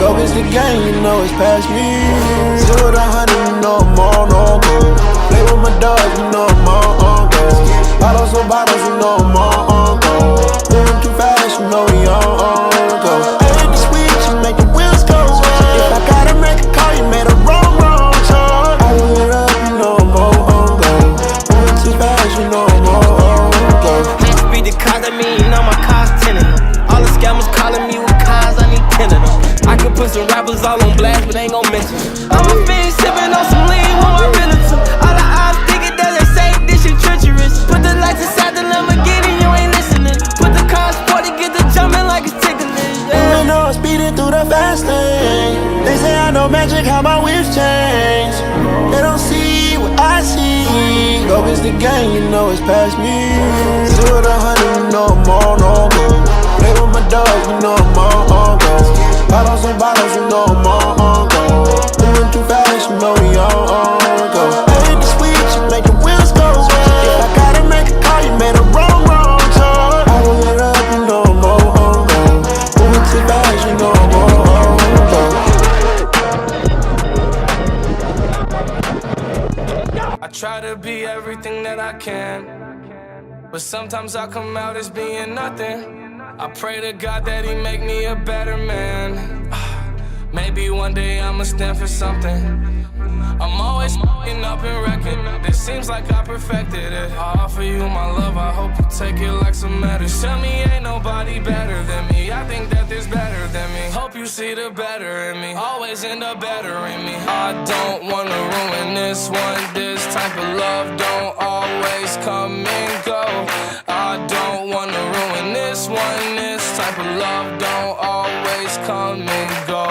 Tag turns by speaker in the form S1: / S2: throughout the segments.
S1: Focus the game, you know it's past me. 0 to 100, you know I'm on go. Play with my dogs, you know I'm on go. Bottles on bottles, you know I'm on go. Moving too fast, you know we on go. I hit the switch and make the wheels go. If I gotta make a call, you made a wrong choice. I roll it up, you know I'm on go. Moving too fast, you know I'm on go.
S2: Bitch, beat the cars, I mean, you know my car's tinted. All the scammers calling me with cars, I need 10 of them. I can put some rappers all on blast, but ain't gon' mention. I'm a fiend sipping on some lean with my relative. All the odds thinking that they say this shit treacherous. Put the lights inside the Lamborghini, you ain't listening. Put the car sporty, get the jumping like it's tickling.
S1: Yeah. Even though I'm speeding through the fast lane, they say I know magic, how my whips change. They don't see what I see. Focus the game, you know it's past me. 0 to 100, you know I'm on go. Play with my dogs, you know I'm on go. Bottles and bottles, you know I'm on go. Moving too fast, you know we on go. I hit the switch and make the wheels go. If I gotta make a call, you made a wrong choice. I roll it up, you know I'm on go. Moving too fast, you know I'm on go.
S3: I try to be everything that I can, but sometimes I come out as being nothing. I pray to God that he make me a better man. Maybe one day I'ma stand for something. I'm always f***ing up and wrecking. It seems like I perfected it. I offer you my love, I hope you take it like some medicine. Tell me ain't nobody better than me. I think that there's better than me. Hope you see the better in me. Always end up better in me. I don't wanna ruin this one. This type of love don't always come and go. I don't wanna ruin this one. This type of love don't always come and go.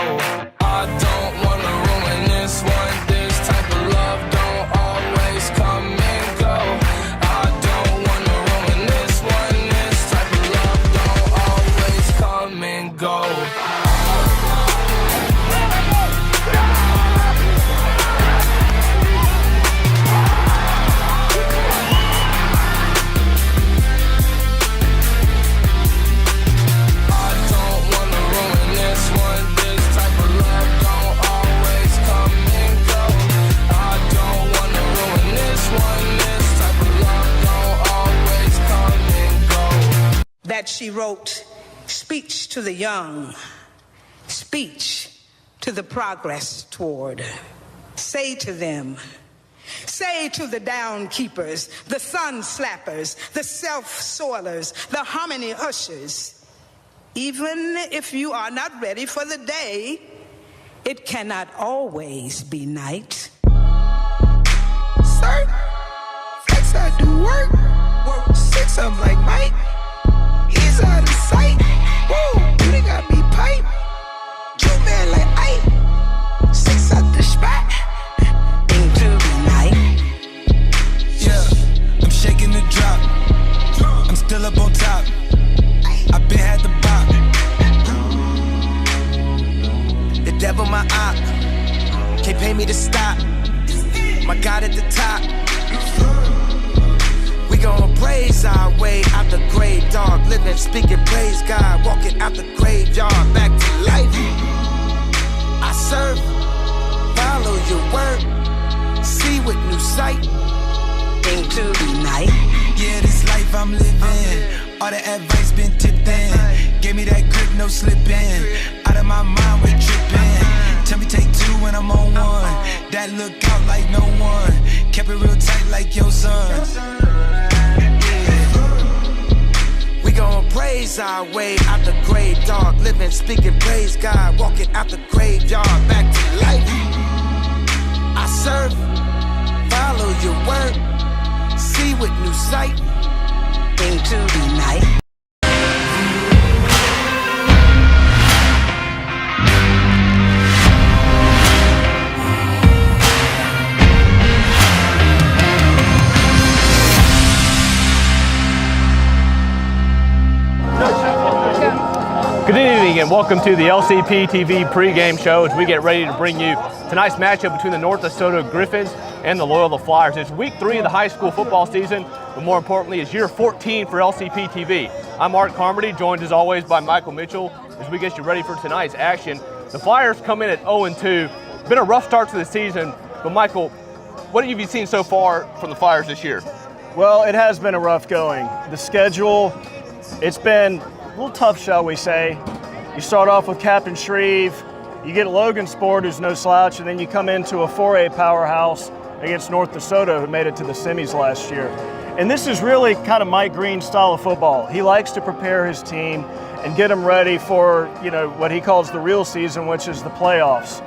S3: I don't wanna ruin this one. This type of love don't always come and go. I don't wanna ruin this one. This type of love don't always come and go.
S4: That she wrote, speech to the young, speech to the progress toward. Say to them, say to the down keepers, the sun slappers, the self-soilers, the harmony ushers, even if you are not ready for the day, it cannot always be night.
S5: Sir, flex I do work, 6 I'm like Mike. He's out of sight. Whoa, you done got me pipe. You man like Ike. 6 out the spot.
S4: Into the night.
S5: Yeah, I'm shaking the drop. I'm still up on top. I been had the bop. The devil my op. Can't pay me to stop. My God at the top. We gon' praise our way out the grave, dog. Living, speaking, praise God. Walking out the graveyard, back to life. I serve, follow your word, see with new sight.
S4: Into the night.
S5: Yeah, this life I'm living, all the advice been tipped in. Gave me that grip, no slipping. Out of my mind, we tripping. Tell me take 2 when I'm on 1. That look out like no one. Kept it real tight like your son. We gon' praise our way out the grave, dog. Living, speaking, praise God. Walking out the graveyard, back to life. I serve, follow your word, see with new sight.
S4: Into the night.
S6: Good evening and welcome to the LCP TV pregame show as we get ready to bring you tonight's matchup between the North DeSoto Griffins and the Loyola Flyers. It's week 3 of the high school football season, but more importantly, it's year 14 for LCP TV. I'm Mark Carmody, joined as always by Michael Mitchell as we get you ready for tonight's action. The Flyers come in at 0-2. Been a rough start to the season, but Michael, what have you seen so far from the Flyers this year?
S7: Well, it has been a rough going. The schedule, it's been a little tough, shall we say. You start off with Captain Shreve, you get Logansport, who's no slouch, and then you come into a 4A powerhouse against North DeSoto, who made it to the semis last year. And this is really kind of Mike Green's style of football. He likes to prepare his team and get them ready for, what he calls the real season, which is the playoffs.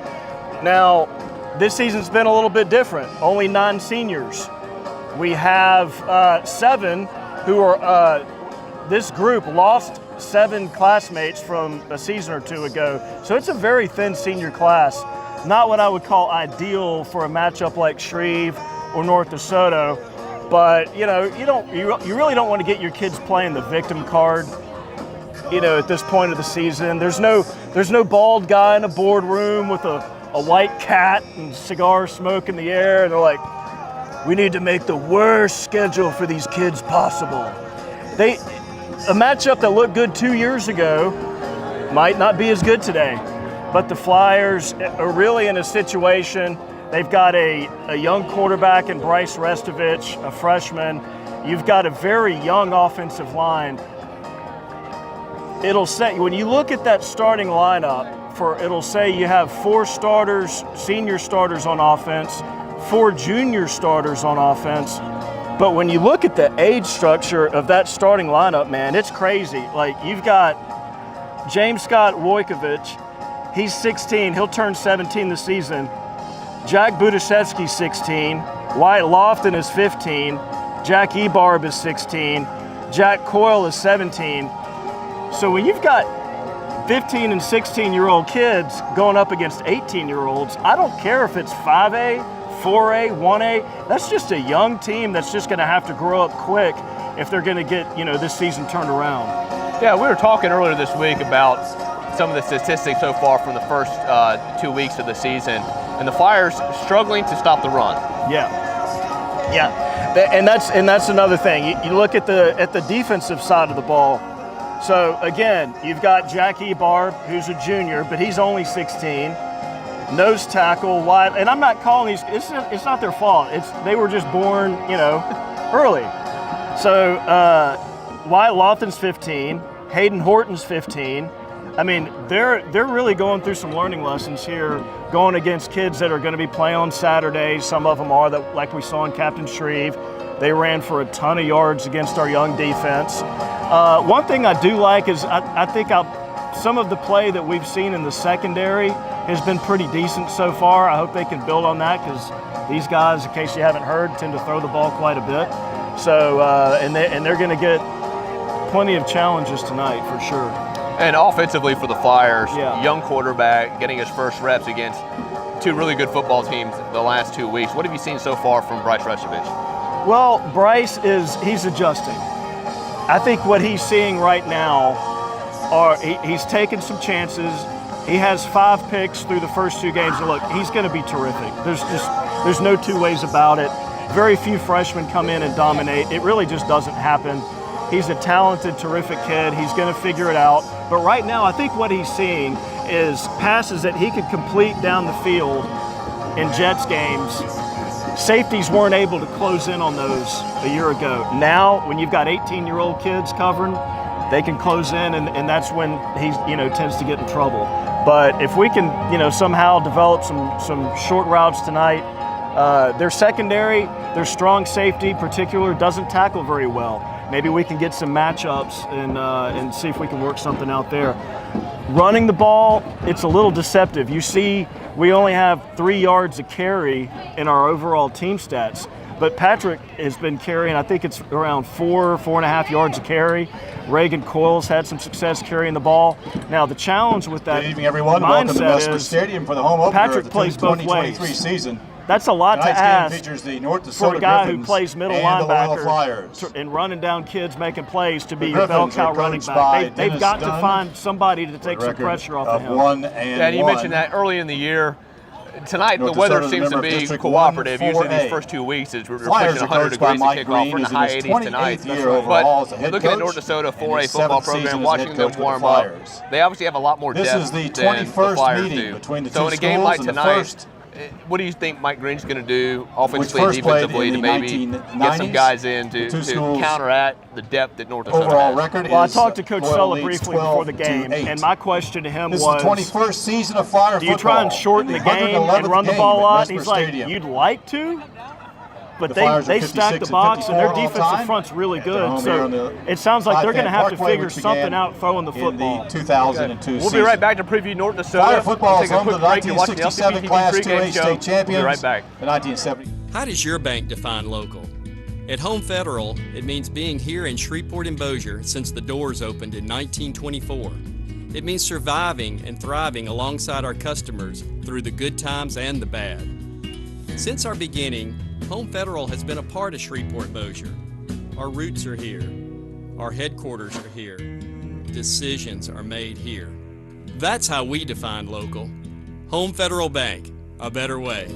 S7: Now, this season's been a little bit different. Only 9 seniors. We have 7 who are, this group lost 7 classmates from a season or 2 ago. So it's a very thin senior class. Not what I would call ideal for a matchup like Shreve or North DeSoto. But, you really don't want to get your kids playing the victim card, at this point of the season. There's no bald guy in a boardroom with a white cat and cigar smoke in the air, and they're like, we need to make the worst schedule for these kids possible. A matchup that looked good 2 years ago might not be as good today, but the Flyers are really in a situation. They've got a young quarterback in Bryce Restovich, a freshman. You've got a very young offensive line. It'll say, when you look at that starting lineup, it'll say you have 4 starters, senior starters on offense, 4 junior starters on offense. But when you look at the age structure of that starting lineup, man, it's crazy. Like, you've got James Scott Wojciech, he's 16, he'll turn 17 this season. Jack Budaszewski's 16, Wyatt Lofton is 15, Jack Ebarb is 16, Jack Coyle is 17. So when you've got 15 and 16-year-old kids going up against 18-year-olds, I don't care if it's 5A, 4A, 1A, that's just a young team that's just going to have to grow up quick if they're going to get, this season turned around.
S6: Yeah, we were talking earlier this week about some of the statistics so far from the first 2 weeks of the season, and the Flyers struggling to stop the run.
S7: And that's another thing. You look at the defensive side of the ball. So again, you've got Jack Ebarb, who's a junior, but he's only 16. Nose tackle, wide, and I'm not calling these. It's not their fault. They were just born, early. So Wyatt Lofton's 15. Hayden Horton's 15. I mean, they're really going through some learning lessons here, going against kids that are going to be playing on Saturdays. Some of them are, that like we saw in Captain Shreve. They ran for a ton of yards against our young defense. One thing I do like is I think some of the play that we've seen in the secondary has been pretty decent so far. I hope they can build on that, because these guys, in case you haven't heard, tend to throw the ball quite a bit. So, and they're going to get plenty of challenges tonight for sure.
S6: And offensively for the Flyers, young quarterback getting his first reps against 2 really good football teams the last 2 weeks. What have you seen so far from Bryce Restovich?
S7: Well, Bryce he's adjusting. I think what he's seeing right now he's taken some chances. He has 5 picks through the first 2 games. And look, he's going to be terrific. There's no 2 ways about it. Very few freshmen come in and dominate. It really just doesn't happen. He's a talented, terrific kid. He's going to figure it out. But right now, I think what he's seeing is passes that he could complete down the field in Jets games. Safeties weren't able to close in on those a year ago. Now, when you've got 18-year-old kids covering, they can close in, and that's when he tends to get in trouble. But if we can somehow develop some short routes tonight, their secondary, their strong safety particular doesn't tackle very well. Maybe we can get some matchups and see if we can work something out there. Running the ball, it's a little deceptive. You see, we only have 3 yards a carry in our overall team stats, but Patrick has been carrying, I think it's around 4.5 yards a carry. Reagan Coyle's had some success carrying the ball. Now, the challenge with that
S8: Good evening, everyone. Welcome to
S7: mindset
S8: Westwood
S7: is
S8: Stadium for the home opener
S7: Patrick
S8: of the
S7: plays both
S8: 2023
S7: ways.
S8: season.
S7: That's a lot to
S8: Tonight's
S7: ask
S8: game features the North
S7: for
S8: DeSoto
S7: a guy who
S8: Griffins
S7: plays middle
S8: and the Loyola
S7: linebacker
S8: Flyers.
S7: and running down kids making plays to be
S8: The
S7: your bell
S8: Griffins
S7: cow
S8: are
S7: running
S8: coached by
S7: back. They've
S8: Dennis
S7: got to
S8: Dunn
S7: find somebody to take some
S8: Record
S7: pressure off of him.
S8: 1-1.
S6: Yeah, you mentioned that early in the year. tonight the
S8: North
S6: weather
S8: DeSoto's
S6: seems to
S8: member of
S6: be
S8: District
S6: cooperative.
S8: 1,
S6: Usually
S8: 4A.
S6: these first 2 weeks we're
S8: Flyers
S6: pushing
S8: are
S6: 100
S8: coached by
S6: degrees to
S8: Mike
S6: kick off.
S8: Green,
S6: We're in the
S8: who's in
S6: high
S8: his
S6: 80s tonight.
S8: 28th year overall as a head
S6: Looking at
S8: coach,
S6: North DeSoto
S8: and
S6: 4A
S8: his
S6: football
S8: 7th
S6: program,
S8: season as
S6: watching
S8: head
S6: them
S8: coach with the
S6: warm up,
S8: Flyers.
S6: they obviously have a lot more
S8: This
S6: depth
S8: is the
S6: than the
S8: 21st
S6: Flyers
S8: meeting
S6: do.
S8: between the
S6: so
S8: two
S6: in a game
S8: schools
S6: like
S8: and the
S6: tonight,
S8: first,
S6: what do you think Mike Green's going to do offensively
S8: which
S6: and
S8: first played
S6: defensively
S8: in
S6: to
S8: the
S6: maybe
S8: 1990s?
S6: get some guys in
S8: The two
S6: to
S8: schools'
S6: counteract the depth that North DeSoto
S8: overall
S6: has?
S8: record
S7: Well, I
S8: is
S7: talked to Coach
S8: Loyola
S7: Sulla
S8: leads
S7: briefly before the game,
S8: 12-8.
S7: and my question to him
S8: This
S7: was,
S8: is the 21st season of Flyer
S7: do you
S8: football.
S7: try and shorten
S8: in
S7: the game and
S8: 111th
S7: run the
S8: game
S7: ball a
S8: at
S7: lot? And
S8: Mesmer
S7: he's like,
S8: Stadium.
S7: you'd like to? But
S8: The Flyers are
S7: they stack
S8: 56
S7: the box, and their
S8: all
S7: defensive
S8: time.
S7: front's really
S8: At their
S7: good.
S8: home here on
S7: So
S8: the
S7: it sounds like they're going to have to
S8: Parkway,
S7: figure
S8: which
S7: something
S8: began
S7: out throwing the football.
S8: in the 2002
S6: We'll
S8: season.
S6: be right back to preview North DeSoto.
S8: Flyer football
S6: We'll
S8: is
S6: take a
S8: home to
S6: quick
S8: the
S6: break. You're watching the
S8: 1967
S6: LCP
S8: Class
S6: pregame
S8: 2A
S6: show.
S8: state champions.
S6: We'll be right back.
S8: The 1970.
S9: How does your bank define local? At Home Federal, it means being here in Shreveport and Bossier since the doors opened in 1924. It means surviving and thriving alongside our customers through the good times and the bad. Since our beginning, Home Federal has been a part of Shreveport Bossier. Our roots are here. Our headquarters are here. Decisions are made here. That's how we define local. Home Federal Bank, a better way.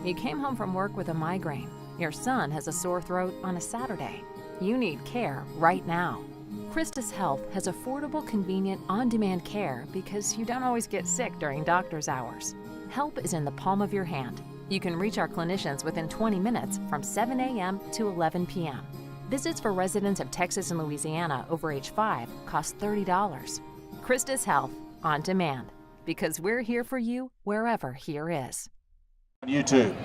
S10: You came home from work with a migraine. Your son has a sore throat on a Saturday. You need care right now. Christus Health has affordable, convenient, on-demand care because you don't always get sick during doctor's hours. Help is in the palm of your hand. You can reach our clinicians within 20 minutes from 7 a.m. to 11 p.m. Visits for residents of Texas and Louisiana over age 5 cost $30. Christus Health, on demand, because we're here for you wherever here is.
S8: On YouTube.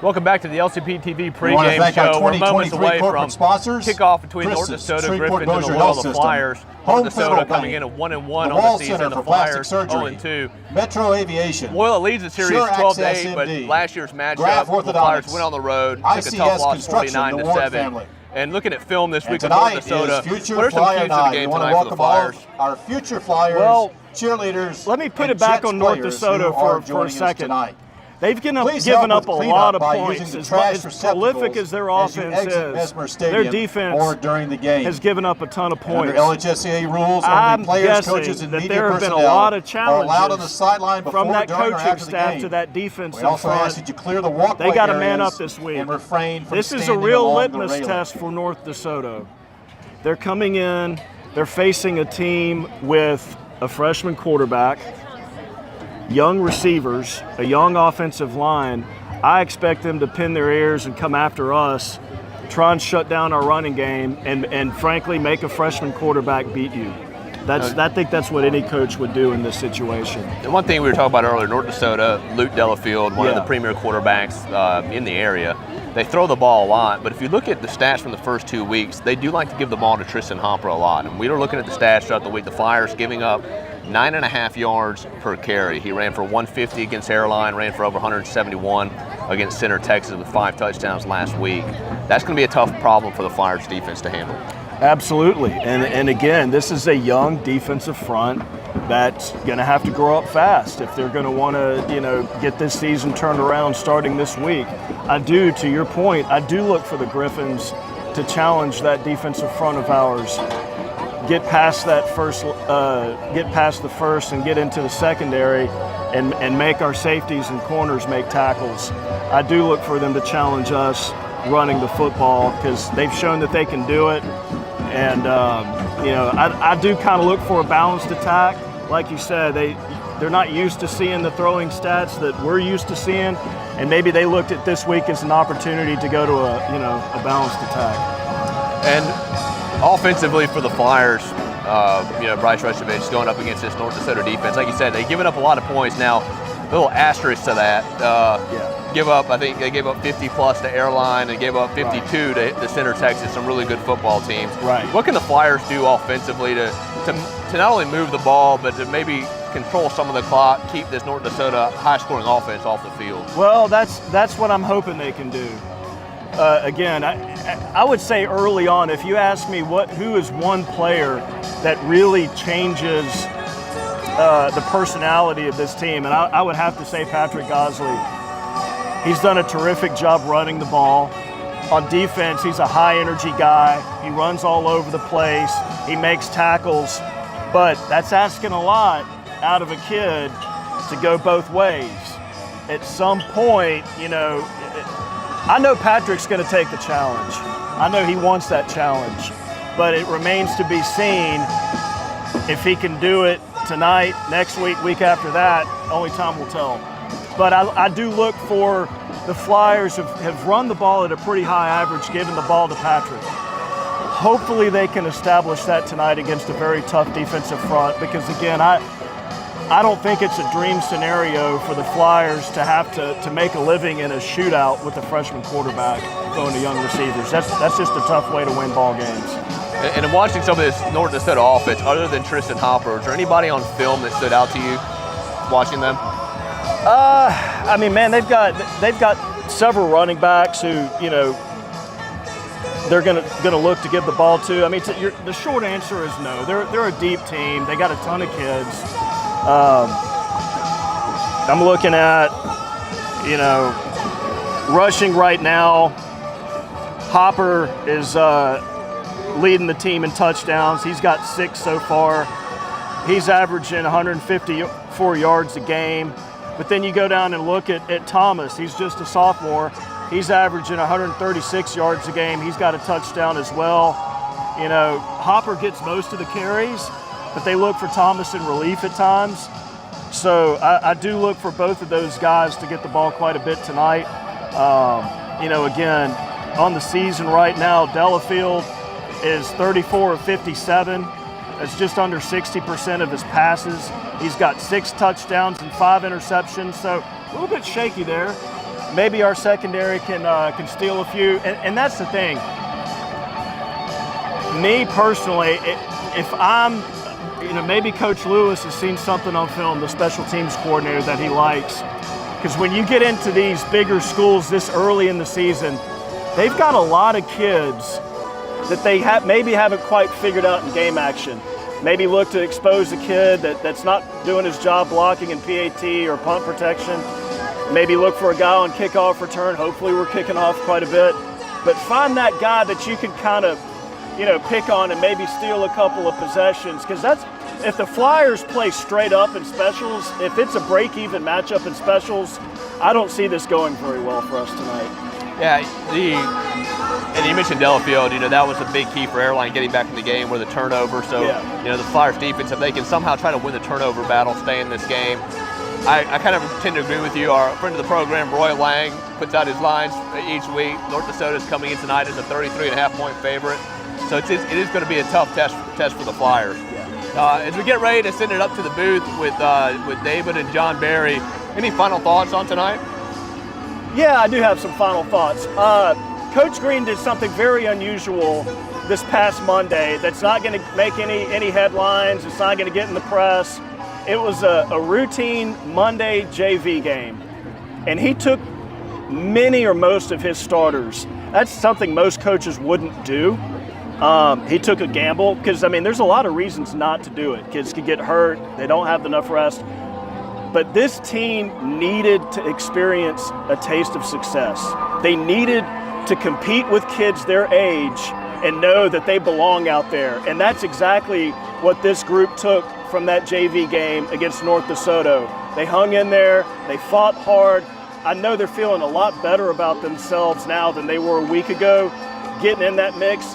S6: Welcome back to the LCP TV
S8: We want to
S6: pregame
S8: thank our
S6: show. We're moments
S8: 2023
S6: away
S8: corporate
S6: from
S8: sponsors.
S6: kickoff between North
S8: Chris's,
S6: DeSoto
S8: Shreveport
S6: Griffins and the
S8: Bossier
S6: Loyola
S8: Health System,
S6: Flyers.
S8: Home
S6: North
S8: Federal
S6: DeSoto coming
S8: Bank,
S6: in at 1-1
S8: the
S6: on the
S8: Wall
S6: season.
S8: Center
S6: The
S8: for Plastic
S6: Flyers
S8: Surgery,
S6: 0-2.
S8: Metro Aviation,
S6: Loyola leads the series
S8: Sure
S6: 12-8,
S8: Access
S6: but
S8: MD,
S6: last year's matchup,
S8: Graph
S6: the Flyers
S8: Orthodontics,
S6: went on the road, took a
S8: ICS
S6: tough loss,
S8: Construction, the Ward
S6: 49-7.
S8: family.
S6: And looking at film this
S8: And
S6: week with North
S8: tonight
S6: DeSoto,
S8: is Future
S6: what are some
S8: Flyer
S6: keys to the
S8: Night.
S6: game
S8: We want to
S6: tonight for the
S8: welcome
S6: Flyers?
S8: all our future Flyers,
S7: Well,
S8: cheerleaders,
S7: let me put
S8: and
S7: it back
S8: Jets
S7: on North
S8: players
S7: DeSoto
S8: who are
S7: for a
S8: joining us
S7: second.
S8: tonight.
S7: They've given
S8: Please
S7: up
S8: help
S7: a
S8: with
S7: lot of
S8: cleanup by
S7: points.
S8: using the
S7: As
S8: trash
S7: prolific as their
S8: receptacles
S7: offense
S8: as you exit
S7: is,
S8: Mesmer
S7: their
S8: Stadium
S7: defense
S8: or during the game.
S7: has given up a ton of
S8: And under
S7: points.
S8: LHSAA rules,
S7: I'm
S8: only players,
S7: guessing
S8: coaches, and
S7: that
S8: media
S7: there have been a
S8: personnel
S7: lot of
S8: are allowed on the
S7: challenges
S8: sideline before,
S7: from that
S8: during, or
S7: coaching
S8: after the
S7: staff
S8: game.
S7: to that defensive
S8: We also ask
S7: front.
S8: that you clear the walkway
S7: They got to man
S8: areas
S7: up this week.
S8: and refrain from
S7: This is a
S8: standing
S7: real
S8: along the
S7: litmus
S8: railing.
S7: test for North DeSoto. They're coming in, they're facing a team with a freshman quarterback, young receivers, a young offensive line. I expect them to pin their ears and come after us, try and shut down our running game, and frankly make a freshman quarterback beat you. I think that's what any coach would do in this situation.
S6: And one thing we were talking about earlier, North DeSoto, Luke Delafield, one of the premier quarterbacks in the area. They throw the ball a lot, but if you look at the stats from the first 2 weeks, they do like to give the ball to Tristan Hopper a lot. And we were looking at the stats throughout the week. The Flyers giving up 9.5 yards per carry. He ran for 150 against Airline, ran for over 171 against Center Texas with 5 touchdowns last week. That's going to be a tough problem for the Flyers defense to handle.
S7: Absolutely, and again, this is a young defensive front that's going to have to grow up fast if they're going to want to, get this season turned around starting this week. To your point, I do look for the Griffins to challenge that defensive front of ours, get past the first and get into the secondary and make our safeties and corners make tackles. I do look for them to challenge us running the football because they've shown that they can do it. And, I do kind of look for a balanced attack. Like you said, they're not used to seeing the throwing stats that we're used to seeing, and maybe they looked at this week as an opportunity to go to a balanced attack.
S6: And offensively for the Flyers, Bryce Rushovich going up against this North DeSoto defense. Like you said, they've given up a lot of points. Now, a little asterisk to that. I think they gave up 50 plus to Airline and gave up 52 to Center Texas, some really good football teams.
S7: Right.
S6: What can the Flyers do offensively to not only move the ball, but to maybe control some of the clock, keep this North DeSoto high-scoring offense off the field?
S7: Well, that's what I'm hoping they can do. Again, I would say early on, if you ask me who is one player that really changes the personality of this team, and I would have to say Patrick Gosley. He's done a terrific job running the ball. On defense, he's a high-energy guy. He runs all over the place. He makes tackles. But that's asking a lot out of a kid to go both ways. at some point, I know Patrick's going to take the challenge. I know he wants that challenge, but it remains to be seen if he can do it tonight, next week, week after that. Only time will tell. But I do look for the Flyers have run the ball at a pretty high average, giving the ball to Patrick. Hopefully they can establish that tonight against a very tough defensive front, because again, I don't think it's a dream scenario for the Flyers to have to make a living in a shootout with a freshman quarterback going to young receivers. That's just a tough way to win ball games.
S6: And in watching some of this North DeSoto offense, other than Tristan Hopper, is there anybody on film that stood out to you watching them?
S7: I mean, man, they've got several running backs who, they're gonna look to give the ball to. I mean, the short answer is no. They're a deep team. They got a ton of kids. I'm looking at, rushing right now. Hopper is leading the team in touchdowns. He's got 6 so far. He's averaging 154 yards a game. But then you go down and look at Thomas. He's just a sophomore. He's averaging 136 yards a game. He's got a touchdown as well. Hopper gets most of the carries, but they look for Thomas in relief at times. So I do look for both of those guys to get the ball quite a bit tonight. Again, on the season right now, Delafield is 34 of 57. That's just under 60% of his passes. He's got 6 touchdowns and 5 interceptions, so a little bit shaky there. Maybe our secondary can steal a few, and that's the thing. Me personally, if I'm, maybe Coach Lewis has seen something on film, the special teams coordinator, that he likes. Because when you get into these bigger schools this early in the season, they've got a lot of kids that they maybe haven't quite figured out in game action. Maybe look to expose a kid that's not doing his job blocking in PAT or punt protection. Maybe look for a guy on kickoff return. Hopefully we're kicking off quite a bit. But find that guy that you can kind of, pick on and maybe steal a couple of possessions. Because if the Flyers play straight up in specials, if it's a break-even matchup in specials, I don't see this going very well for us tonight.
S6: Yeah, and you mentioned Delafield, that was a big key for Airline getting back in the game with a turnover. So, the Flyers defense, if they can somehow try to win the turnover battle, stay in this game. I kind of tend to agree with you. Our friend of the program, Roy Lang, puts out his lines each week. North DeSoto is coming in tonight as a 33.5-point favorite. So it is going to be a tough test for the Flyers. As we get ready to send it up to the booth with David and John Barry, any final thoughts on tonight?
S7: Yeah, I do have some final thoughts. Coach Green did something very unusual this past Monday that's not going to make any headlines. It's not going to get in the press. It was a routine Monday JV game, and he took many or most of his starters. That's something most coaches wouldn't do. He took a gamble because, there's a lot of reasons not to do it. Kids could get hurt. They don't have enough rest. But this team needed to experience a taste of success. They needed to compete with kids their age and know that they belong out there. And that's exactly what this group took from that JV game against North DeSoto. They hung in there. They fought hard. I know they're feeling a lot better about themselves now than they were a week ago, getting in that mix.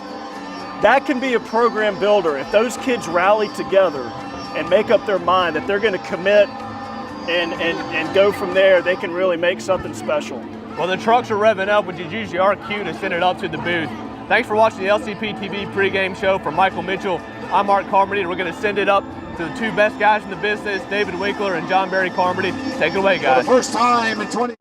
S7: That can be a program builder. If those kids rally together and make up their mind that they're going to commit and go from there, they can really make something special.
S6: Well, the trucks are revving up, which is usually our cue to send it up to the booth. Thanks for watching the LCP TV pregame show. For Michael Mitchell, I'm Mark Carmody, and we're going to send it up to the 2 best guys in the business, David Winkler and John Barry Carmody. Take it away, guys.
S8: For the first time in 20.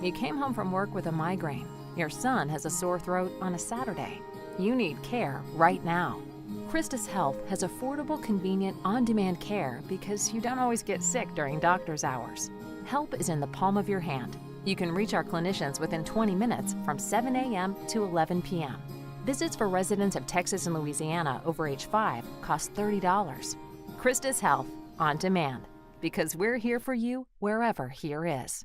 S10: You came home from work with a migraine. Your son has a sore throat on a Saturday. You need care right now. Christus Health has affordable, convenient, on-demand care because you don't always get sick during doctor's hours. Help is in the palm of your hand. You can reach our clinicians within 20 minutes from 7 a.m. to 11 p.m. Visits for residents of Texas and Louisiana over age 5 cost $30. Christus Health, on demand, because we're here for you wherever here is.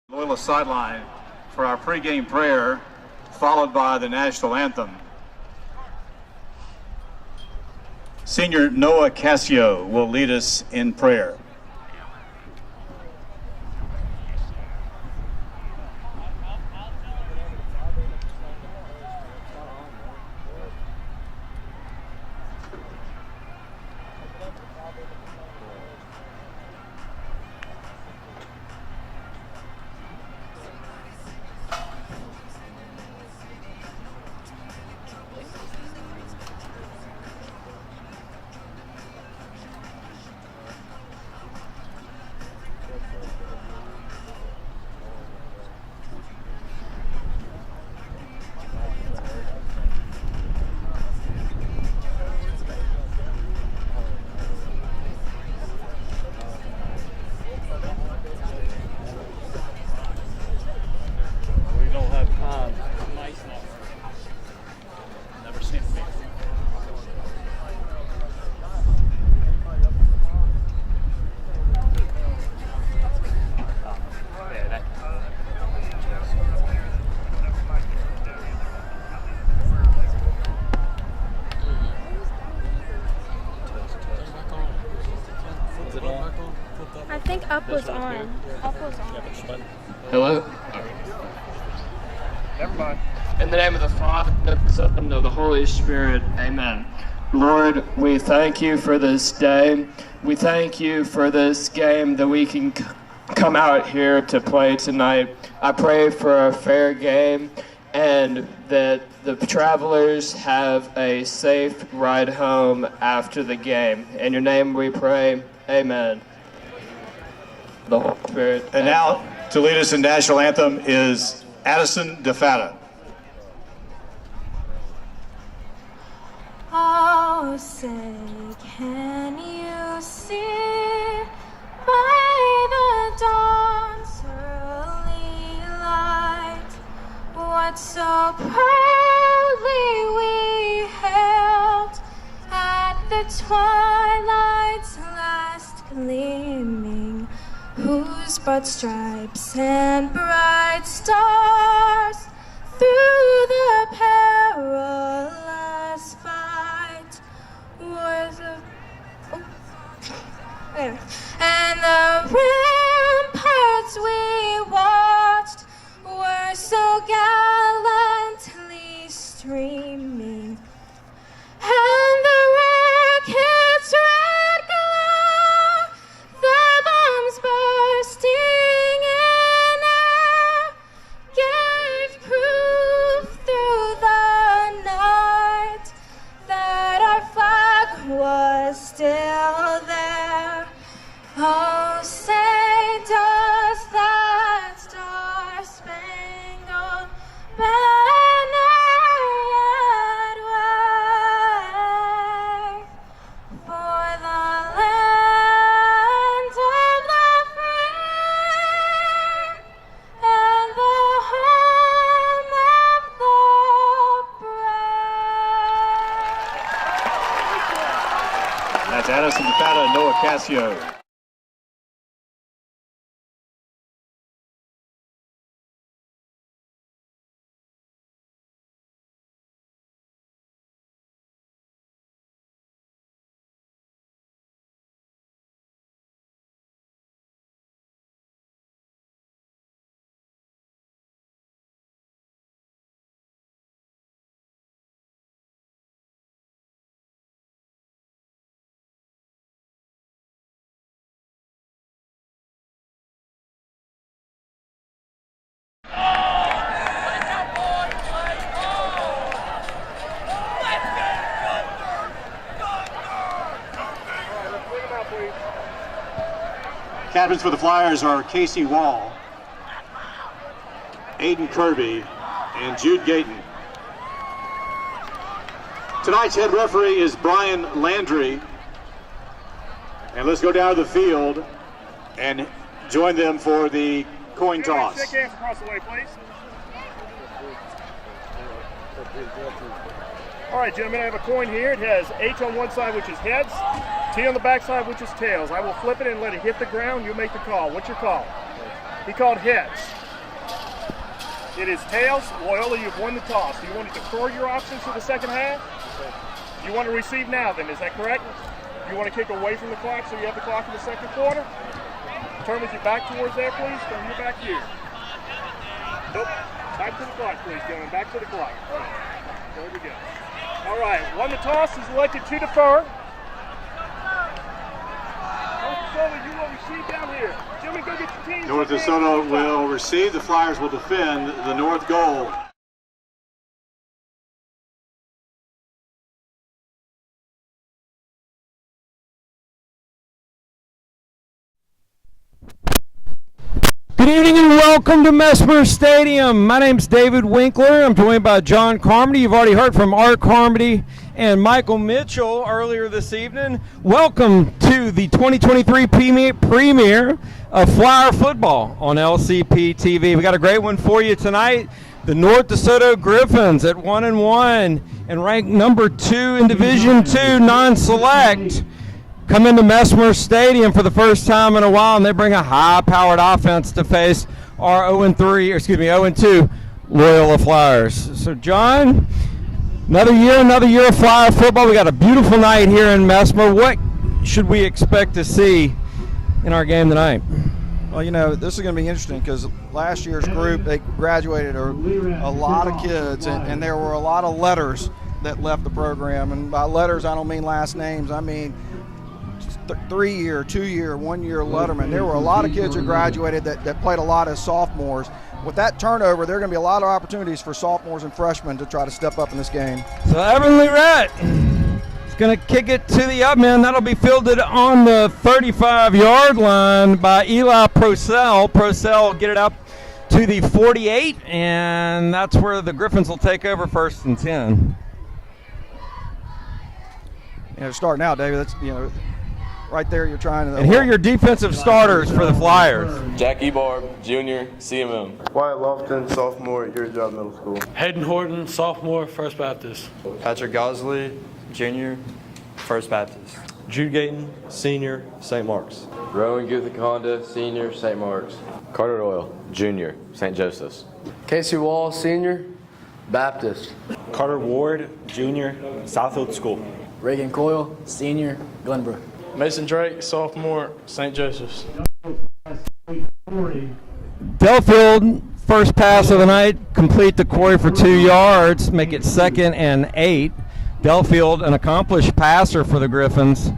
S8: Loyola sideline for our pregame prayer, followed by the national anthem. Senior Noah Cassio will lead us in prayer.
S11: I think up was on. Up was on.
S12: Hello?
S8: Never mind.
S12: In the name of the Father, and of the Son, and of the Holy Spirit, amen. Lord, we thank you for this day. We thank you for this game that we can come out here to play tonight. I pray for a fair game and that the travelers have a safe ride home after the game. In your name we pray, amen. The Holy Spirit.
S8: And now, to lead us in national anthem is Addison DeFata.
S11: Oh, say, can you see by the dawn's early light what so proudly we hailed at the twilight's last gleaming, whose broad stripes and bright stars through the perilous fight were the and the ramparts we watched were so gallantly streaming, and the rockets' red glow, the bombs bursting in air, gave proof through the night that our flag was still there. Oh, say does that star-spangled banner yet wave for the land of the free and the home of the brave?
S8: That's Addison DeFata and Noah Cassio. Captains for the Flyers are Casey Wall, Aiden Kirby, and Jude Gayton. Tonight's head referee is Brian Landry. And let's go down to the field and join them for the coin toss.
S7: Shake hands across the way, please. All right, gentlemen, I have a coin here. It has H on one side, which is heads, T on the back side, which is tails. I will flip it and let it hit the ground. You make the call. What's your call? He called heads. It is tails. Loyola, you've won the toss. Do you want to defer your options for the second half? You want to receive now then, is that correct? You want to kick away from the clock so you have the clock in the second quarter? Turn with your back towards there, please. Turn your back here. Nope. Back to the clock, please, gentlemen. Back to the clock. All right. There we go. All right. Won the toss is elected to defer. You will receive down here. Jimmy, go get your team.
S8: North DeSoto will receive. The Flyers will defend the north goal.
S13: Good evening and welcome to Mesmer Stadium. My name's David Winkler. I'm joined by John Carmody. You've already heard from Art Carmody and Michael Mitchell earlier this evening. Welcome to the 2023 premiere of Flyer football on LCP TV. We got a great one for you tonight. The North DeSoto Griffins at 1-1 and ranked number 2 in Division II non-select come into Mesmer Stadium for the first time in a while, and they bring a high-powered offense to face our 0-2 Loyola Flyers. So, John, another year of Flyer football. We got a beautiful night here in Mesmer. What should we expect to see in our game tonight?
S14: Well, you know, this is going to be interesting because last year's group, they graduated a lot of kids, and there were a lot of letters that left the program. And by letters, I don't mean last names. I mean 3-year, 2-year, 1-year letterman. There were a lot of kids who graduated that played a lot as sophomores. With that turnover, there are going to be a lot of opportunities for sophomores and freshmen to try to step up in this game.
S13: So Evan Lirette is going to kick it to the up man. That'll be fielded on the 35-yard line by Eli Procell. Procell will get it up to the 48, and that's where the Griffins will take over 1st and 10.
S14: You know, starting out, David, that's, you know, right there you're trying to...
S13: And here are your defensive starters for the Flyers.
S15: Jack Ebarb, junior, CMM.
S16: Wyatt Lofton, sophomore, Erie Job Middle School.
S17: Hayden Horton, sophomore, First Baptist.
S18: Patrick Gosley, junior, First Baptist.
S19: Jude Gayton, senior, St. Mark's.
S15: Rowan Guthakonda, senior, St. Mark's.
S20: Carter Doyle, junior, St. Joseph's.
S21: Casey Wall, senior, Baptist.
S19: Carter Ward, junior, Southfield School.
S22: Reagan Coyle, senior, Glenbrook.
S17: Mason Drake, sophomore, St. Joseph's.
S13: Delfield, first pass of the night, complete to Corey for 2 yards, make it 2nd and 8. Delfield, an accomplished passer for the Griffins.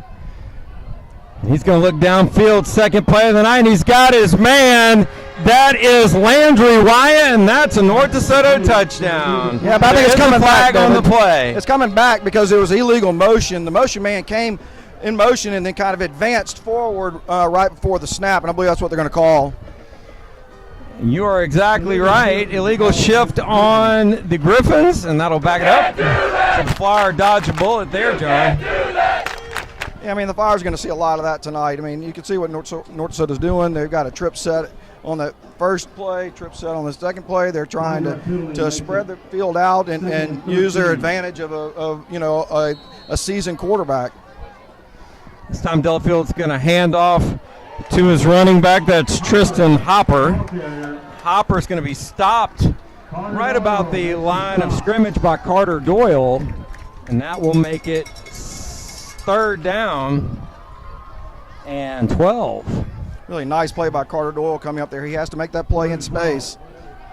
S13: He's going to look downfield, second play of the night, and he's got his man. That is Landry Wyatt, and that's a North DeSoto touchdown.
S14: Yeah, but I think it's coming back
S13: on the play.
S14: It's coming back because it was illegal motion. The motion man came in motion and then kind of advanced forward right before the snap, and I believe that's what they're going to call.
S13: You are exactly right. Illegal shift on the Griffins, and that'll back it up. So the Flyer dodge a bullet there, John.
S14: Yeah, I mean, the Flyers are going to see a lot of that tonight. I mean, you can see what North DeSoto's doing. They've got a trip set on the first play, trip set on the second play. They're trying to spread the field out and use their advantage of a seasoned quarterback.
S13: This time Delfield's going to hand off to his running back. That's Tristan Hopper. Hopper's going to be stopped right about the line of scrimmage by Carter Doyle, and that will make it 3rd down and 12.
S14: Really nice play by Carter Doyle coming up there. He has to make that play in space.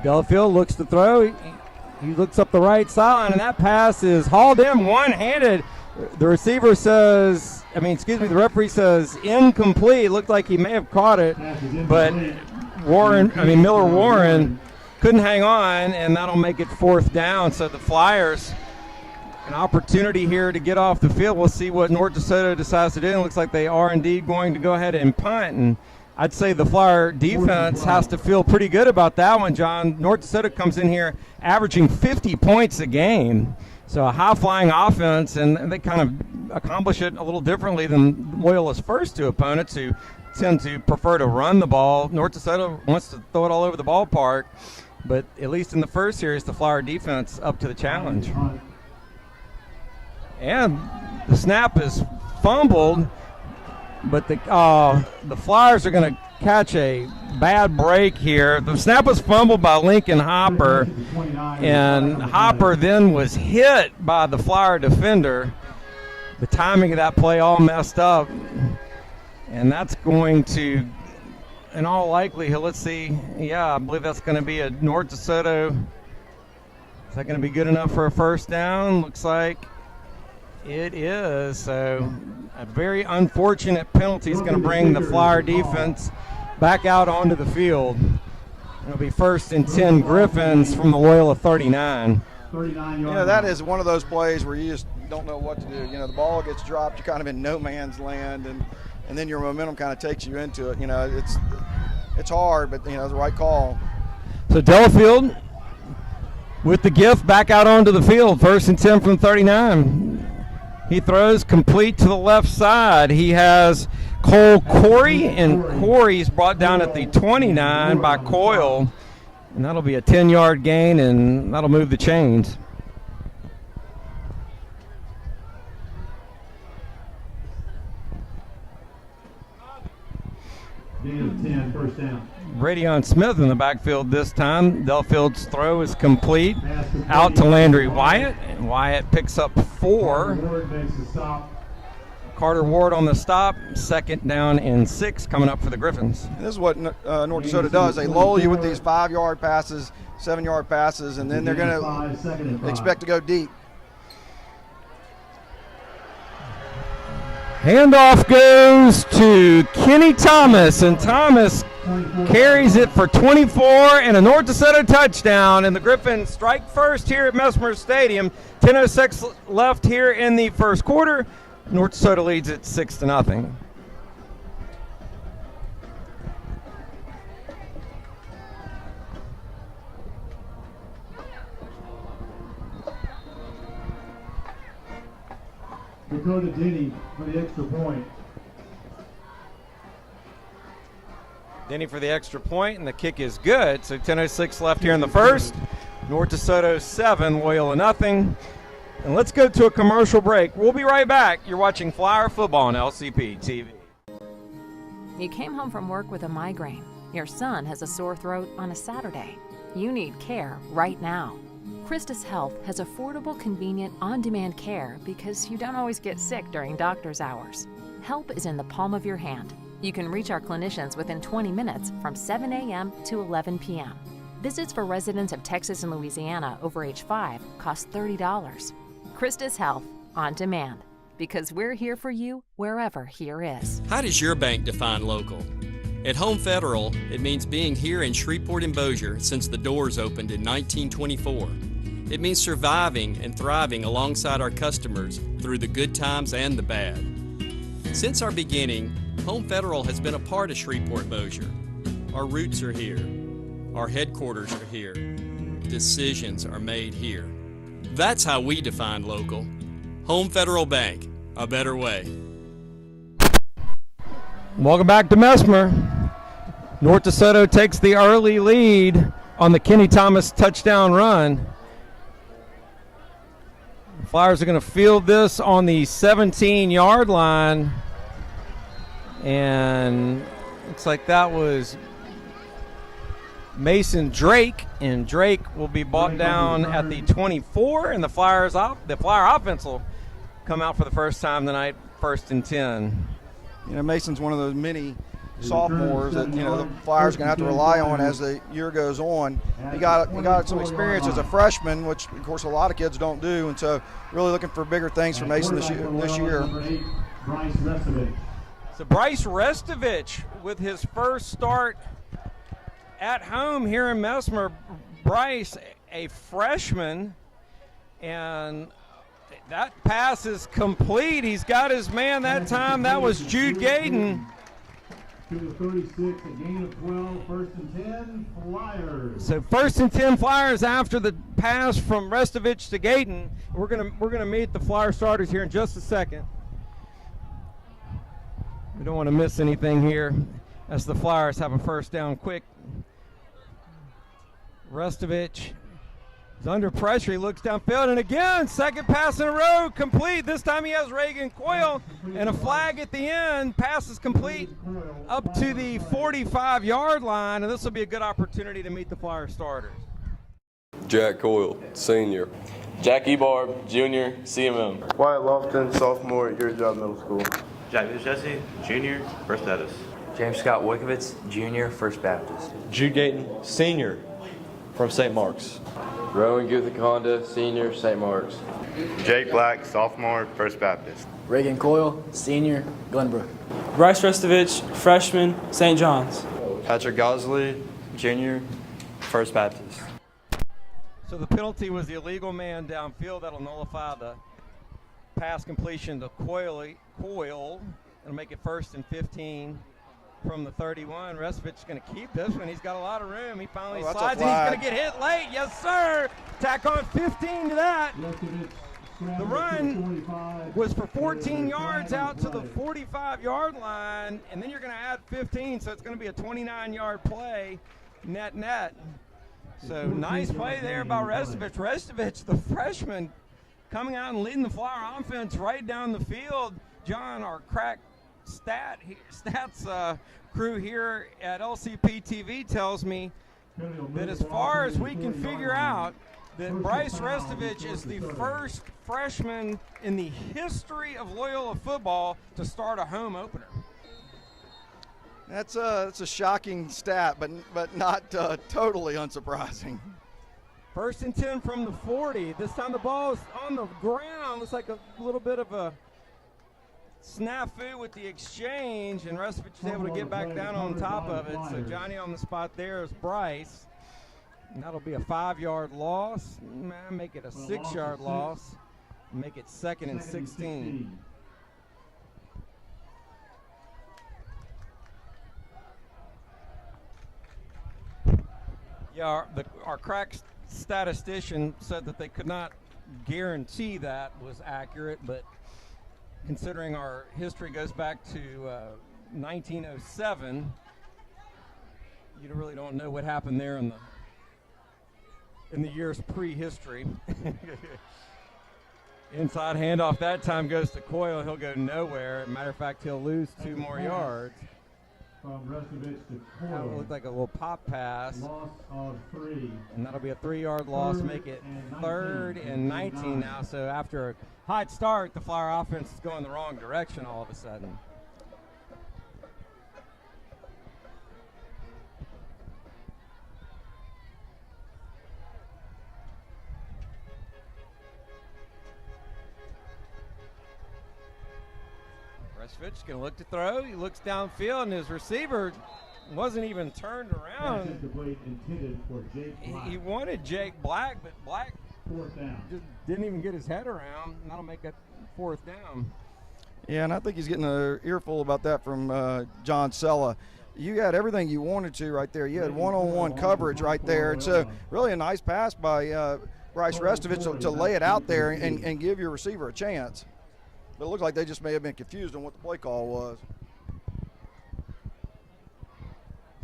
S13: Delfield looks to throw. He looks up the right sideline, and that pass is hauled in one-handed. The referee says incomplete. It looked like he may have caught it, but Miller Warren couldn't hang on, and that'll make it 4th down. So the Flyers, an opportunity here to get off the field. We'll see what North DeSoto decides to do. It looks like they are indeed going to go ahead and punt, and I'd say the Flyer defense has to feel pretty good about that one, John. North DeSoto comes in here averaging 50 points a game. So a high-flying offense, and they kind of accomplish it a little differently than Loyola's first 2 opponents, who tend to prefer to run the ball. North DeSoto wants to throw it all over the ballpark, but at least in the first series, the Flyer defense up to the challenge. And the snap is fumbled, but the Flyers are going to catch a bad break here. The snap was fumbled by Lincoln Hopper, and Hopper then was hit by the Flyer defender. The timing of that play all messed up, and that's going to, in all likelihood, let's see, I believe that's going to be a North DeSoto. Is that going to be good enough for a first down? Looks like it is. So a very unfortunate penalty is going to bring the Flyer defense back out onto the field. It'll be 1st and 10 Griffins from the Loyola 39.
S14: That is one of those plays where you just don't know what to do. The ball gets dropped, you're kind of in no man's land, and then your momentum kind of takes you into it. It's hard, but it's the right call.
S13: So Delafield with the gift back out onto the field, 1st and 10 from 39. He throws complete to the left side. He has Cole Corey, and Corey's brought down at the 29 by Coyle, and that'll be a 10-yard gain, and that'll move the chains.
S8: Gain of 10, first down.
S13: Radion Smith in the backfield this time. Delfield's throw is complete. Out to Landry Wyatt, and Wyatt picks up 4. Carter Ward on the stop. 2nd down and 6 coming up for the Griffins.
S14: And this is what North DeSoto does. They lull you with these 5-yard passes, 7-yard passes, and then they're going to expect to go deep.
S13: Handoff goes to Kenny Thomas, and Thomas carries it for 24 and a North DeSoto touchdown, and the Griffins strike first here at Mesmer Stadium. 10:06 left here in the first quarter. North DeSoto leads it 6-0.
S8: Dakota Denny for the extra point.
S13: Denny for the extra point, and the kick is good. So 10:06 left here in the first. North DeSoto 7, Loyola nothing. And let's go to a commercial break. We'll be right back. You're watching Flyer Football on LCP TV.
S10: You came home from work with a migraine. Your son has a sore throat on a Saturday. You need care right now. Christus Health has affordable, convenient, on-demand care because you don't always get sick during doctor's hours. Help is in the palm of your hand. You can reach our clinicians within 20 minutes from 7 a.m. to 11 p.m. Visits for residents of Texas and Louisiana over age 5 cost $30. Christus Health, on demand, because we're here for you wherever here is.
S9: How does your bank define local? At Home Federal, it means being here in Shreveport and Bossier since the doors opened in 1924. It means surviving and thriving alongside our customers through the good times and the bad. Since our beginning, Home Federal has been a part of Shreveport Bossier. Our roots are here. Our headquarters are here. Decisions are made here. That's how we define local. Home Federal Bank, a better way.
S13: Welcome back to Mesmer. North DeSoto takes the early lead on the Kenny Thomas touchdown run. The Flyers are going to field this on the 17-yard line. And looks like that was Mason Drake, and Drake will be brought down at the 24, and the Flyer offense will come out for the first time tonight, 1st and 10.
S14: Mason's one of those many sophomores that the Flyers are going to have to rely on as the year goes on. He got some experience as a freshman, which of course a lot of kids don't do, and so really looking for bigger things for Mason this year.
S13: So Bryce Restovich with his first start at home here in Mesmer. Bryce, a freshman, and that pass is complete. He's got his man that time. That was Jude Gayden.
S8: To the 36, a gain of 12, 1st and 10, Flyers.
S13: So 1st and 10 Flyers after the pass from Restovich to Gayden. We're gonna meet the Flyer starters here in just a second. We don't want to miss anything here as the Flyers have a first down quick. Restovich He's under pressure. He looks downfield, and again, second pass in a row, complete. This time he has Reagan Coyle, and a flag at the end. Pass is complete up to the 45-yard line, and this will be a good opportunity to meet the Flyer starters.
S15: Jack Coyle, senior. Jack Ebarb, junior, CMM.
S16: Wyatt Lofton, sophomore at Your Job Middle School.
S19: Jack Jesse, junior, First Baptist.
S1: James Scott Wickovitz, junior, First Baptist.
S19: Jude Gayton, senior, from St. Mark's.
S15: Rowan Guthakonda, senior, St. Mark's.
S16: Jake Black, sophomore, First Baptist.
S22: Reagan Coyle, senior, Glenbrook.
S17: Bryce Restovich, freshman, St. John's.
S18: Patrick Gosley, junior, First Baptist.
S13: So the penalty was the illegal man downfield. That'll nullify the pass completion to Coyle. It'll make it 1st and 15 from the 31. Restovich is going to keep this one. He's got a lot of room. He finally slides, and he's going to get hit late. Yes, sir. Tack on 15 to that. The run was for 14 yards out to the 45-yard line, and then you're going to add 15, so it's going to be a 29-yard play, net. So nice play there by Restovich. Restovich, the freshman, coming out and leading the Flyer offense right down the field. John, our crack stats crew here at LCP TV tells me that as far as we can figure out, that Bryce Restovich is the first freshman in the history of Loyola football to start a home opener.
S14: That's a shocking stat, but not totally unsurprising.
S13: 1st and 10 from the 40. This time the ball is on the ground. Looks like a little bit of a snafu with the exchange, and Restovich is able to get back down on top of it. So Johnny on the spot there is Bryce. And that'll be a 5-yard loss. Make it a 6-yard loss. Make it 2nd and 16. Yeah, our crack statistician said that they could not guarantee that was accurate, but considering our history goes back to 1907, you really don't know what happened there in the years pre-history. Inside handoff that time goes to Coyle. He'll go nowhere. As a matter of fact, he'll lose 2 more yards.
S8: From Restovich to Coyle.
S13: That looked like a little pop pass.
S8: Loss of 3.
S13: And that'll be a 3-yard loss, make it 3rd and 19 now. So after a hot start, the Flyer offense is going the wrong direction all of a sudden. Restovich is going to look to throw. He looks downfield, and his receiver wasn't even turned around.
S8: Intended for Jake Black.
S13: He wanted Jake Black, but Black
S8: 4th down.
S13: just didn't even get his head around. And that'll make it 4th down.
S14: Yeah, and I think he's getting an earful about that from John Sella. You had everything you wanted to right there. You had one-on-one coverage right there. And so really a nice pass by Bryce Restovich to lay it out there and give your receiver a chance. But it looks like they just may have been confused on what the play call was.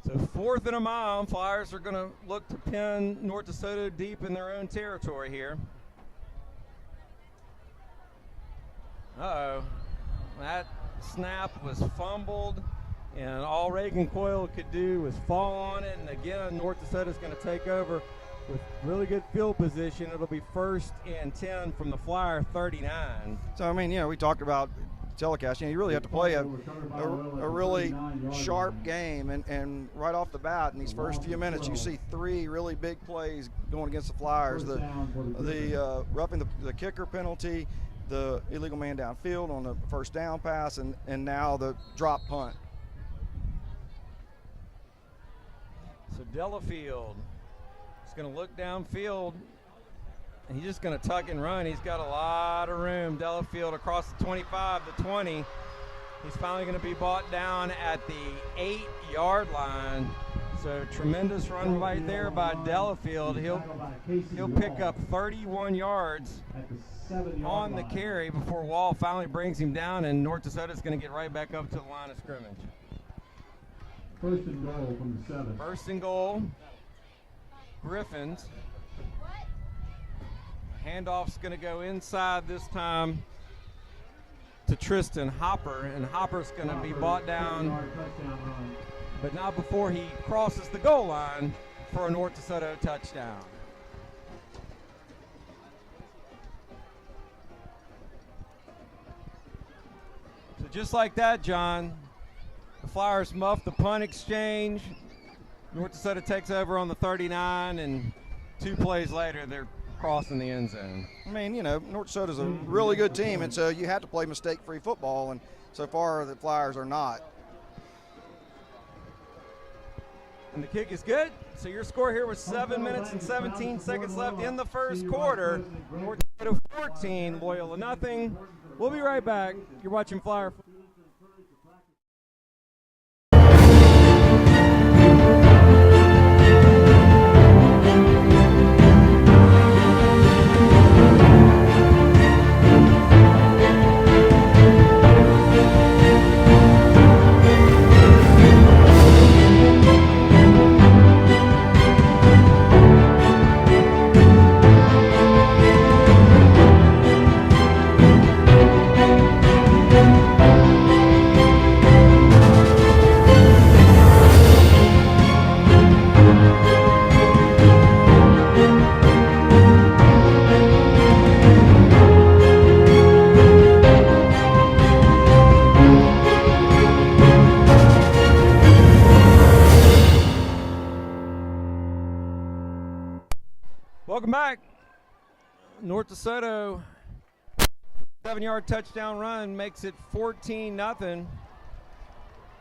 S13: So 4th and a mile. Flyers are going to look to pin North DeSoto deep in their own territory here. Uh-oh. That snap was fumbled, and all Reagan Coyle could do was fall on it. And again, North DeSoto is going to take over with really good field position. It'll be 1st and 10 from the Flyer 39.
S14: So, I mean, we talked about telecast. You really have to play a really sharp game. And right off the bat, in these first few minutes, you see 3 really big plays going against the Flyers. The roughing the kicker penalty, the illegal man downfield on the 1st down pass, and now the drop punt.
S13: So Delafield is going to look downfield, and he's just going to tuck and run. He's got a lot of room. Delafield across the 25, the 20. He's finally going to be brought down at the 8-yard line. So tremendous run right there by Delafield. He'll pick up 31 yards on the carry before Wall finally brings him down, and North DeSoto is going to get right back up to the line of scrimmage.
S8: 1st and goal from the 7.
S13: 1st and goal. Griffins. Handoff's going to go inside this time to Tristan Hopper, and Hopper's going to be brought down, but not before he crosses the goal line for a North DeSoto touchdown. So just like that, John, the Flyers muff the punt exchange. North DeSoto takes over on the 39, and 2 plays later, they're crossing the end zone.
S14: I mean, you know, North DeSoto's a really good team, and so you have to play mistake-free football, and so far the Flyers are not.
S13: And the kick is good. So your score here was 7 minutes and 17 seconds left in the first quarter. North DeSoto 14, Loyola nothing. We'll be right back. You're watching Flyer. Welcome back. North DeSoto 7-yard touchdown run makes it 14-0.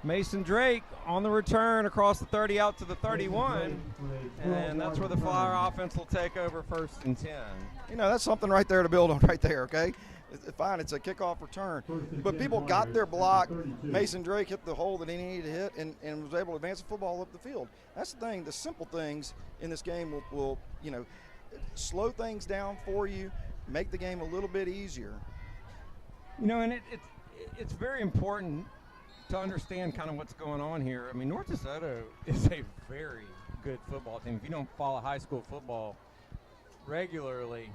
S13: Mason Drake on the return across the 30 out to the 31, and that's where the Flyer offense will take over 1st and 10.
S14: You know, that's something right there to build on right there, okay? Fine, it's a kickoff return. But people got their block. Mason Drake hit the hole that he needed to hit and was able to advance the football up the field. That's the thing. The simple things in this game will you know, slow things down for you, make the game a little bit easier.
S13: You know, and it's very important to understand kind of what's going on here. I mean, North DeSoto is a very good football team. If you don't follow high school football regularly,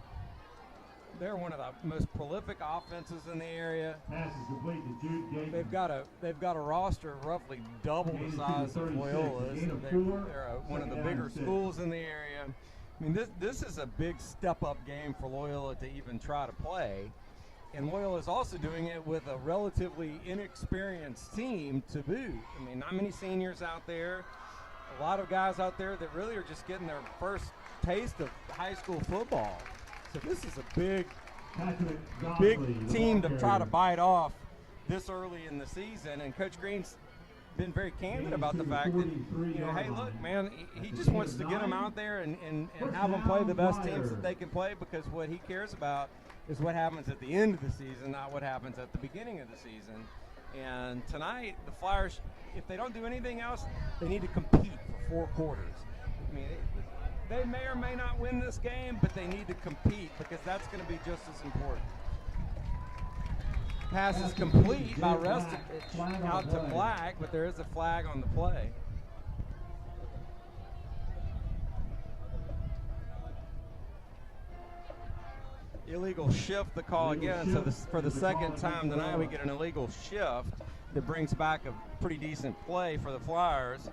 S13: they're one of the most prolific offenses in the area. They've got a roster roughly double the size of Loyola's. They're one of the bigger schools in the area. I mean, this is a big step-up game for Loyola to even try to play. And Loyola is also doing it with a relatively inexperienced team to boot. I mean, not many seniors out there. A lot of guys out there that really are just getting their first taste of high school football. So this is a big team to try to bite off this early in the season. And Coach Green's been very candid about the fact that, you know, hey, look, man, he just wants to get them out there and have them play the best teams that they can play, because what he cares about is what happens at the end of the season, not what happens at the beginning of the season. And tonight, the Flyers, if they don't do anything else, they need to compete for 4 quarters. I mean, they may or may not win this game, but they need to compete, because that's going to be just as important. Pass is complete by Restovich out to Black, but there is a flag on the play. Illegal shift, the call again. So for the second time tonight, we get an illegal shift that brings back a pretty decent play for the Flyers.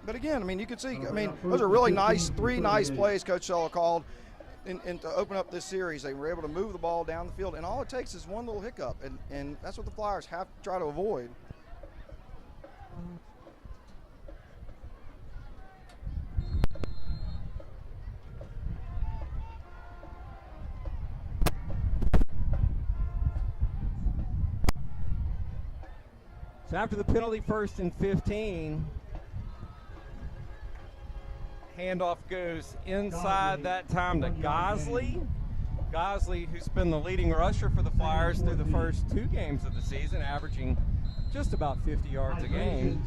S14: But again, I mean, you can see, I mean, those are really nice, 3 nice plays Coach Sella called and to open up this series. They were able to move the ball down the field, and all it takes is one little hiccup, and that's what the Flyers have to try to avoid.
S13: So after the penalty, 1st and 15, handoff goes inside that time to Gosley. Gosley, who's been the leading rusher for the Flyers through the first 2 games of the season, averaging just about 50 yards a game.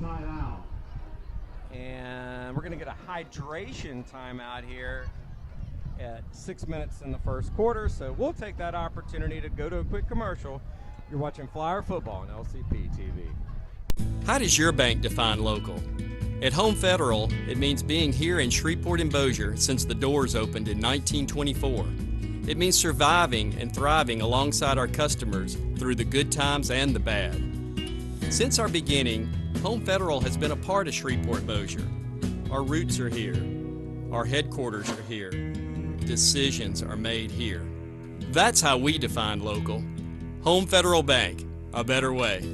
S13: And we're going to get a hydration timeout here at 6 minutes in the first quarter. So we'll take that opportunity to go to a quick commercial. You're watching Flyer Football on LCP TV.
S9: How does your bank define local? At Home Federal, it means being here in Shreveport and Bossier since the doors opened in 1924. It means surviving and thriving alongside our customers through the good times and the bad. Since our beginning, Home Federal has been a part of Shreveport-Bossier. Our roots are here. Our headquarters are here. Decisions are made here. That's how we define local. Home Federal Bank, a better way.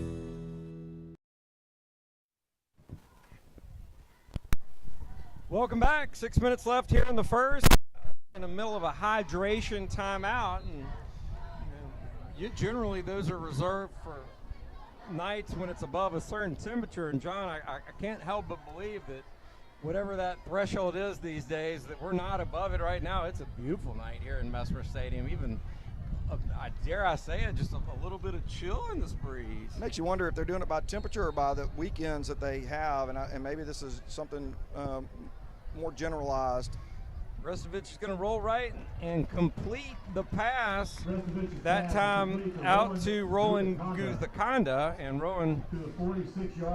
S13: Welcome back. 6 minutes left here in the first. In the middle of a hydration timeout, and generally those are reserved for nights when it's above a certain temperature. And John, I can't help but believe that whatever that threshold is these days, that we're not above it right now. It's a beautiful night here in Mesmer Stadium. Even, dare I say it, just a little bit of chill in this breeze.
S14: Makes you wonder if they're doing it by temperature or by the weekends that they have, and maybe this is something more generalized.
S13: Restovich is going to roll right and complete the pass. That time out to Rowan Guthakonda, and Rowan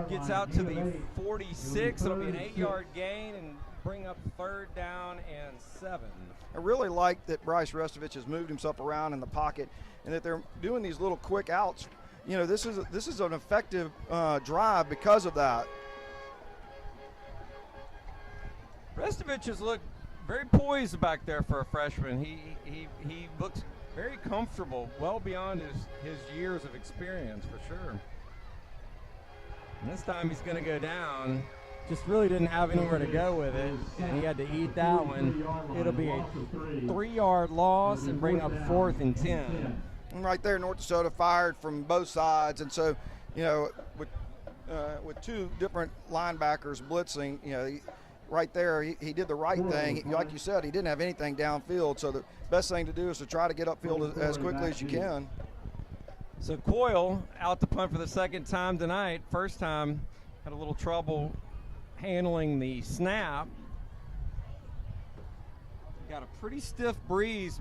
S13: gets out to the 46. It'll be an 8-yard gain and bring up 3rd down and 7.
S14: I really like that Bryce Restovich has moved himself around in the pocket, and that they're doing these little quick outs. You know, this is an effective drive because of that.
S13: Restovich has looked very poised back there for a freshman. He looks very comfortable, well beyond his years of experience for sure. And this time he's going to go down. Just really didn't have anywhere to go with it, and he had to eat that one. It'll be a 3-yard loss and bring up 4th and 10.
S14: And right there, North DeSoto fired from both sides, and so, you know, with 2 different linebackers blitzing, you know, right there, he did the right thing. Like you said, he didn't have anything downfield, so the best thing to do is to try to get upfield as quickly as you can.
S13: So Coyle out to punt for the 2nd time tonight. First time had a little trouble handling the snap. Got a pretty stiff breeze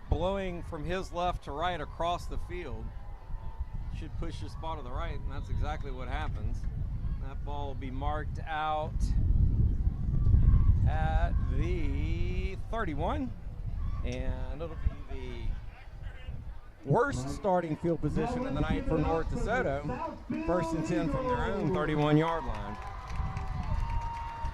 S13: blowing from his left to right across the field. Should push this ball to the right, and that's exactly what happens. That ball will be marked out at the 31, and it'll be the worst starting field position of the night for North DeSoto. 1st and 10 from their own 31-yard line.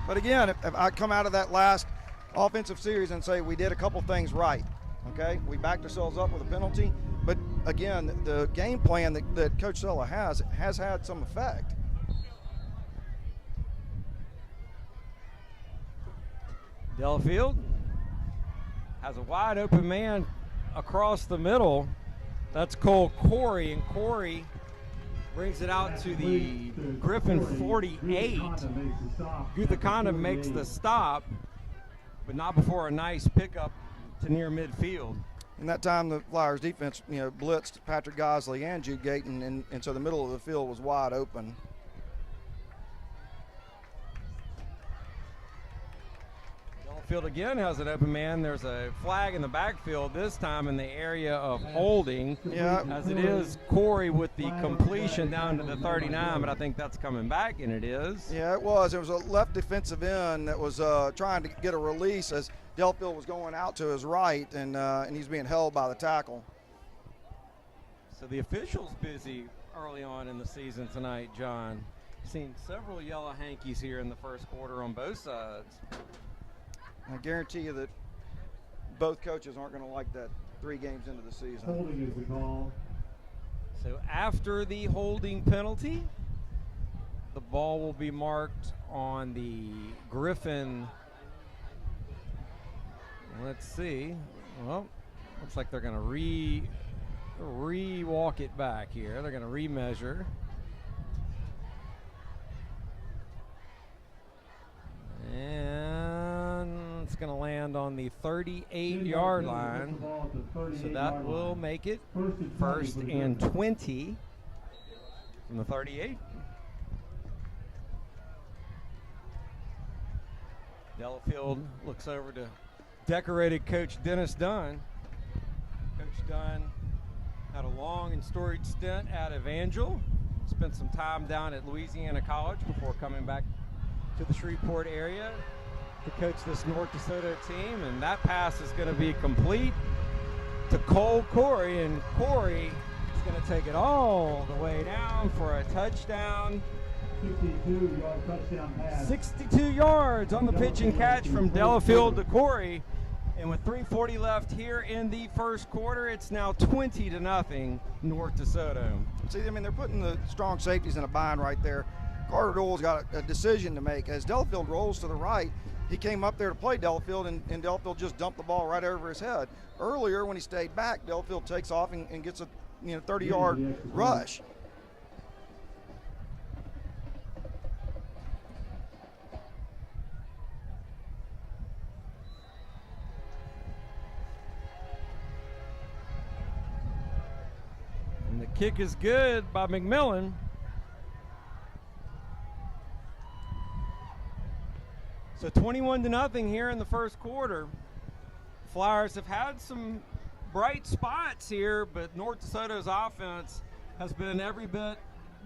S14: But again, if I come out of that last offensive series and say we did a couple things right, okay? We backed ourselves up with a penalty, but again, the game plan that Coach Sella has had some effect.
S13: Delafield has a wide open man across the middle. That's Cole Corey, and Corey brings it out to the Griffin 48. Guthakonda makes the stop, but not before a nice pickup to near midfield.
S14: And that time the Flyers defense, you know, blitzed Patrick Gosley and Jude Gayton, and so the middle of the field was wide open.
S13: Field again has an open man. There's a flag in the backfield, this time in the area of holding.
S14: Yeah.
S13: As it is Corey with the completion down to the 39, but I think that's coming back, and it is.
S14: Yeah, it was. It was a left defensive end that was trying to get a release as Delafield was going out to his right, and he's being held by the tackle.
S13: So the officials busy early on in the season tonight, John. Seen several yellow hankies here in the first quarter on both sides.
S14: I guarantee you that both coaches aren't going to like that 3 games into the season.
S2: Holding is the call.
S13: So after the holding penalty, the ball will be marked on the Griffin. Let's see. Well, looks like they're going to re-walk it back here. They're going to remeasure. And it's going to land on the 38-yard line. So that will make it 1st and 20 from the 38. Delafield looks over to decorated Coach Dennis Dunn. Coach Dunn had a long and storied stint at Evangel. Spent some time down at Louisiana College before coming back to the Shreveport area to coach this North DeSoto team, and that pass is going to be complete to Cole Corey, and Corey is going to take it all the way down for a touchdown.
S8: 62-yard touchdown pass.
S13: 62 yards on the pitch and catch from Delafield to Corey. And with 3:40 left here in the first quarter, it's now 20-0 North DeSoto.
S14: See, I mean, they're putting the strong safeties in a bind right there. Carter Doyle's got a decision to make. As Delafield rolls to the right, he came up there to play Delafield, and Delafield just dumped the ball right over his head. Earlier, when he stayed back, Delafield takes off and gets a 30-yard rush.
S13: And the kick is good by McMillan. So 21-0 here in the first quarter. Flyers have had some bright spots here, but North DeSoto's offense has been every bit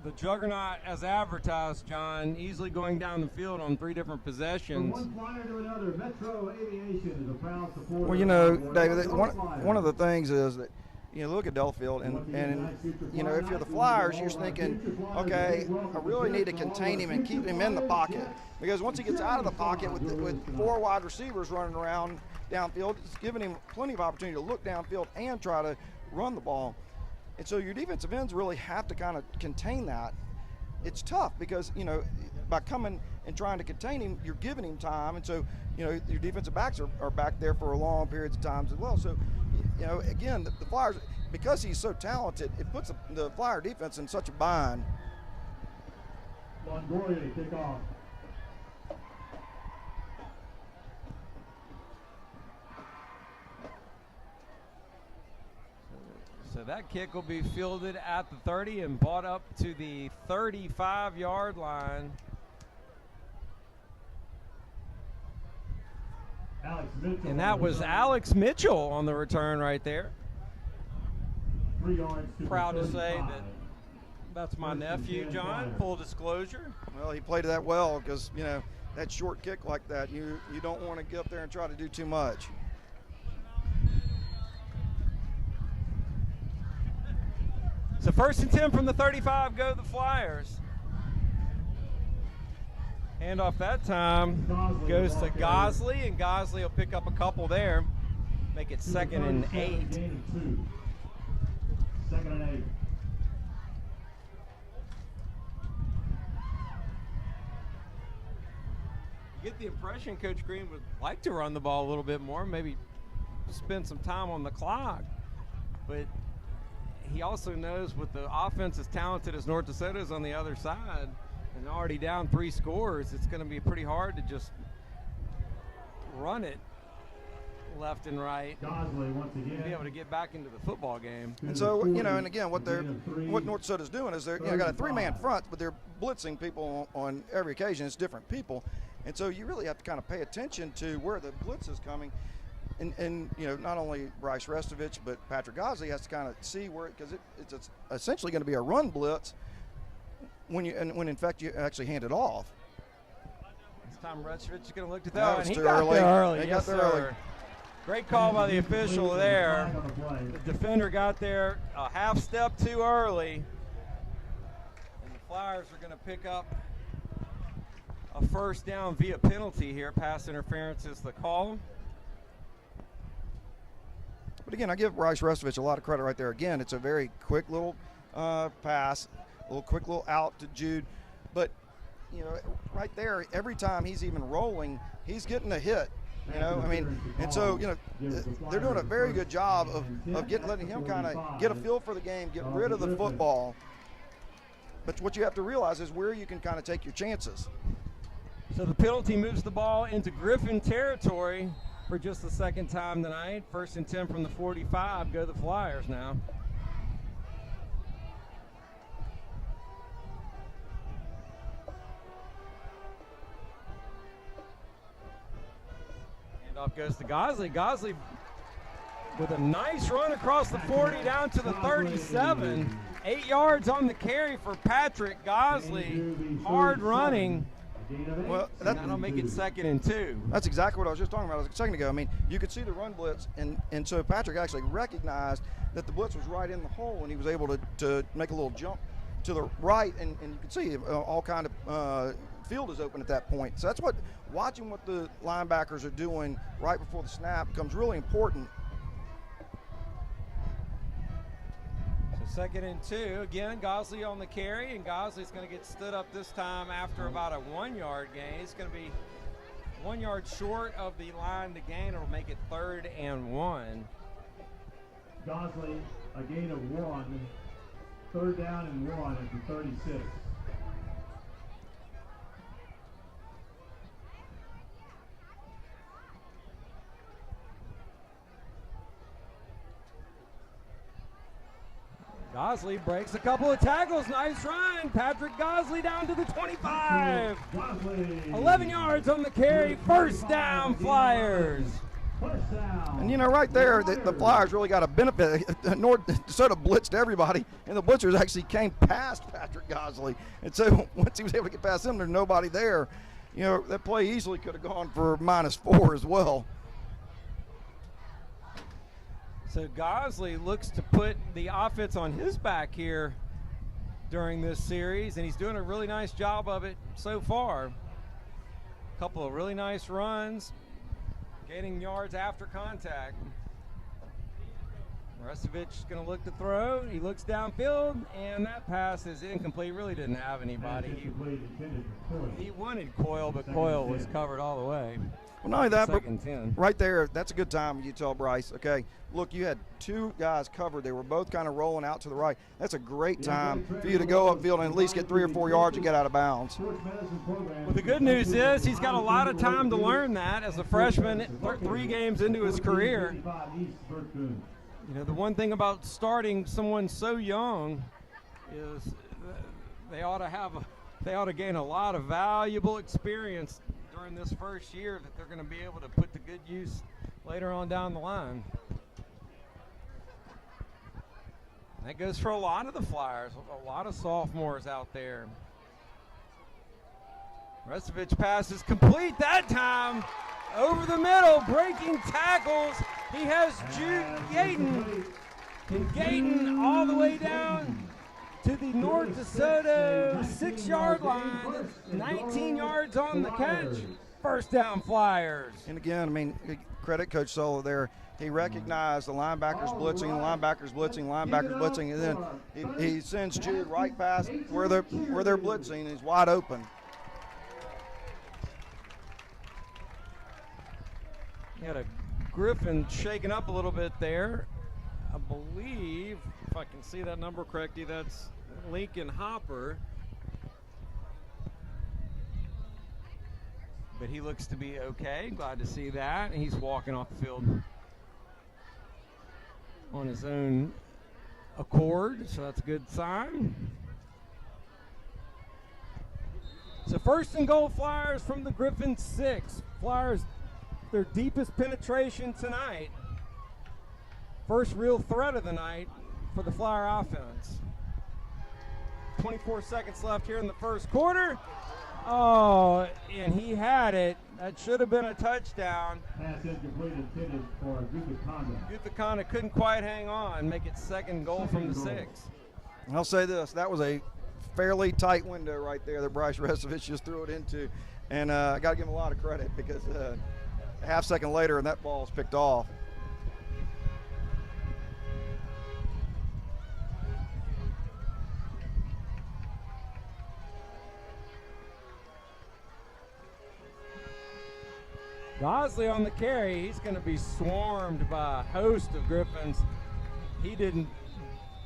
S13: the juggernaut as advertised, John, easily going down the field on 3 different possessions.
S8: From one flyer to another, Metro Aviation is a proud supporter.
S14: Well, you know, David, one of the things is that, look at Delafield, and if you're the Flyers, you're thinking, okay, I really need to contain him and keep him in the pocket, because once he gets out of the pocket with 4 wide receivers running around downfield, it's giving him plenty of opportunity to look downfield and try to run the ball. And so your defensive ends really have to kind of contain that. It's tough because, by coming and trying to contain him, you're giving him time. And so, your defensive backs are back there for long periods of times as well. So, again, the Flyers, because he's so talented, it puts the Flyer defense in such a bind.
S8: Longoria to kick off.
S13: So that kick will be fielded at the 30 and brought up to the 35-yard line. And that was Alex Mitchell on the return right there.
S8: 3 yards.
S13: Proud to say that's my nephew, John, full disclosure.
S14: Well, he played that well because, that short kick like that, you don't want to get up there and try to do too much.
S13: So 1st and 10 from the 35, go the Flyers. Handoff that time goes to Gosley, and Gosley will pick up a couple there, make it 2nd and 8.
S8: 2nd and 8.
S13: You get the impression Coach Green would like to run the ball a little bit more, maybe spend some time on the clock, but he also knows with the offense as talented as North DeSoto is on the other side and already down 3 scores, it's going to be pretty hard to just run it left and right and be able to get back into the football game.
S14: And so, and again, what North DeSoto's doing is they're got a 3-man front, but they're blitzing people on every occasion. It's different people. And so you really have to kind of pay attention to where the blitz is coming. And not only Bryce Restovich, but Patrick Gosley has to kind of see where, because it's essentially going to be a run blitz when in fact you actually hand it off.
S13: This time Restovich is going to look to
S14: that,
S13: and he
S14: got
S13: there early.
S14: They
S13: yes,
S14: got there early.
S13: Great call by the official there. The defender got there a half step too early, and the Flyers are going to pick up a 1st down via penalty here. Pass interference is the call.
S14: But again, I give Bryce Restovich a lot of credit right there. Again, it's a very quick little pass, a little quick little out to Jude. But, right there, every time he's even rolling, he's getting a hit. And so, they're doing a very good job of letting him kind of get a feel for the game, get rid of the football. But what you have to realize is where you can kind of take your chances.
S13: So the penalty moves the ball into Griffin territory for just the 2nd time tonight. 1st and 10 from the 45. Go the Flyers now. Handoff goes to Gosley. Gosley with a nice run across the 40 down to the 37. 8 yards on the carry for Patrick Gosley. Hard running.
S14: Well,
S13: that'll make it 2nd and 2.
S14: That's exactly what I was just talking about a second ago. I mean, you could see the run blitz, and so Patrick actually recognized that the blitz was right in the hole, and he was able to make a little jump to the right, and you can see all kind of field is open at that point. So that's what watching what the linebackers are doing right before the snap becomes really important.
S13: So 2nd and 2. Again, Gosley on the carry, and Gosley's going to get stood up this time after about a 1-yard gain. It's going to be 1 yard short of the line to gain. It'll make it 3rd and 1.
S8: Gosley, a gain of 1. 3rd down and 1 at the 36.
S13: Gosley breaks a couple of tackles. Nice run. Patrick Gosley down to the 25. 11 yards on the carry. 1st down, Flyers.
S14: And you know, right there, the Flyers really got a benefit. DeSoto blitzed everybody, and the blitzers actually came past Patrick Gosley. And so once he was able to get past him, there's nobody there. You know, that play easily could have gone for -4 as well.
S13: So Gosley looks to put the offense on his back here during this series, and he's doing a really nice job of it so far. A couple of really nice runs, gaining yards after contact. Restovich going to look to throw. He looks downfield, and that pass is incomplete. Really didn't have anybody. He wanted Coyle, but Coyle was covered all the way.
S14: Well, not only that, but
S13: 2nd and 10.
S14: right there, that's a good time you tell Bryce, okay, look, you had 2 guys covered. They were both kind of rolling out to the right. That's a great time for you to go upfield and at least get 3 or 4 yards and get out of bounds.
S13: Well, the good news is he's got a lot of time to learn that as a freshman, 3 games into his career. You know, the one thing about starting someone so young is they ought to gain a lot of valuable experience during this first year that they're going to be able to put to good use later on down the line. That goes for a lot of the Flyers, a lot of sophomores out there. Restovich pass is complete that time. Over the middle, breaking tackles. He has Jude Gayton. And Gayton all the way down to the North DeSoto 6-yard line. 19 yards on the catch. 1st down, Flyers.
S14: And again, I mean, credit Coach Solo there. He recognized the linebackers blitzing, and then he sends Jude right past where they're blitzing, and he's wide open.
S13: You had a Griffin shaking up a little bit there. I believe, if I can see that number correctly, that's Lincoln Hopper. But he looks to be okay. Glad to see that. And he's walking off the field on his own accord, so that's a good sign. So 1st and goal, Flyers from the Griffin 6. Flyers, their deepest penetration tonight. First real threat of the night for the Flyer offense. 24 seconds left here in the 1st quarter. Oh, and he had it. That should have been a touchdown.
S8: Pass incomplete intended for Guthakonda.
S13: Guthakonda couldn't quite hang on, make it 2nd goal from the 6.
S14: I'll say this, that was a fairly tight window right there that Bryce Restovich just threw it into. And I got to give him a lot of credit because a half second later and that ball's picked off.
S13: Gosley on the carry. He's going to be swarmed by a host of Griffins. He didn't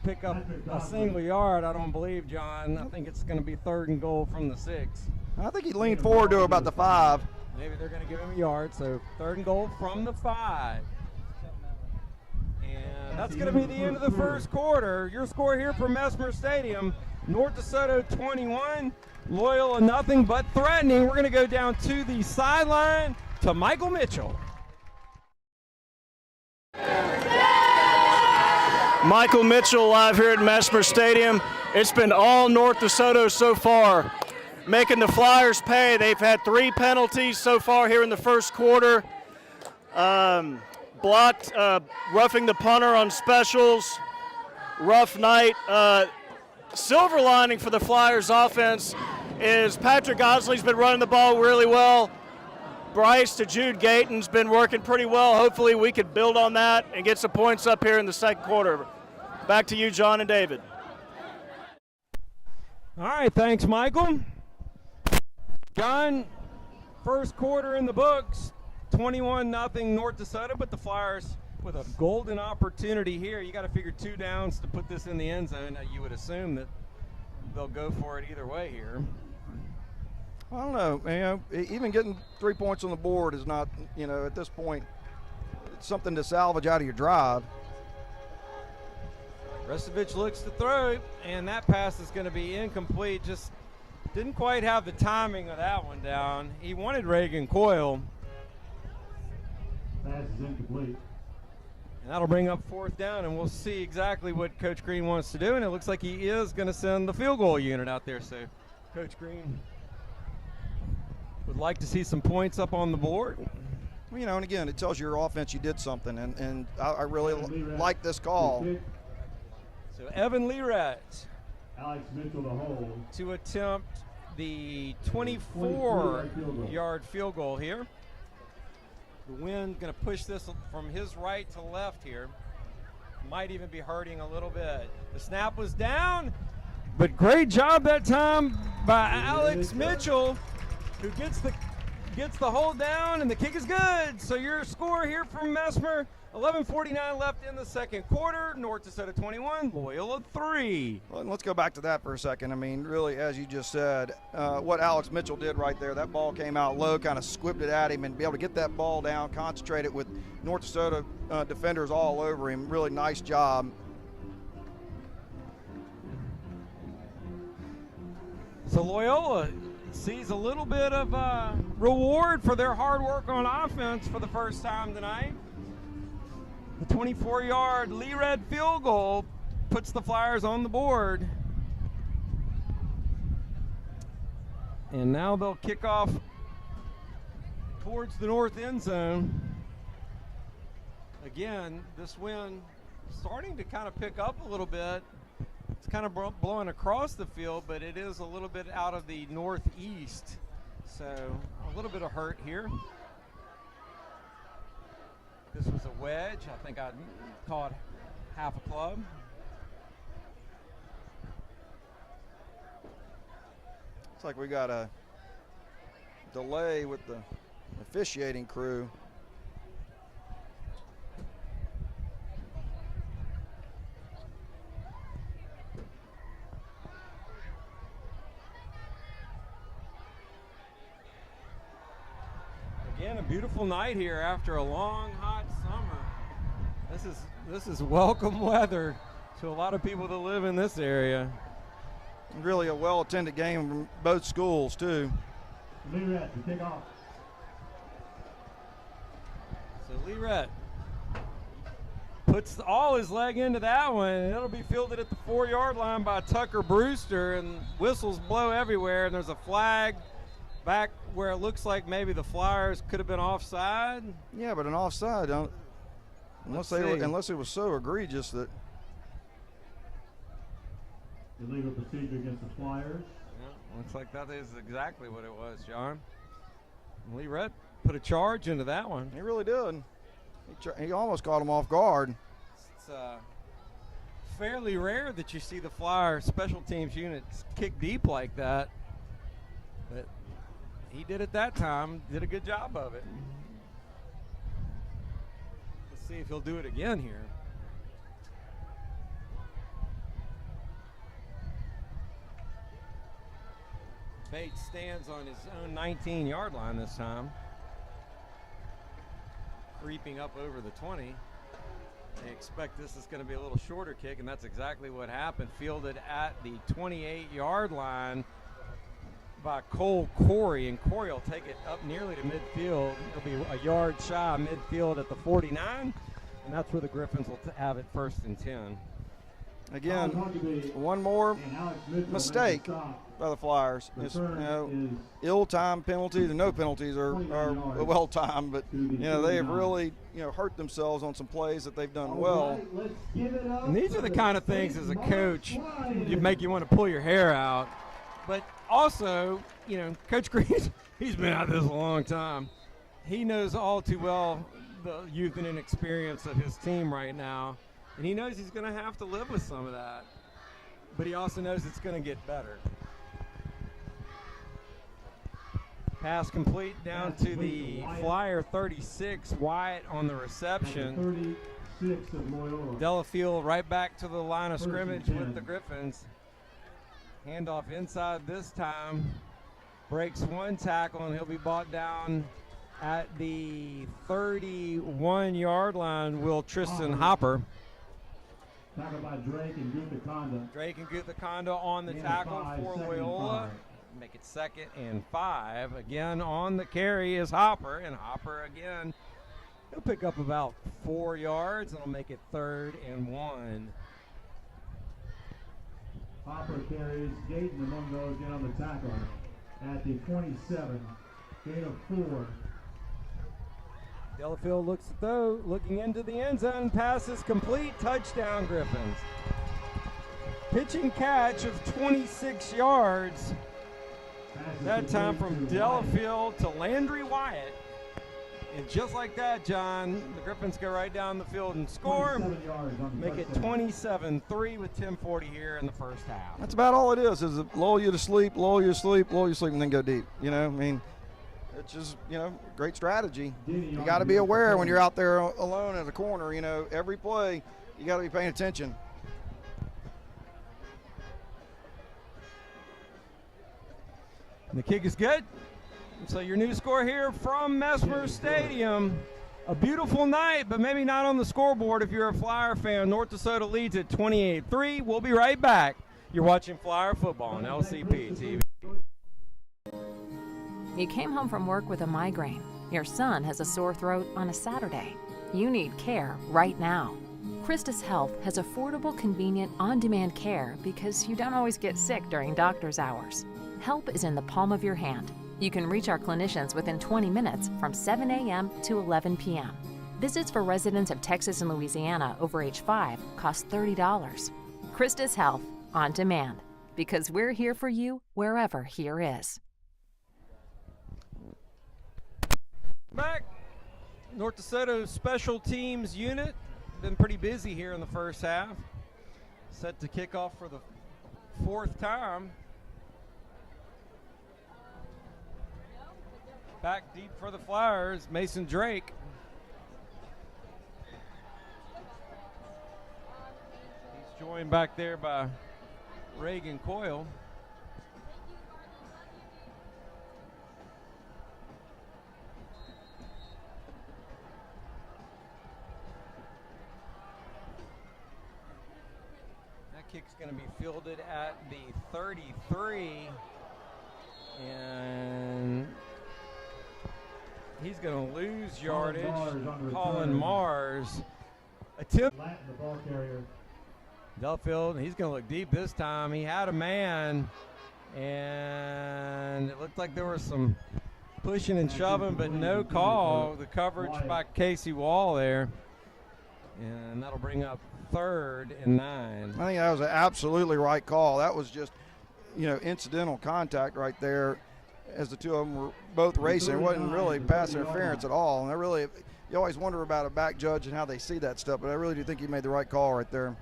S13: pick up a single yard, I don't believe, John. I think it's going to be 3rd and goal from the 6.
S14: I think he leaned forward to about the 5.
S13: Maybe they're going to give him a yard, so 3rd and goal from the 5. And that's going to be the end of the 1st quarter. Your score here from Mesmer Stadium, North DeSoto 21, Loyola nothing but threatening. We're going to go down to the sideline to Michael Mitchell.
S7: Michael Mitchell live here at Mesmer Stadium. It's been all North DeSoto so far. making the Flyers pay. They've had 3 penalties so far here in the first quarter. Blocked, roughing the punter on specials. Rough night. Silver lining for the Flyers offense is Patrick Gosley's been running the ball really well. Bryce to Jude Gayton's been working pretty well. Hopefully we can build on that and get some points up here in the second quarter. Back to you, John and David.
S13: All right, thanks, Michael. John, first quarter in the books, 21-0 North DeSoto, but the Flyers with a golden opportunity here. You got to figure 2 downs to put this in the end zone. You would assume that they'll go for it either way here.
S14: I don't know. Even getting 3 points on the board is not, at this point, it's something to salvage out of your drive.
S13: Restovich looks to throw it, and that pass is going to be incomplete. Just didn't quite have the timing of that one down. He wanted Reagan Coyle.
S8: Pass is incomplete.
S13: And that'll bring up 4th down, and we'll see exactly what Coach Green wants to do. And it looks like he is going to send the field goal unit out there. So Coach Green would like to see some points up on the board.
S14: Well, and again, it tells your offense you did something, and I really like this call.
S13: So Evan Lerat
S8: Alex Mitchell to hold.
S13: To attempt the 24-yard field goal here. The wind going to push this from his right to left here. Might even be hurting a little bit. The snap was down, but great job that time by Alex Mitchell, who gets the hold down, and the kick is good. So your score here from Messmer, 11:49 left in the second quarter. North DeSoto 21, Loyola 3.
S14: Well, let's go back to that for a second. I mean, really, as you just said, what Alex Mitchell did right there, that ball came out low, kind of squibbed it at him, and be able to get that ball down, concentrate it with North DeSoto defenders all over him. Really nice job.
S13: So Loyola sees a little bit of reward for their hard work on offense for the first time tonight. The 24-yard Lee Red field goal puts the Flyers on the board. And now they'll kick off towards the north end zone. Again, this wind starting to kind of pick up a little bit. It's kind of blowing across the field, but it is a little bit out of the northeast. So a little bit of hurt here. This was a wedge. I think I caught half a club.
S14: Looks like we got a delay with the officiating crew.
S13: Again, a beautiful night here after a long, hot summer. This is welcome weather to a lot of people that live in this area.
S14: Really a well-attended game from both schools, too.
S8: Lerat to kick off.
S13: So Lerat puts all his leg into that one, and it'll be fielded at the 4-yard line by Tucker Brewster, and whistles blow everywhere, and there's a flag back where it looks like maybe the Flyers could have been offside.
S14: Yeah, but an offside, unless it was so egregious that.
S8: Illegal procedure against the Flyers.
S13: Yeah, looks like that is exactly what it was, John. Lee Rett put a charge into that one.
S14: He really did. He almost caught him off guard.
S13: It's fairly rare that you see the Flyer special teams units kick deep like that, but he did it that time, did a good job of it. Let's see if he'll do it again here. Bates stands on his own 19-yard line this time. Creeping up over the 20. They expect this is going to be a little shorter kick, and that's exactly what happened. Fielded at the 28-yard line by Cole Corey, and Corey will take it up nearly to midfield. It'll be a yard shy midfield at the 49, and that's where the Griffins will have it 1st and 10.
S14: Again, one more mistake by the Flyers. It's, ill-timed penalties, and no penalties are well-timed, but they have really hurt themselves on some plays that they've done well.
S13: And these are the kind of things as a coach you make you want to pull your hair out. But also, Coach Green, he's been at this a long time. He knows all too well the youth and inexperience of his team right now, and he knows he's going to have to live with some of that. But he also knows it's going to get better. Pass complete down to the Flyer 36, Wyatt on the reception.
S8: 36 of Loyola.
S13: Delafield right back to the line of scrimmage with the Griffins. Handoff inside this time. Breaks one tackle, and he'll be brought down at the 31-yard line. Will Tristan Hopper.
S8: Tackled by Drake and Guthakonda.
S13: Drake and Guthakonda on the tackle for Loyola. Make it 2nd and 5. Again on the carry is Hopper, and Hopper again, he'll pick up about 4 yards, and he'll make it 3rd and 1.
S8: Hopper carries Gayton among those in on the tackle at the 27. Gain of 4.
S13: Delafield looks though, looking into the end zone. Passes complete. Touchdown, Griffins. Pitch and catch of 26 yards. That time from Delafield to Landry Wyatt. And just like that, John, the Griffins go right down the field and score. Make it 27-3 with 10:40 here in the first half.
S14: That's about all it is lull you to sleep, lull you to sleep, lull you to sleep, and then go deep. It's just, great strategy. You got to be aware when you're out there alone at a corner, every play, you got to be paying attention.
S13: And the kick is good. So your new score here from Mesmer Stadium. A beautiful night, but maybe not on the scoreboard if you're a Flyer fan. North DeSoto leads at 28-3. We'll be right back. You're watching Flyer football on LCP TV.
S10: You came home from work with a migraine. Your son has a sore throat on a Saturday. You need care right now. Christus Health has affordable, convenient, on-demand care because you don't always get sick during doctor's hours. Help is in the palm of your hand. You can reach our clinicians within 20 minutes from 7 a.m. to 11 p.m. Visits for residents of Texas and Louisiana over age 5 cost $30. Christus Health, on demand, because we're here for you wherever here is.
S13: Back. North DeSoto special teams unit. Been pretty busy here in the first half. Set to kick off for the 4th time. Back deep for the Flyers, Mason Drake. He's joined back there by Reagan Coyle. That kick's going to be fielded at the 33, and he's going to lose yardage. Colin Mars. Attempt. Delafield, he's going to look deep this time. He had a man, and it looked like there was some pushing and shoving, but no call. The coverage by Casey Wall there. And that'll bring up 3rd and 9.
S14: I think that was an absolutely right call. That was just, incidental contact right there as the two of them were both racing. It wasn't really pass interference at all. And you always wonder about a back judge and how they see that stuff, but I really do think he made the right call right there.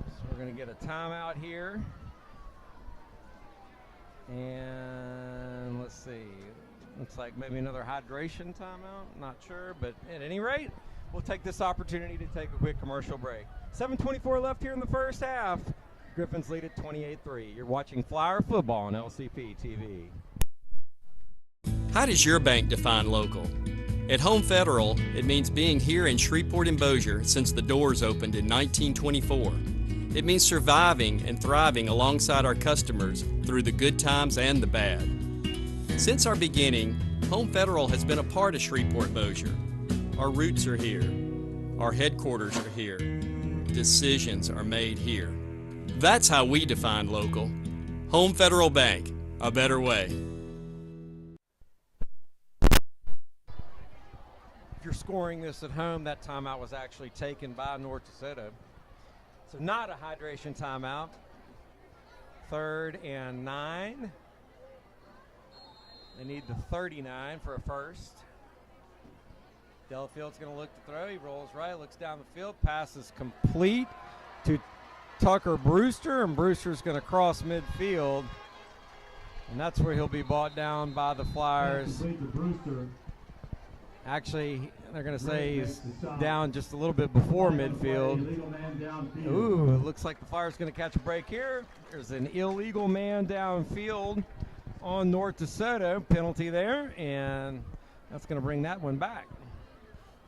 S13: So we're going to get a timeout here. And let's see. Looks like maybe another hydration timeout. Not sure, but at any rate, we'll take this opportunity to take a quick commercial break. 7:24 left here in the first half. Griffins lead at 28-3. You're watching Flyer football on LCP TV.
S9: How does your bank define local? At Home Federal, it means being here in Shreveport and Bossier since the doors opened in 1924. It means surviving and thriving alongside our customers through the good times and the bad. Since our beginning, Home Federal has been a part of Shreveport-Bossier. Our roots are here. Our headquarters are here. Decisions are made here. That's how we define local. Home Federal Bank, a better way.
S13: If you're scoring this at home, that timeout was actually taken by North DeSoto. So not a hydration timeout. 3rd and 9. They need the 39 for a first. Delafield's going to look to throw. He rolls right, looks down the field. Pass is complete to Tucker Brewster, and Brewster's going to cross midfield. And that's where he'll be brought down by the Flyers. Actually, they're going to say he's down just a little bit before midfield. Ooh, it looks like the Flyers going to catch a break here. There's an illegal man downfield on North DeSoto. Penalty there, and that's going to bring that one back.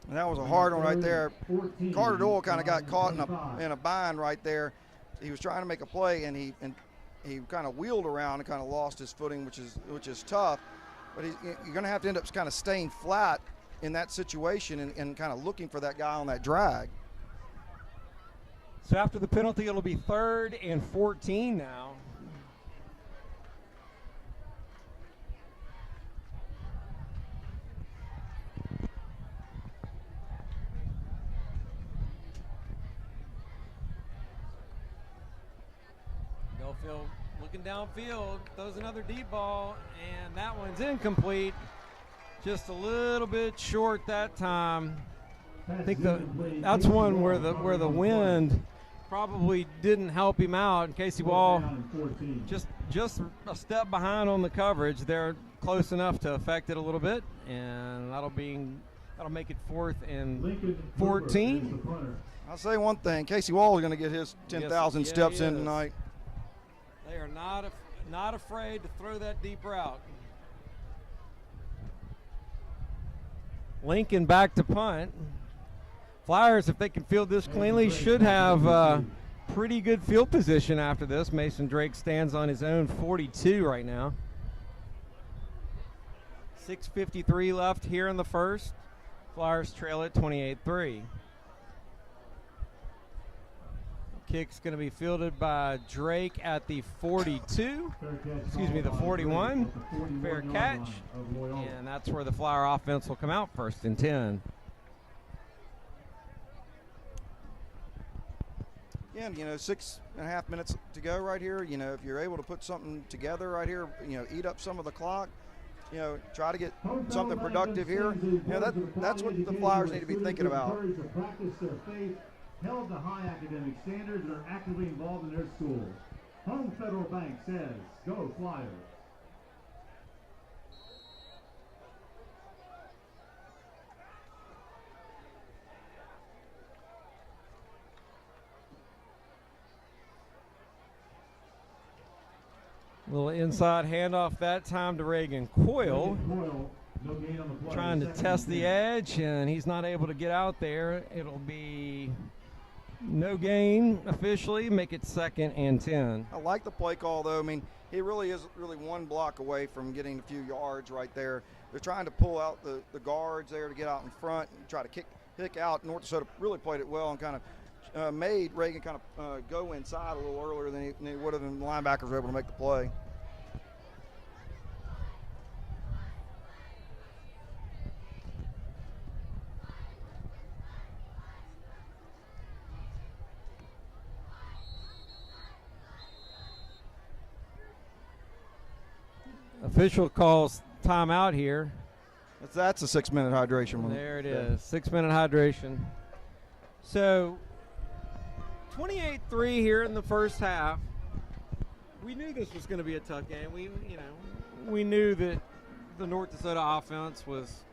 S14: And that was a hard one right there. Carter Doyle kind of got caught in a bind right there. He was trying to make a play, and he kind of wheeled around and kind of lost his footing, which is tough. But you're going to have to end up kind of staying flat in that situation and kind of looking for that guy on that drag.
S13: So after the penalty, it'll be 3rd and 14 now. Delfield looking downfield, throws another deep ball, and that one's incomplete. Just a little bit short that time. I think that's one where the wind probably didn't help him out. And Casey Wall just a step behind on the coverage. They're close enough to affect it a little bit, and that'll make it 4th and 14.
S14: I'll say one thing: Casey Wall is going to get his 10,000 steps in tonight.
S13: They are not afraid to throw that deep route. Lincoln back to punt. Flyers, if they can field this cleanly, should have pretty good field position after this. Mason Drake stands on his own 42 right now. 6:53 left here in the first. Flyers trail at 28-3. Kick's going to be fielded by Drake at the 42. Excuse me, the 41. Fair catch. And that's where the Flyer offense will come out, 1st and 10.
S14: Again, 6.5 minutes to go right here. If you're able to put something together right here, eat up some of the clock, try to get something productive here. That's what the Flyers need to be thinking about.
S8: Held to high academic standards and are actively involved in their schools. Home Federal Bank says, go Flyers.
S13: Little inside handoff that time to Reagan Coyle. Trying to test the edge, and he's not able to get out there. It'll be no gain officially, make it 2nd and 10.
S14: I like the play call, though. I mean, he really is one block away from getting a few yards right there. They're trying to pull out the guards there to get out in front and try to kick out. North DeSoto really played it well and kind of made Reagan kind of go inside a little earlier than he would have, and the linebackers were able to make the play.
S13: Official calls timeout here.
S14: That's a 6-minute hydration one.
S13: There it is, 6-minute hydration. So 28-3 here in the first half. We knew this was going to be a tough game. We knew that the North DeSoto offense was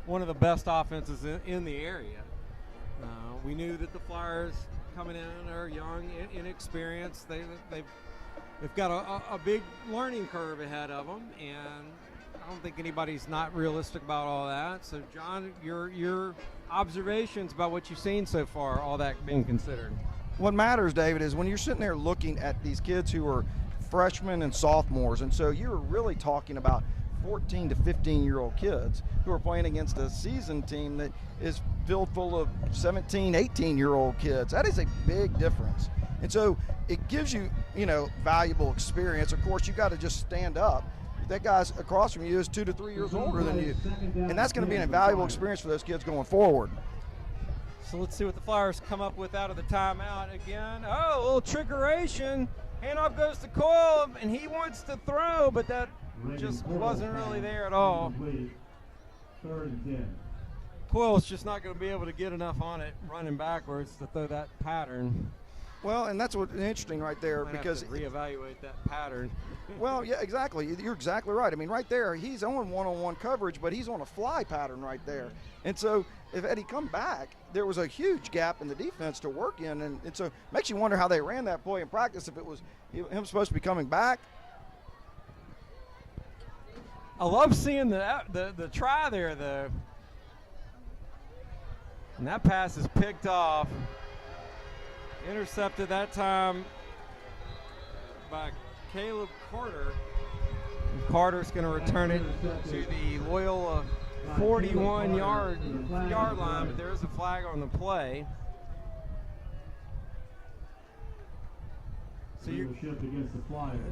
S13: one of the best offenses in the area. We knew that the Flyers coming in are young, inexperienced. They've got a big learning curve ahead of them, and I don't think anybody's not realistic about all that. So, John, your observations about what you've seen so far, all that being considered.
S14: What matters, David, is when you're sitting there looking at these kids who are freshmen and sophomores, and so you're really talking about 14 to 15-year-old kids who are playing against a seasoned team that is filled full of 17, 18-year-old kids. That is a big difference. And so it gives you, valuable experience. Of course, you got to just stand up. That guy's across from you is 2 to 3 years older than you. And that's going to be an invaluable experience for those kids going forward.
S13: So let's see what the Flyers come up with out of the timeout again. Oh, a little trickeration. Handoff goes to Coyle, and he wants to throw, but that just wasn't really there at all.
S8: 3rd and 10.
S13: Coyle's just not going to be able to get enough on it running backwards to throw that pattern.
S14: Well, and that's what's interesting right there,
S13: Might
S14: because
S13: have to reevaluate that pattern.
S14: Well, yeah, exactly. You're exactly right. I mean, right there, he's on one-on-one coverage, but he's on a fly pattern right there. And so if Eddie come back, there was a huge gap in the defense to work in, and so it makes you wonder how they ran that play in practice, if it was him supposed to be coming back.
S13: I love seeing the try there, though. And that pass is picked off. Intercepted that time by Caleb Carter. And Carter's going to return it to the Loyola 41-yard line, but there is a flag on the play.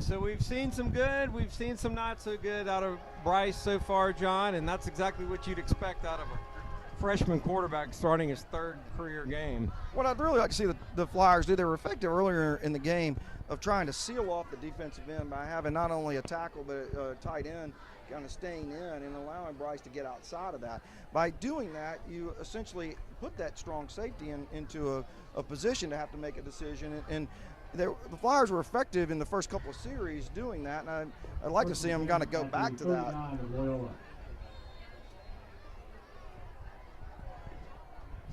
S13: So we've seen some good, we've seen some not so good out of Bryce so far, John, and that's exactly what you'd expect out of a freshman quarterback starting his 3rd career game.
S14: What I'd really like to see the Flyers do, they were effective earlier in the game of trying to seal off the defensive end by having not only a tackle but a tight end kind of staying in and allowing Bryce to get outside of that. By doing that, you essentially put that strong safety into a position to have to make a decision. And the Flyers were effective in the first couple of series doing that, and I'd like to see them kind of go back to that.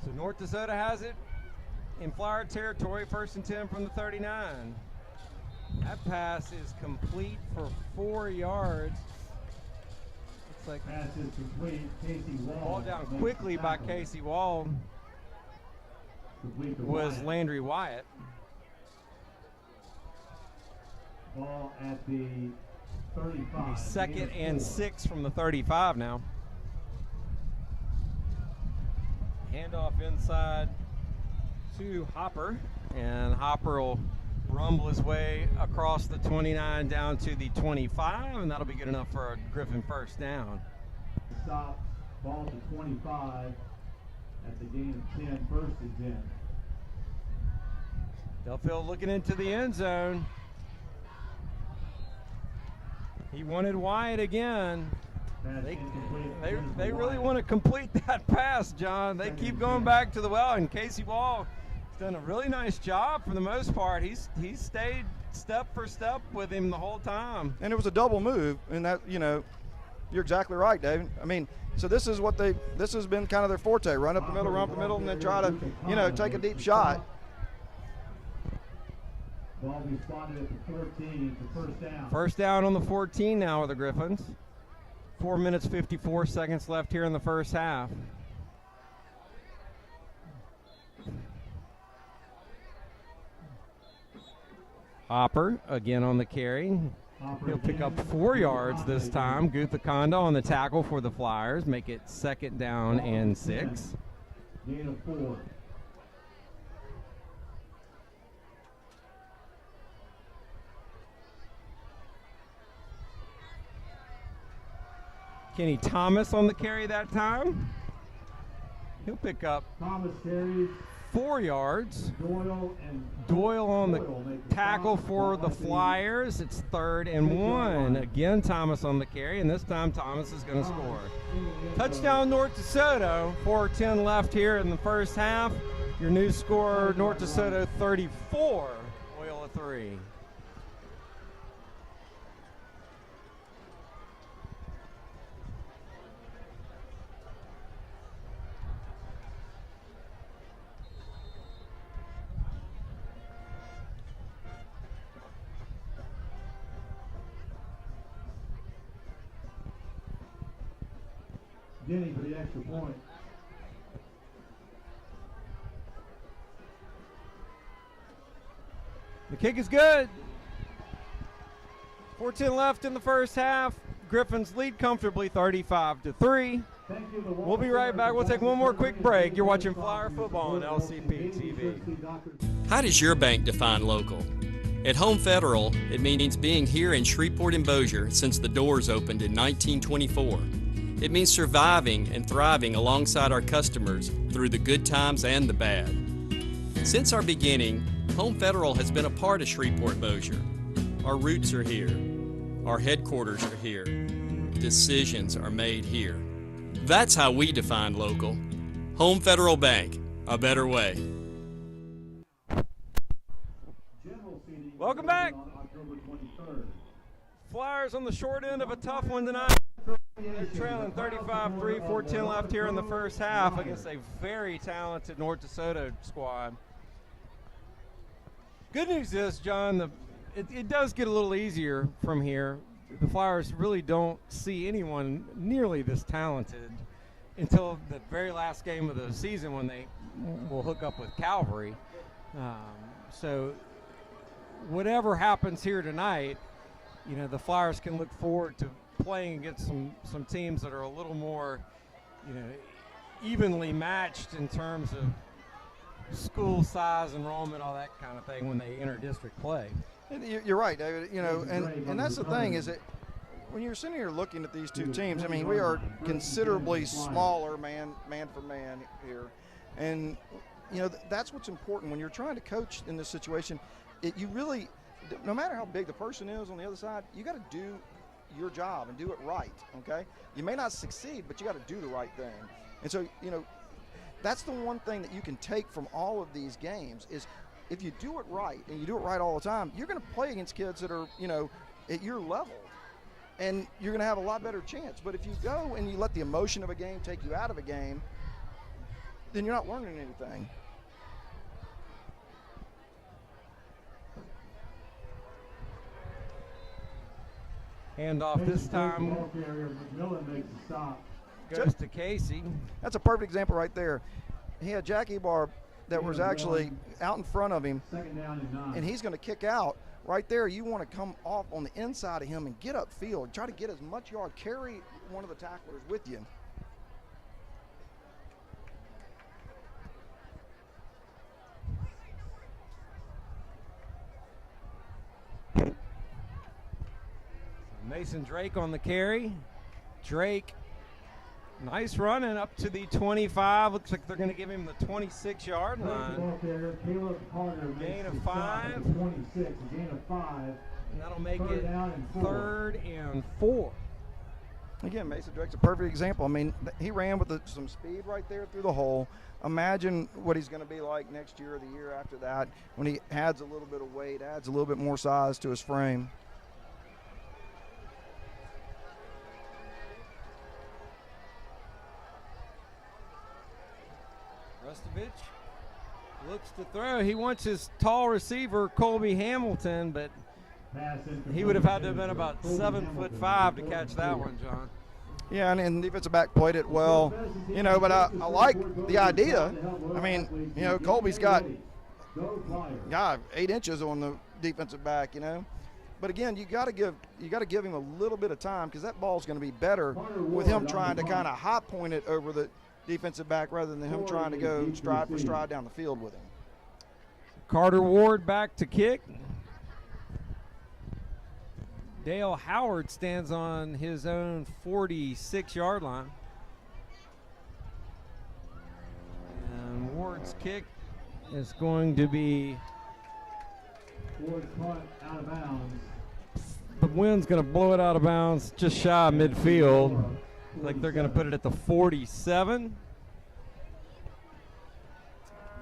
S13: So North DeSoto has it in Flyer territory, 1st and 10 from the 39. That pass is complete for 4 yards. Looks like
S8: pass is complete. Casey Wall.
S13: Ball down quickly by Casey Wall. Was Landry Wyatt.
S8: Ball at the 35.
S13: 2nd and 6 from the 35 now. Handoff inside to Hopper, and Hopper will rumble his way across the 29 down to the 25, and that'll be good enough for a Griffin first down.
S8: Stop, ball to 25 at the gain of 10, 1st and 10.
S13: Delfield looking into the end zone. He wanted Wyatt again. They really want to complete that pass, John. They keep going back to the well, and Casey Wall has done a really nice job for the most part. He's stayed step for step with him the whole time.
S14: And it was a double move, and that, you're exactly right, David. I mean, so this has been kind of their forte: run up the middle, and then try to, take a deep shot.
S8: Ball be spotted at the 14 for 1st down.
S13: 1st down on the 14 now with the Griffins. 4 minutes, 54 seconds left here in the first half. Hopper again on the carry. He'll pick up 4 yards this time. Guthakonda on the tackle for the Flyers. Make it 2nd down and 6.
S8: Gain of 4.
S13: Kenny Thomas on the carry that time. He'll pick up
S8: Thomas carries
S13: 4 yards.
S8: Doyle
S13: on the tackle for the Flyers. It's 3rd and 1. Again, Thomas on the carry, and this time Thomas is going to score. Touchdown, North DeSoto. 4:10 left here in the first half. Your new score, North DeSoto 34, Loyola 3.
S8: Denny for the extra point.
S13: The kick is good. 4:10 left in the first half. Griffins lead comfortably 35-3. We'll be right back. We'll take one more quick break. You're watching Flyer Football on LCP TV.
S9: How does your bank define local? At Home Federal, it means being here in Shreveport and Bossier since the doors opened in 1924. It means surviving and thriving alongside our customers through the good times and the bad. Since our beginning, Home Federal has been a part of Shreveport and Bossier. Our roots are here. Our headquarters are here. Decisions are made here. That's how we define local. Home Federal Bank, a better way.
S13: Welcome back. Flyers on the short end of a tough one tonight. They're trailing 35-3, 4:10 left here in the first half against a very talented North DeSoto squad. Good news is, John, it does get a little easier from here. The Flyers really don't see anyone nearly this talented until the very last game of the season when they will hook up with Calvary. So whatever happens here tonight, the Flyers can look forward to playing against some teams that are a little more, evenly matched in terms of school size, enrollment, all that kind of thing when they enter district play.
S14: You're right, David. And that's the thing is that when you're sitting here looking at these two teams, I mean, we are considerably smaller man for man here, and that's what's important when you're trying to coach in this situation. You really, no matter how big the person is on the other side, you got to do your job and do it right. Okay, you may not succeed, but you got to do the right thing. And so that's the one thing that you can take from all of these games is if you do it right and you do it right all the time, you're going to play against kids that are at your level, and you're going to have a lot better chance. But if you go and you let the emotion of a game take you out of a game, then you're not learning anything.
S13: Handoff this time goes to Casey.
S14: That's a perfect example right there. He had Jack Ebarb that was actually out in front of him, and he's going to kick out. Right there, you want to come off on the inside of him and get upfield. Try to get as much yard. Carry one of the tacklers with you.
S13: Mason Drake on the carry. Drake, nice running up to the 25. Looks like they're going to give him the 26-yard line. Gain of 5. And that'll make it 3rd and 4.
S14: Again, Mason Drake's a perfect example. I mean, he ran with some speed right there through the hole. Imagine what he's going to be like next year or the year after that when he adds a little bit of weight, adds a little bit more size to his frame.
S13: Rustovich looks to throw. He wants his tall receiver, Colby Hamilton, but he would have had to have been about 7'5" to catch that one, John.
S14: Yeah, and the defensive back played it well, but I like the idea. I mean, Colby's got 8 inches on the defensive back, But again, you got to give him a little bit of time because that ball's going to be better with him trying to kind of high point it over the defensive back rather than him trying to go stride for stride down the field with him.
S13: Carter Ward back to kick. Dale Howard stands on his own 46-yard line. And Ward's kick is going to be
S8: out of bounds.
S13: The wind's going to blow it out of bounds just shy of midfield. Like they're going to put it at the 47.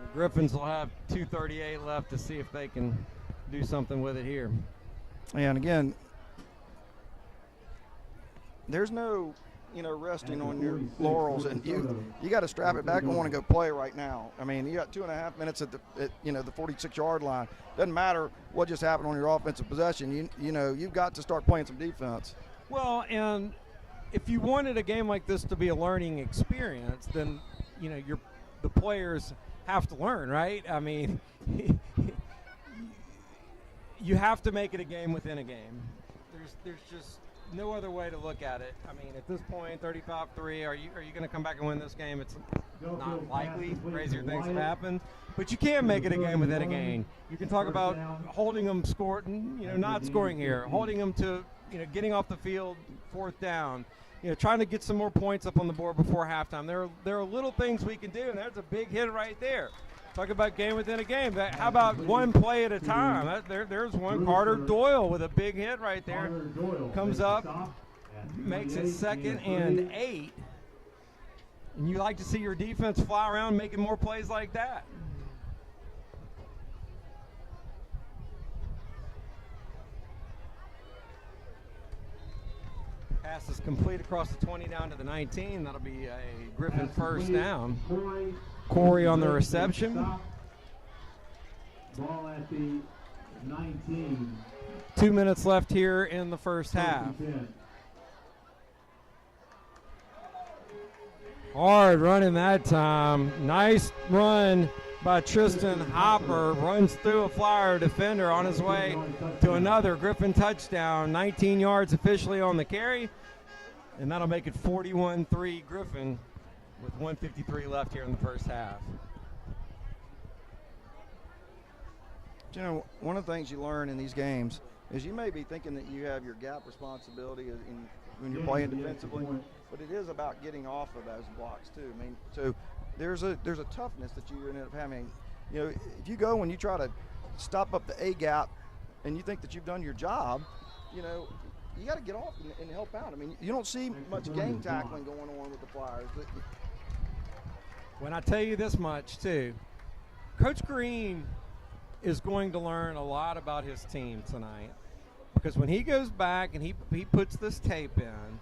S13: The Griffins will have 2:38 left to see if they can do something with it here.
S14: And again, there's no, resting on your laurels, and you got to strap it back and want to go play right now. I mean, you got 2.5 minutes at the 46-yard line. Doesn't matter what just happened on your offensive possession. You've got to start playing some defense.
S13: Well, and if you wanted a game like this to be a learning experience, then the players have to learn, right? I mean, you have to make it a game within a game. There's just no other way to look at it. I mean, at this point, 35-3, are you going to come back and win this game? It's not likely. Crazier things have happened. But you can make it a game within a game. You can talk about holding them scoring, not scoring here, holding them to, getting off the field, fourth down, trying to get some more points up on the board before halftime. There are little things we can do, and there's a big hit right there. Talk about game within a game. How about one play at a time? There's one. Carter Doyle with a big hit right there. Comes up, makes it 2nd and 8. And you like to see your defense fly around making more plays like that. Pass is complete across the 20 down to the 19. That'll be a Griffin first down. Corey on the reception.
S8: Ball at the 19.
S13: 2 minutes left here in the first half. Hard running that time. Nice run by Tristan Hopper. Runs through a Flyer defender on his way to another Griffin touchdown. 19 yards officially on the carry. And that'll make it 41-3 Griffin with 1:53 left here in the first half.
S14: One of the things you learn in these games is you may be thinking that you have your gap responsibility when you're playing defensively, but it is about getting off of those blocks too. I mean, so there's a toughness that you end up having. If you go and you try to stop up the A gap and you think that you've done your job, you got to get off and help out. I mean, you don't see much game tackling going on with the Flyers. But
S13: when I tell you this much, too, Coach Green is going to learn a lot about his team tonight, because when he goes back and he puts this tape in,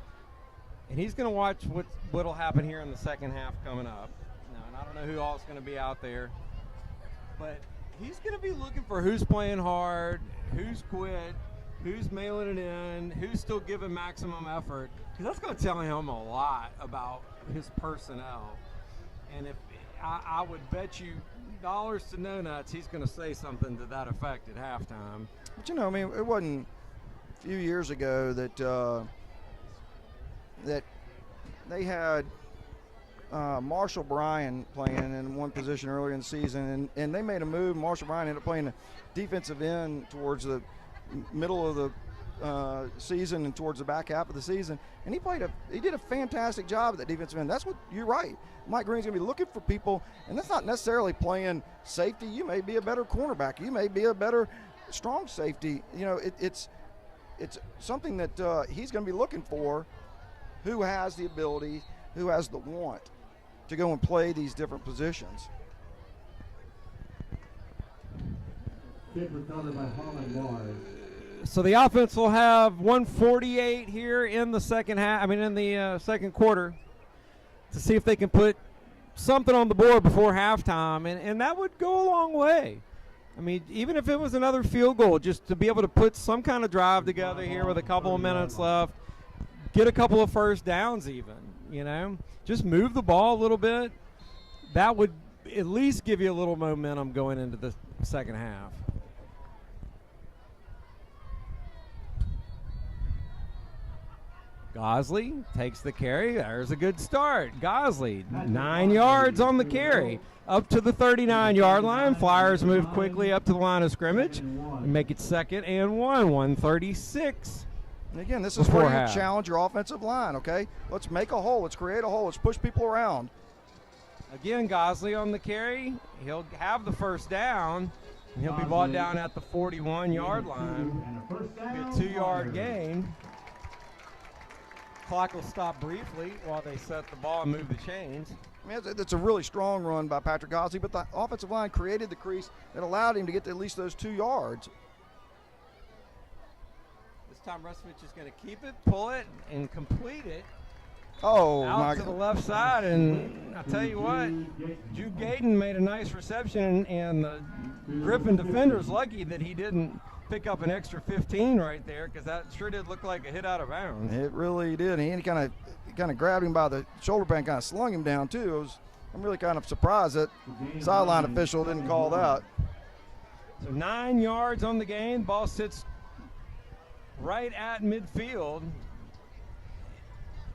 S13: and he's going to watch what'll happen here in the second half coming up. Now, and I don't know who all is going to be out there, but he's going to be looking for who's playing hard, who's quit, who's mailing it in, who's still giving maximum effort, because that's going to tell him a lot about his personnel. And if I would bet you dollars to no nuts he's going to say something to that effect at halftime.
S14: But it wasn't a few years ago that that they had Marshall Bryan playing in one position earlier in the season, and they made a move. Marshall Bryan ended up playing the defensive end towards the middle of the season and towards the back half of the season, and he did a fantastic job at that defensive end. That's what you're right. Mike Green's going to be looking for people, and that's not necessarily playing safety. You may be a better cornerback. You may be a better strong safety. It's something that he's going to be looking for. Who has the ability, who has the want to go and play these different positions.
S8: Kick recovered by Holland Mars.
S13: So the offense will have 148 here in the second second quarter, to see if they can put something on the board before halftime, and that would go a long way. I mean, even if it was another field goal, just to be able to put some kind of drive together here with a couple of minutes left, get a couple of first downs even, just move the ball a little bit. That would at least give you a little momentum going into the second half. Gosley takes the carry. There's a good start. Gosley, 9 yards on the carry. Up to the 39-yard line. Flyers move quickly up to the line of scrimmage and make it 2nd and 136.
S14: And again, this is where you challenge your offensive line, okay? Let's make a hole. Let's create a hole. Let's push people around.
S13: Again, Gosley on the carry. He'll have the first down. And he'll be brought down at the 41-yard line. A 2-yard gain. Clock will stop briefly while they set the ball and move the chains.
S14: I mean, it's a really strong run by Patrick Gosley, but the offensive line created the crease that allowed him to get to at least those 2 yards.
S13: This time Rusevich is going to keep it, pull it, and complete it.
S14: Out
S13: to the left side, and I'll tell you what, Jude Gayton made a nice reception, and the Griffin defender's lucky that he didn't pick up an extra 15 right there, because that sure did look like a hit out of bounds.
S14: It really did. He kind of grabbed him by the shoulder pad and kind of slung him down too. I'm really kind of surprised that sideline official didn't call that.
S13: So 9 yards on the gain. Ball sits right at midfield.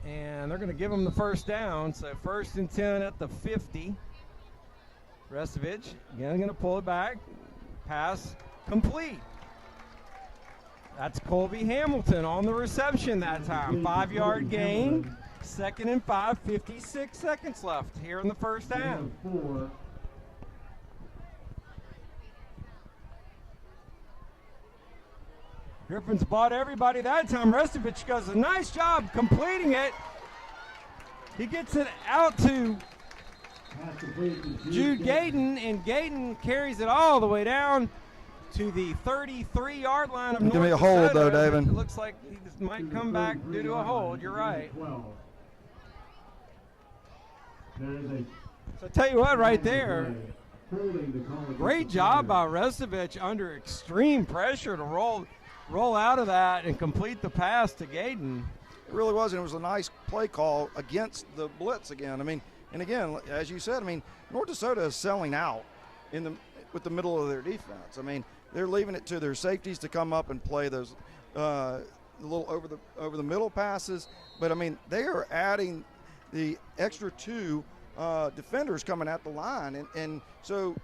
S13: And they're going to give him the first down. So 1st and 10 at the 50. Restovich again going to pull it back. Pass complete. That's Colby Hamilton on the reception that time. 5-yard gain. 2nd and 5, 56 seconds left here in the first half. Griffin's bought everybody that time. Restovich does a nice job completing it. He gets it out to Jude Gayton, and Gayton carries it all the way down to the 33-yard line of North
S14: Give me a hold, though, David.
S13: It looks like he might come back due to a hold. You're right. So I tell you what, right there, great job by Restovich under extreme pressure to roll out of that and complete the pass to Gayton.
S14: It really was, and it was a nice play call against the blitz again. I mean, and again, as you said, I mean, North DeSoto is selling out with the middle of their defense. I mean, they're leaving it to their safeties to come up and play those little over the middle passes. But I mean, they are adding the extra 2 defenders coming at the line, and so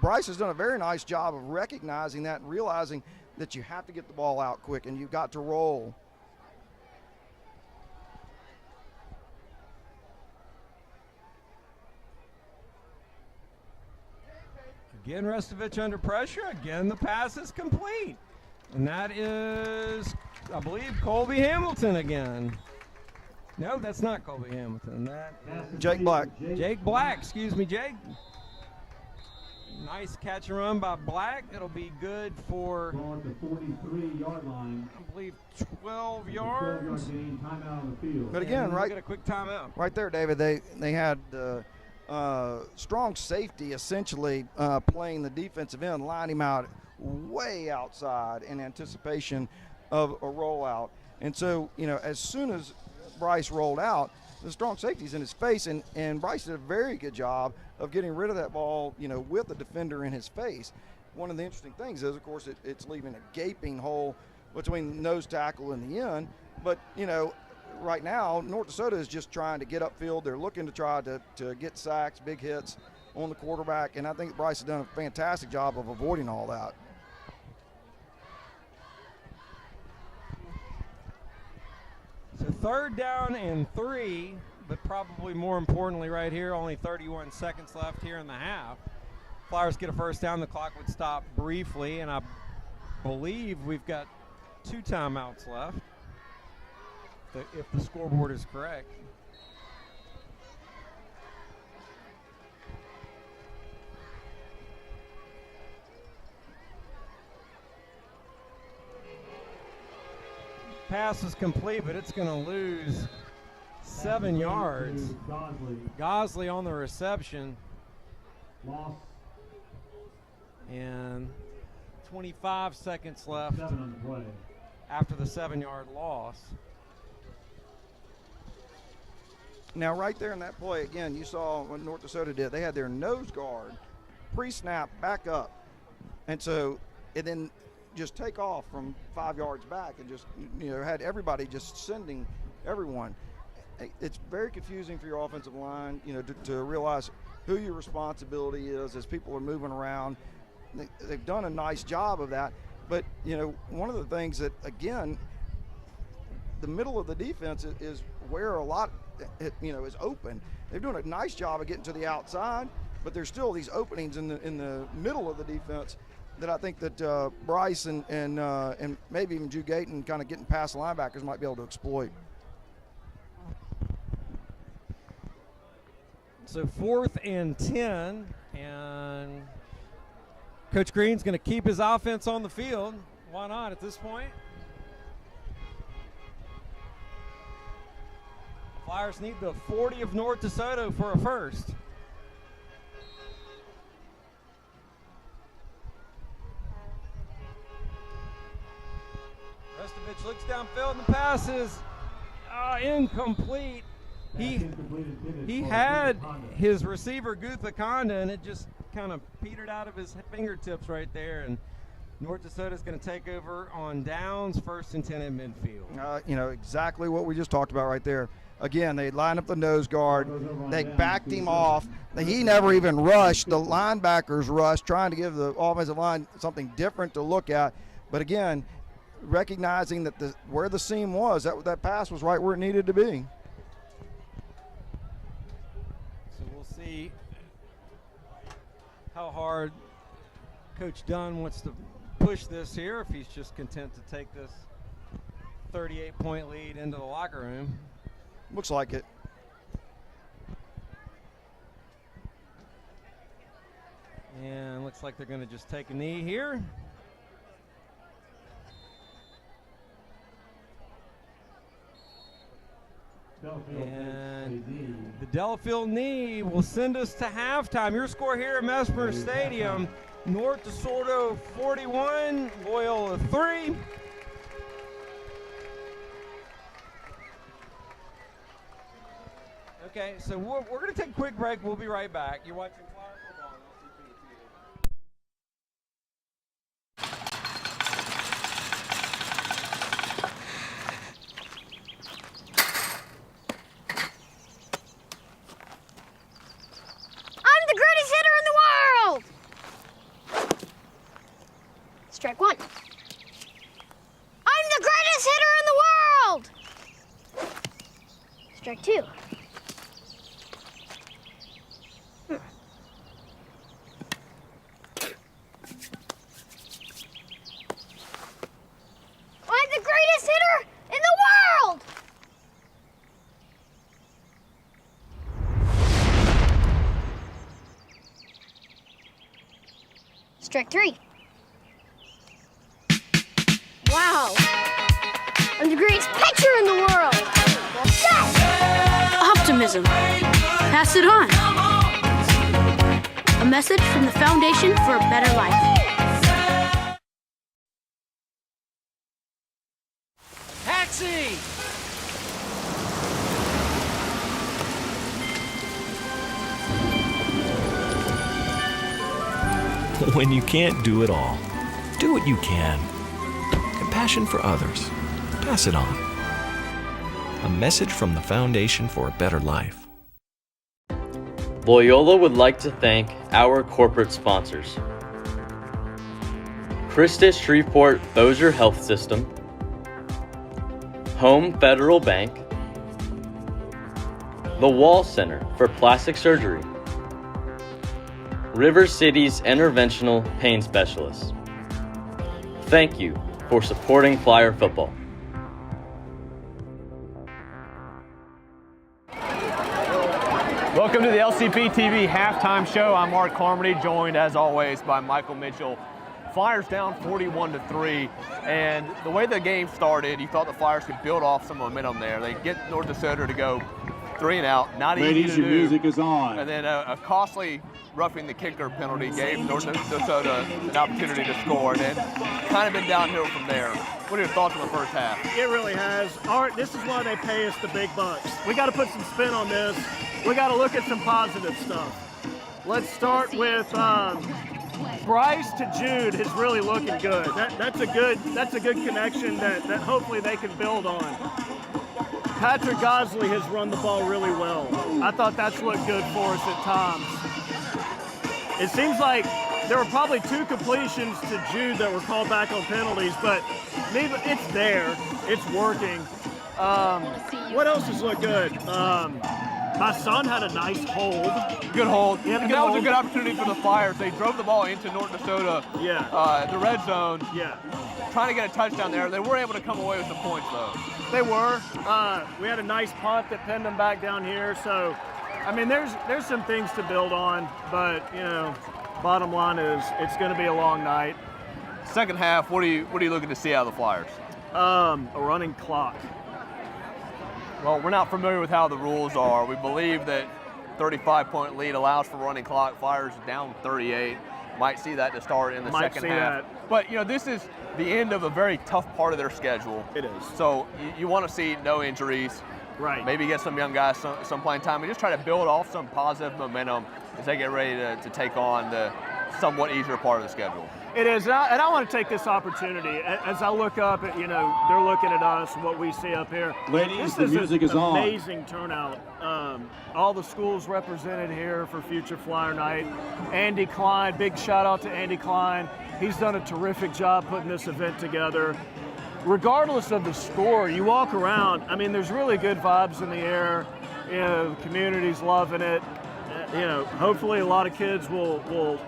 S14: Bryce has done a very nice job of recognizing that and realizing that you have to get the ball out quick and you've got to roll.
S13: Again, Restovich under pressure. Again, the pass is complete. And that is, I believe, Colby Hamilton again. No, that's not Colby Hamilton. That is
S14: Jake Black.
S13: Jake Black, excuse me, Jake. Nice catch and run by Black. It'll be good for,
S8: On the 43-yard line.
S13: I believe, 12 yards.
S8: Timeout on the field.
S14: But again,
S13: We'll get a quick timeout.
S14: Right there, David, they had strong safety essentially playing the defensive end, lining him out way outside in anticipation of a rollout. And so, as soon as Bryce rolled out, the strong safety's in his face, and Bryce did a very good job of getting rid of that ball, with the defender in his face. One of the interesting things is, of course, it's leaving a gaping hole between the nose tackle and the end. But, right now, North DeSoto is just trying to get upfield. They're looking to try to get sacks, big hits on the quarterback, and I think Bryce has done a fantastic job of avoiding all that.
S13: So 3rd down and 3, but probably more importantly right here, only 31 seconds left here in the half. Flyers get a first down, the clock would stop briefly, and I believe we've got 2 timeouts left, if the scoreboard is correct. Pass is complete, but it's going to lose 7 yards. Gosley on the reception.
S8: Loss.
S13: And 25 seconds left
S8: 7 on the play.
S13: after the 7-yard loss.
S14: Now, right there in that play, again, you saw what North DeSoto did. They had their nose guard pre-snap back up. And so it then just take off from 5 yards back and just, had everybody just sending everyone. It's very confusing for your offensive line, to realize who your responsibility is as people are moving around. They've done a nice job of that. But, one of the things that, again, the middle of the defense is where a lot, is open. They're doing a nice job of getting to the outside, but there's still these openings in the middle of the defense that I think that Bryce and maybe even Drew Gayton kind of getting past the linebackers might be able to exploit.
S13: So 4th and 10, and Coach Green's going to keep his offense on the field. Why not at this point? Flyers need the 40 of North DeSoto for a first. Restovich looks downfield and the pass is incomplete. He had his receiver Gutha Konda, and it just kind of petered out of his fingertips right there. And North DeSoto is going to take over on downs, 1st and 10 at midfield.
S14: You know, exactly what we just talked about right there. Again, they lined up the nose guard. They backed him off. He never even rushed. The linebackers rushed, trying to give the offensive line something different to look at. But again, recognizing that where the seam was, that pass was right where it needed to be.
S13: So we'll see how hard Coach Dunn wants to push this here, if he's just content to take this 38-point lead into the locker room.
S14: Looks like it.
S13: And looks like they're going to just take a knee here. And the Delafield knee will send us to halftime. Your score here at Mesmer Stadium: North DeSoto 41, Loyola 3. Okay, so we're going to take a quick break. We'll be right back. You're watching Flyer Football on LCP TV.
S2: I'm the greatest hitter in the world! Strike one. I'm the greatest hitter in the world! Strike two. I'm the greatest hitter in the world! Strike three. Wow! I'm the greatest pitcher in the world! Yes!
S3: Optimism. Pass it on. A message from the Foundation for a Better Life.
S13: Taxi!
S23: When you can't do it all, do what you can. Compassion for others. Pass it on. A message from the Foundation for a Better Life.
S24: Loyola would like to thank our corporate sponsors: Christus Shreveport Bossier Health System, Home Federal Bank, the Wall Center for Plastic Surgery, River City's Interventional Pain Specialists. Thank you for supporting Flyer football.
S6: Welcome to the LCP TV halftime show. I'm Mark Carmody, joined as always by Michael Mitchell. Flyers down 41-3, and the way the game started, you thought the Flyers could build off some momentum there. They get North DeSoto to go 3 and out, not easy to do.
S8: Music is on.
S6: And then a costly roughing the kicker penalty gave North DeSoto an opportunity to score, and then kind of been downhill from there. What are your thoughts on the first half?
S7: It really has. Art, this is why they pay us the big bucks. We got to put some spin on this. We got to look at some positive stuff. Let's start with Bryce to Jude is really looking good. That's a good connection that hopefully they can build on. Patrick Gosley has run the ball really well. I thought that's looked good for us at times. It seems like there were probably 2 completions to Jude that were called back on penalties, but it's there. It's working. What else has looked good? My son had a nice hold.
S6: Good hold. And that was a good opportunity for the Flyers. They drove the ball into North DeSoto, the red zone, trying to get a touchdown there. They were able to come away with some points, though.
S7: They were. We had a nice punt that pinned them back down here. So, I mean, there's some things to build on, but, you know, bottom line is it's going to be a long night.
S6: Second half, what are you looking to see out of the Flyers?
S7: A running clock.
S6: Well, we're not familiar with how the rules are. We believe that 35-point lead allows for running clock. Flyers down 38. Might see that to start in the second half. But, you know, this is the end of a very tough part of their schedule.
S7: It is.
S6: So you want to see no injuries.
S7: Right.
S6: Maybe get some young guys some playing time and just try to build off some positive momentum as they get ready to take on the somewhat easier part of the schedule.
S7: It is, and I want to take this opportunity as I look up at, they're looking at us, what we see up here.
S8: Ladies,
S7: this
S8: the music is on.
S7: Amazing turnout. All the schools represented here for Future Flyer Night. Andy Klein, big shout out to Andy Klein. He's done a terrific job putting this event together. Regardless of the score, you walk around, I mean, there's really good vibes in the air. The community's loving it. Hopefully a lot of kids will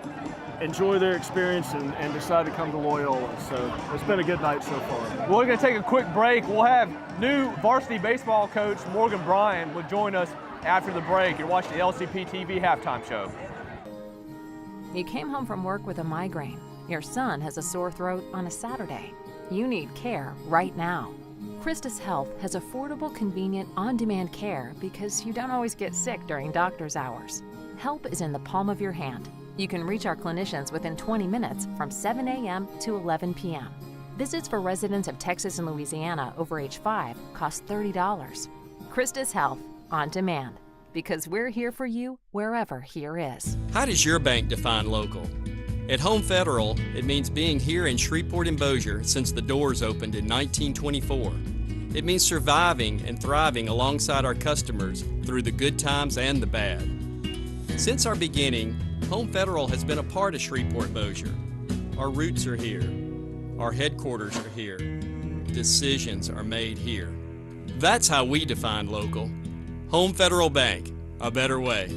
S7: enjoy their experience and decide to come to Loyola. So it's been a good night so far.
S6: We're going to take a quick break. We'll have new varsity baseball coach Morgan Bryan will join us after the break. You're watching the LCP TV halftime show.
S10: You came home from work with a migraine. Your son has a sore throat on a Saturday. You need care right now. Christus Health has affordable, convenient, on-demand care because you don't always get sick during doctor's hours. Help is in the palm of your hand. You can reach our clinicians within 20 minutes from 7 a.m. to 11 p.m. Visits for residents of Texas and Louisiana over age 5 cost $30. Christus Health, on demand, because we're here for you wherever here is.
S9: How does your bank define local? At Home Federal, it means being here in Shreveport and Bossier since the doors opened in 1924. It means surviving and thriving alongside our customers through the good times and the bad. Since our beginning, Home Federal has been a part of Shreveport-Bossier. Our roots are here. Our headquarters are here. Decisions are made here. That's how we define local. Home Federal Bank, a better way.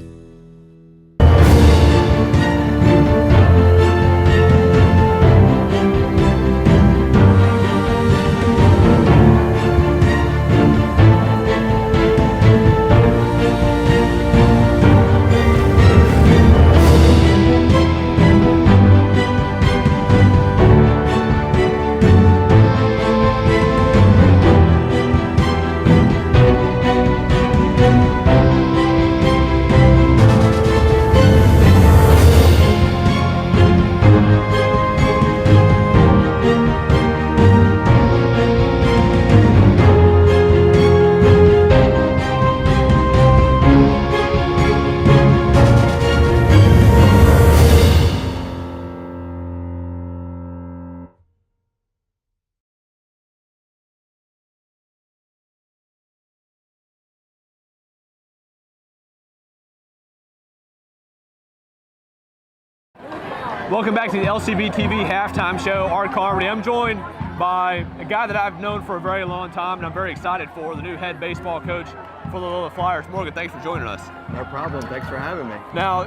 S6: Welcome back to the LCB TV halftime show. Art Carmody. I'm joined by a guy that I've known for a very long time, and I'm very excited for, the new head baseball coach for the Loyola Flyers. Morgan, thanks for joining us.
S19: No problem. Thanks for having me.
S6: Now,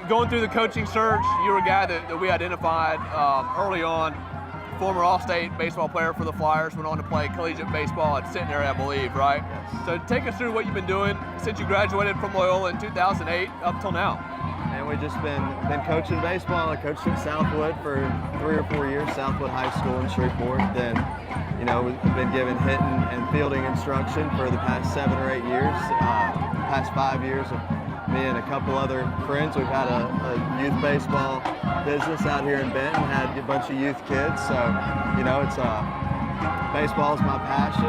S6: going through the coaching search, you were a guy that we identified early on. Former All-State baseball player for the Flyers, went on to play collegiate baseball at Centenary, I believe, right?
S19: Yes.
S6: So take us through what you've been doing since you graduated from Loyola in 2008 up till now.
S19: And we've just been coaching baseball. I coached at Southwood for 3 or 4 years, Southwood High School in Shreveport. Then, we've been given hitting and fielding instruction for the past 7 or 8 years. Past 5 years of me and a couple other friends. We've had a youth baseball business out here in Benton, had a bunch of youth kids. So, baseball is my passion.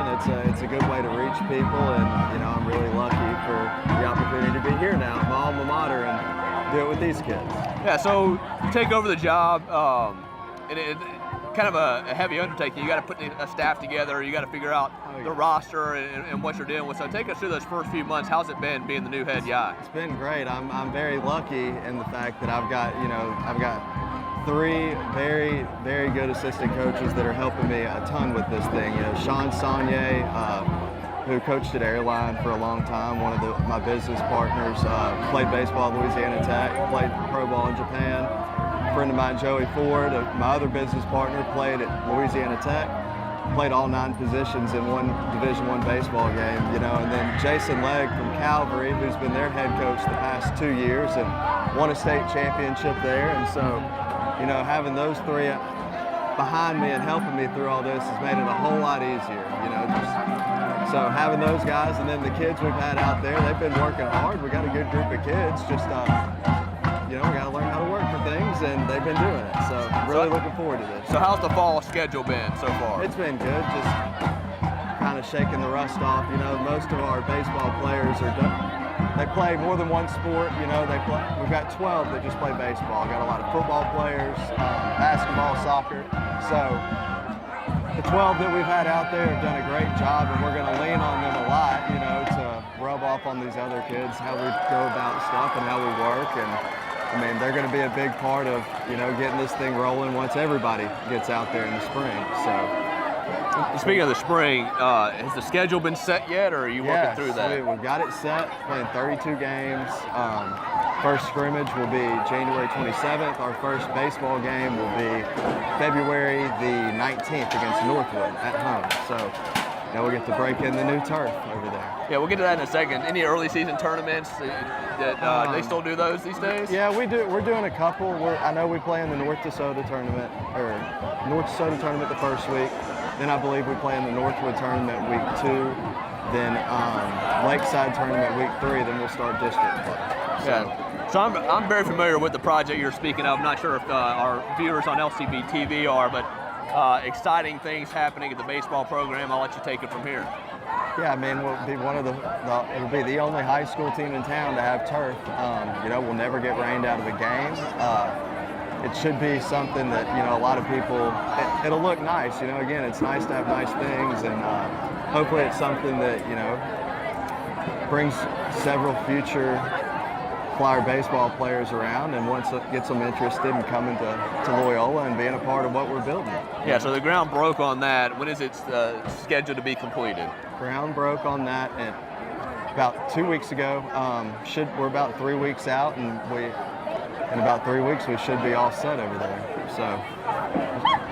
S19: It's a good way to reach people, and I'm really lucky for the opportunity to be here now at my alma mater and do it with these kids.
S6: Yeah, so you take over the job, and it's kind of a heavy undertaking. You got to put a staff together. You got to figure out the roster and what you're dealing with. So take us through those first few months. How's it been being the new head guy?
S19: It's been great. I'm very lucky in the fact that I've got 3 very, very good assistant coaches that are helping me a ton with this thing. Sean Saunier, who coached at Airline for a long time, one of my business partners, played baseball at Louisiana Tech, played pro ball in Japan. A friend of mine, Joey Ford, my other business partner, played at Louisiana Tech, played all 9 positions in one Division I baseball game, and then Jason Legg from Calvary, who's been their head coach the past 2 years and won a state championship there. And so, having those 3 behind me and helping me through all this has made it a whole lot easier, So having those guys, and then the kids we've had out there, they've been working hard. We got a good group of kids. Just we got to learn how to work for things, and they've been doing it. So really looking forward to this.
S6: So how's the fall schedule been so far?
S19: It's been good. Just kind of shaking the rust off. Most of our baseball players are done. they play more than one sport. You know, we've got 12 that just play baseball. Got a lot of football players, basketball, soccer. So the 12 that we've had out there have done a great job, and we're going to lean on them a lot, you know, to rub off on these other kids how we go about stuff and how we work. And I mean, they're going to be a big part of, you know, getting this thing rolling once everybody gets out there in the spring. So.
S6: Speaking of the spring, has the schedule been set yet, or are you working through that?
S19: We've got it set, playing 32 games. First scrimmage will be January 27th. Our first baseball game will be February the 19th against Northwood at home. So now we'll get to break in the new turf over there.
S6: Yeah, we'll get to that in a second. Any early season tournaments that they still do those these days?
S19: Yeah, we do. We're doing a couple. I know we play in the North DeSoto tournament, the first week. Then I believe we play in the Northwood tournament week 2. Then Lakeside tournament week 3. Then we'll start district play.
S6: So I'm very familiar with the project you're speaking of. I'm not sure if our viewers on LCB TV are, but exciting things happening at the baseball program. I'll let you take it from here.
S19: Yeah, I mean, we'll be it'll be the only high school team in town to have turf. You know, we'll never get rained out of a game. It should be something that, you know, a lot of people, it'll look nice. You know, again, it's nice to have nice things, and hopefully it's something that, you know, brings several future Flyer baseball players around, and once it gets them interested in coming to Loyola and being a part of what we're building.
S6: Yeah, so the ground broke on that. When is it scheduled to be completed?
S19: Ground broke on that about 2 weeks ago. We're about 3 weeks out, and in about 3 weeks we should be all set over there. So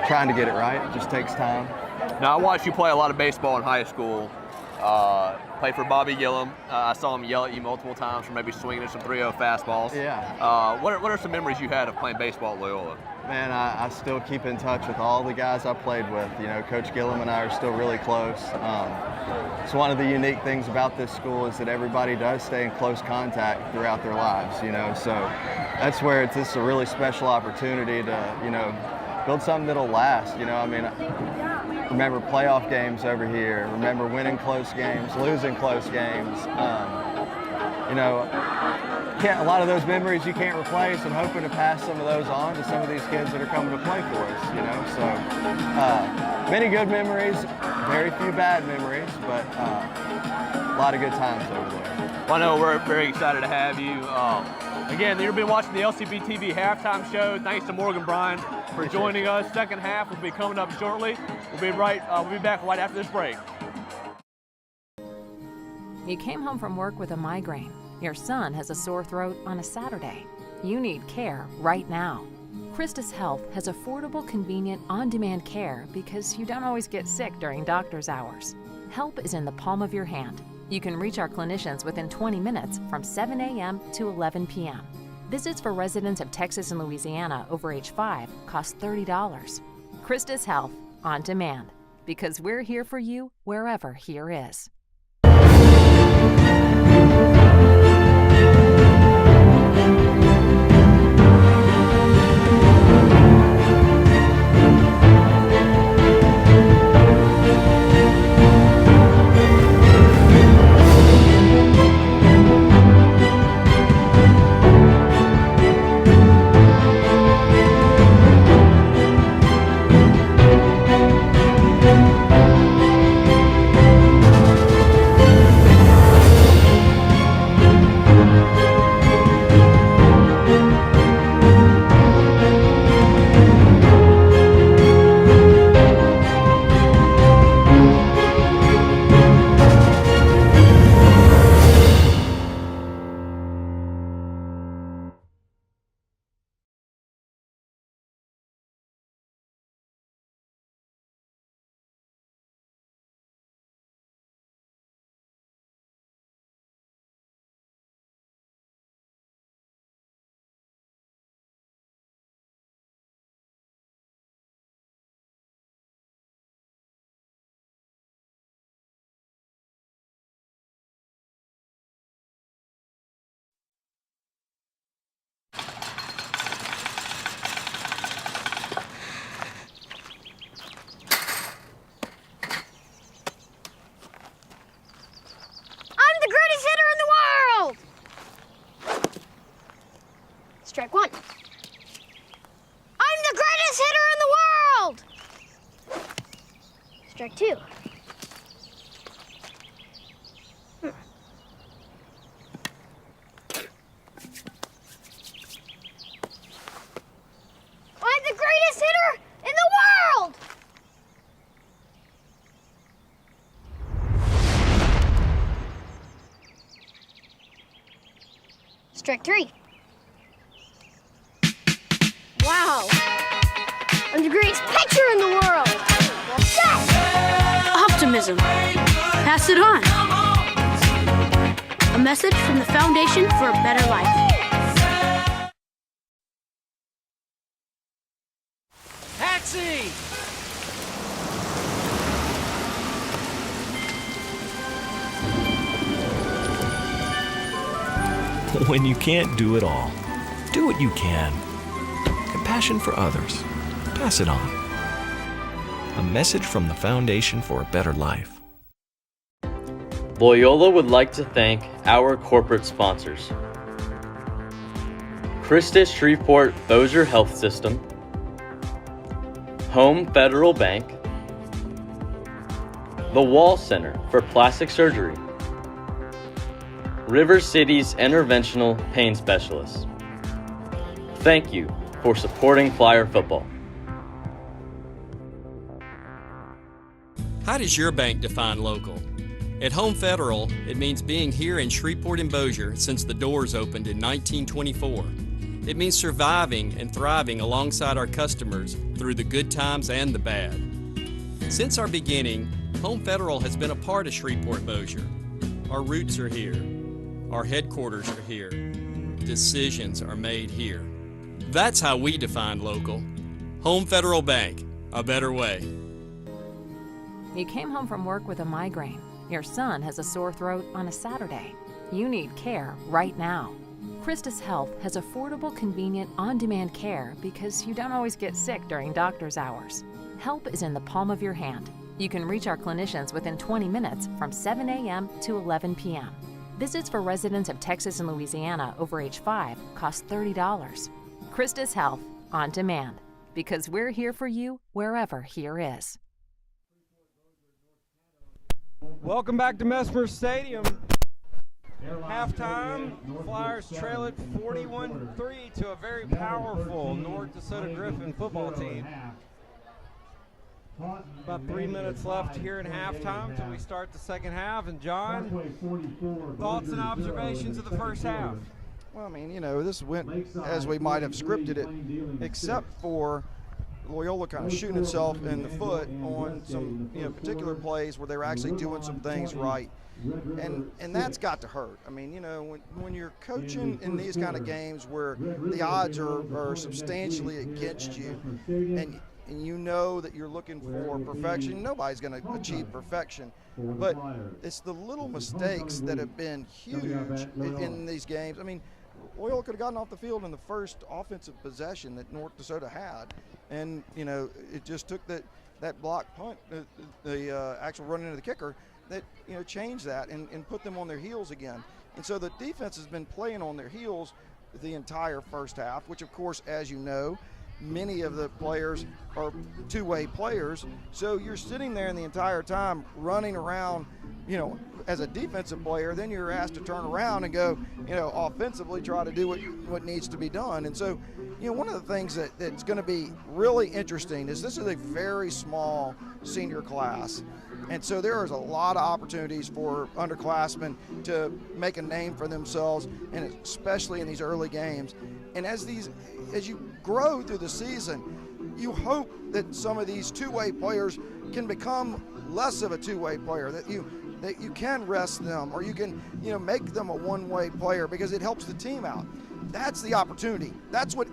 S19: trying to get it right, it just takes time.
S6: Now I watched you play a lot of baseball in high school. Played for Bobby Gillum. I saw him yell at you multiple times for maybe swinging at some 3-0 fastballs.
S19: Yeah.
S6: What are some memories you had of playing baseball at Loyola?
S19: Man, I still keep in touch with all the guys I played with. You know, Coach Gillum and I are still really close. It's one of the unique things about this school is that everybody does stay in close contact throughout their lives, you know, so that's where it's a really special opportunity to, you know, build something that'll last. You know, I mean, remember playoff games over here, remember winning close games, losing close games. You know, a lot of those memories you can't replace, and hoping to pass some of those on to some of these kids that are coming to play for us, you know. So many good memories, very few bad memories, but a lot of good times over there.
S6: Well, I know we're very excited to have you. Again, you've been watching the LCB TV halftime show. Thanks to Morgan Bryan for joining us. Second half will be coming up shortly. We'll be back right after this break.
S10: You came home from work with a migraine. Your son has a sore throat on a Saturday. You need care right now. Christus Health has affordable, convenient, on-demand care because you don't always get sick during doctor's hours. Help is in the palm of your hand. You can reach our clinicians within 20 minutes from 7 a.m. to 11 p.m. Visits for residents of Texas and Louisiana over age 5 cost $30. Christus Health, on demand, because we're here for you wherever here is.
S2: Strike two. I'm the greatest hitter in the world! Strike three. Wow. I'm the greatest pitcher in the world. Yes!
S3: Optimism. Pass it on. A message from the Foundation for a Better Life.
S4: Taxi!
S23: When you can't do it all, do what you can. Compassion for others. Pass it on. A message from the Foundation for a Better Life.
S24: Loyola would like to thank our corporate sponsors: Christus Shreveport Bossier Health System, Home Federal Bank, the Wall Center for Plastic Surgery, River City's Interventional Pain Specialists. Thank you for supporting Flyer football.
S9: How does your bank define local? At Home Federal, it means being here in Shreveport and Bossier since the doors opened in 1924. It means surviving and thriving alongside our customers through the good times and the bad. Since our beginning, Home Federal has been a part of Shreveport Bossier. Our roots are here. Our headquarters are here. Decisions are made here. That's how we define local. Home Federal Bank, a better way.
S10: You came home from work with a migraine. Your son has a sore throat on a Saturday. You need care right now. Christus Health has affordable, convenient, on-demand care because you don't always get sick during doctor's hours. Help is in the palm of your hand. You can reach our clinicians within 20 minutes from 7 a.m. to 11 p.m. Visits for residents of Texas and Louisiana over age 5 cost $30. Christus Health, on demand, because we're here for you wherever here is.
S13: Welcome back to Mesmer Stadium. Halftime, Flyers trail it 41-3 to a very powerful North DeSoto Griffin football team. About 3 minutes left here in halftime until we start the second half. And John, thoughts and observations of the first half?
S14: Well, I mean, you know, this went as we might have scripted it, except for Loyola kind of shooting itself in the foot on some, you know, particular plays where they were actually doing some things right. And that's got to hurt. I mean, you know, when you're coaching in these kind of games where the odds are substantially against you, and you know that you're looking for perfection, nobody's going to achieve perfection. But it's the little mistakes that have been huge in these games. I mean, Loyola could have gotten off the field in the first offensive possession that North DeSoto had. And, you know, it just took that block punt, the actual run into the kicker, that, you know, changed that and put them on their heels again. And so the defense has been playing on their heels the entire first half, which, of course, as you know, many of the players are two-way players. So you're sitting there the entire time running around, you know, as a defensive player. Then you're asked to turn around and go, you know, offensively try to do what needs to be done. And so, you know, one of the things that's going to be really interesting is this is a very small senior class. And so there is a lot of opportunities for underclassmen to make a name for themselves, and especially in these early games. And as you grow through the season, you hope that some of these two-way players can become less of a two-way player, that you can rest them, or you can, you know, make them a one-way player because it helps the team out. That's the opportunity. That's what,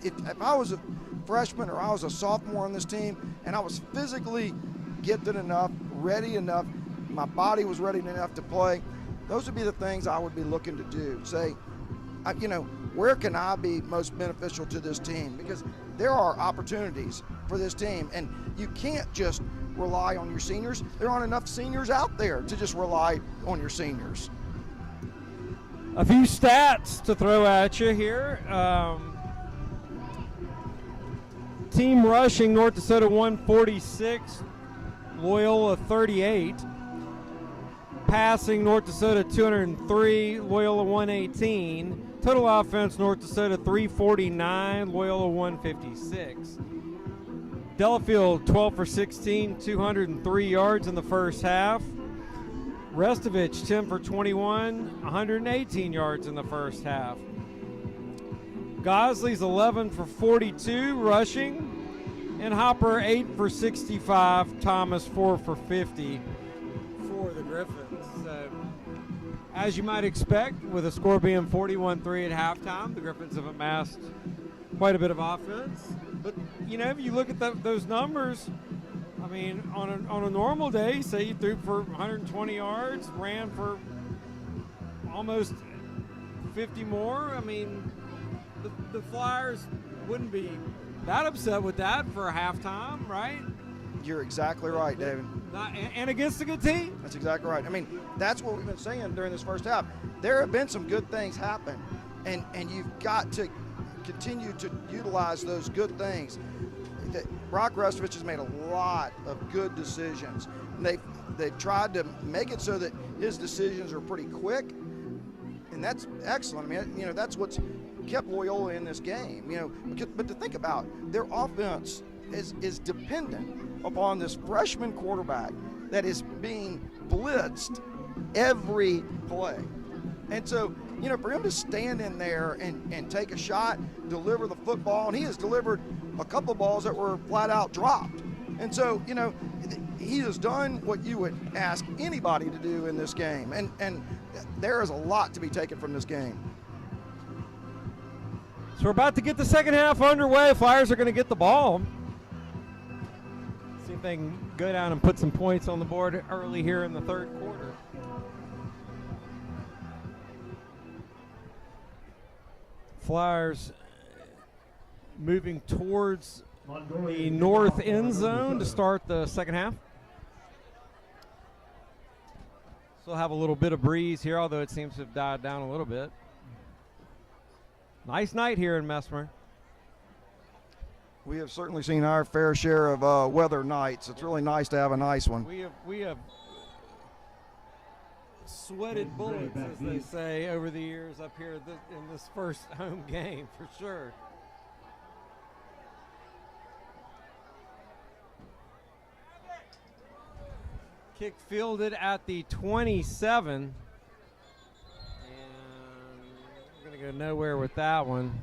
S14: if I was a freshman or I was a sophomore on this team and I was physically gifted enough, ready enough, my body was ready enough to play, those would be the things I would be looking to do. Say, you know, where can I be most beneficial to this team? Because there are opportunities for this team, and you can't just rely on your seniors. There aren't enough seniors out there to just rely on your seniors.
S13: A few stats to throw at you here. Team rushing, North DeSoto 146, Loyola 38. Passing, North DeSoto 203, Loyola 118. Total offense, North DeSoto 349, Loyola 156. Delafield 12 for 16, 203 yards in the first half. Restovich 10 for 21, 118 yards in the first half. Gosley's 11 for 42 rushing. And Hopper 8 for 65, Thomas 4 for 50 for the Griffins. So, as you might expect, with a score being 41-3 at halftime, the Griffins have amassed quite a bit of offense. But, you know, if you look at those numbers, I mean, on a normal day, say you threw for 120 yards, ran for almost 50 more, I mean, the Flyers wouldn't be that upset with that for a halftime, right?
S14: You're exactly right, David.
S13: And against a good team.
S14: That's exactly right. I mean, that's what we've been saying during this first half. There have been some good things happen, and you've got to continue to utilize those good things. Brock Restovich has made a lot of good decisions. And they've tried to make it so that his decisions are pretty quick, and that's excellent. I mean, you know, that's what's kept Loyola in this game. You know, but to think about, their offense is dependent upon this freshman quarterback that is being blitzed every play. And so, you know, for him to stand in there and take a shot, deliver the football, and he has delivered a couple of balls that were flat out dropped. And so, you know, he has done what you would ask anybody to do in this game. And there is a lot to be taken from this game.
S13: So we're about to get the second half underway. Flyers are going to get the ball. See if they can go down and put some points on the board early here in the third quarter. Flyers moving towards the north end zone to start the second half. Still have a little bit of breeze here, although it seems to have died down a little bit. Nice night here in Mesmer.
S14: We have certainly seen our fair share of weather nights. It's really nice to have a nice one.
S13: We have sweated bullets, as they say, over the years up here in this first home game, for sure. Kick fielded at the 27. Going to go nowhere with that one.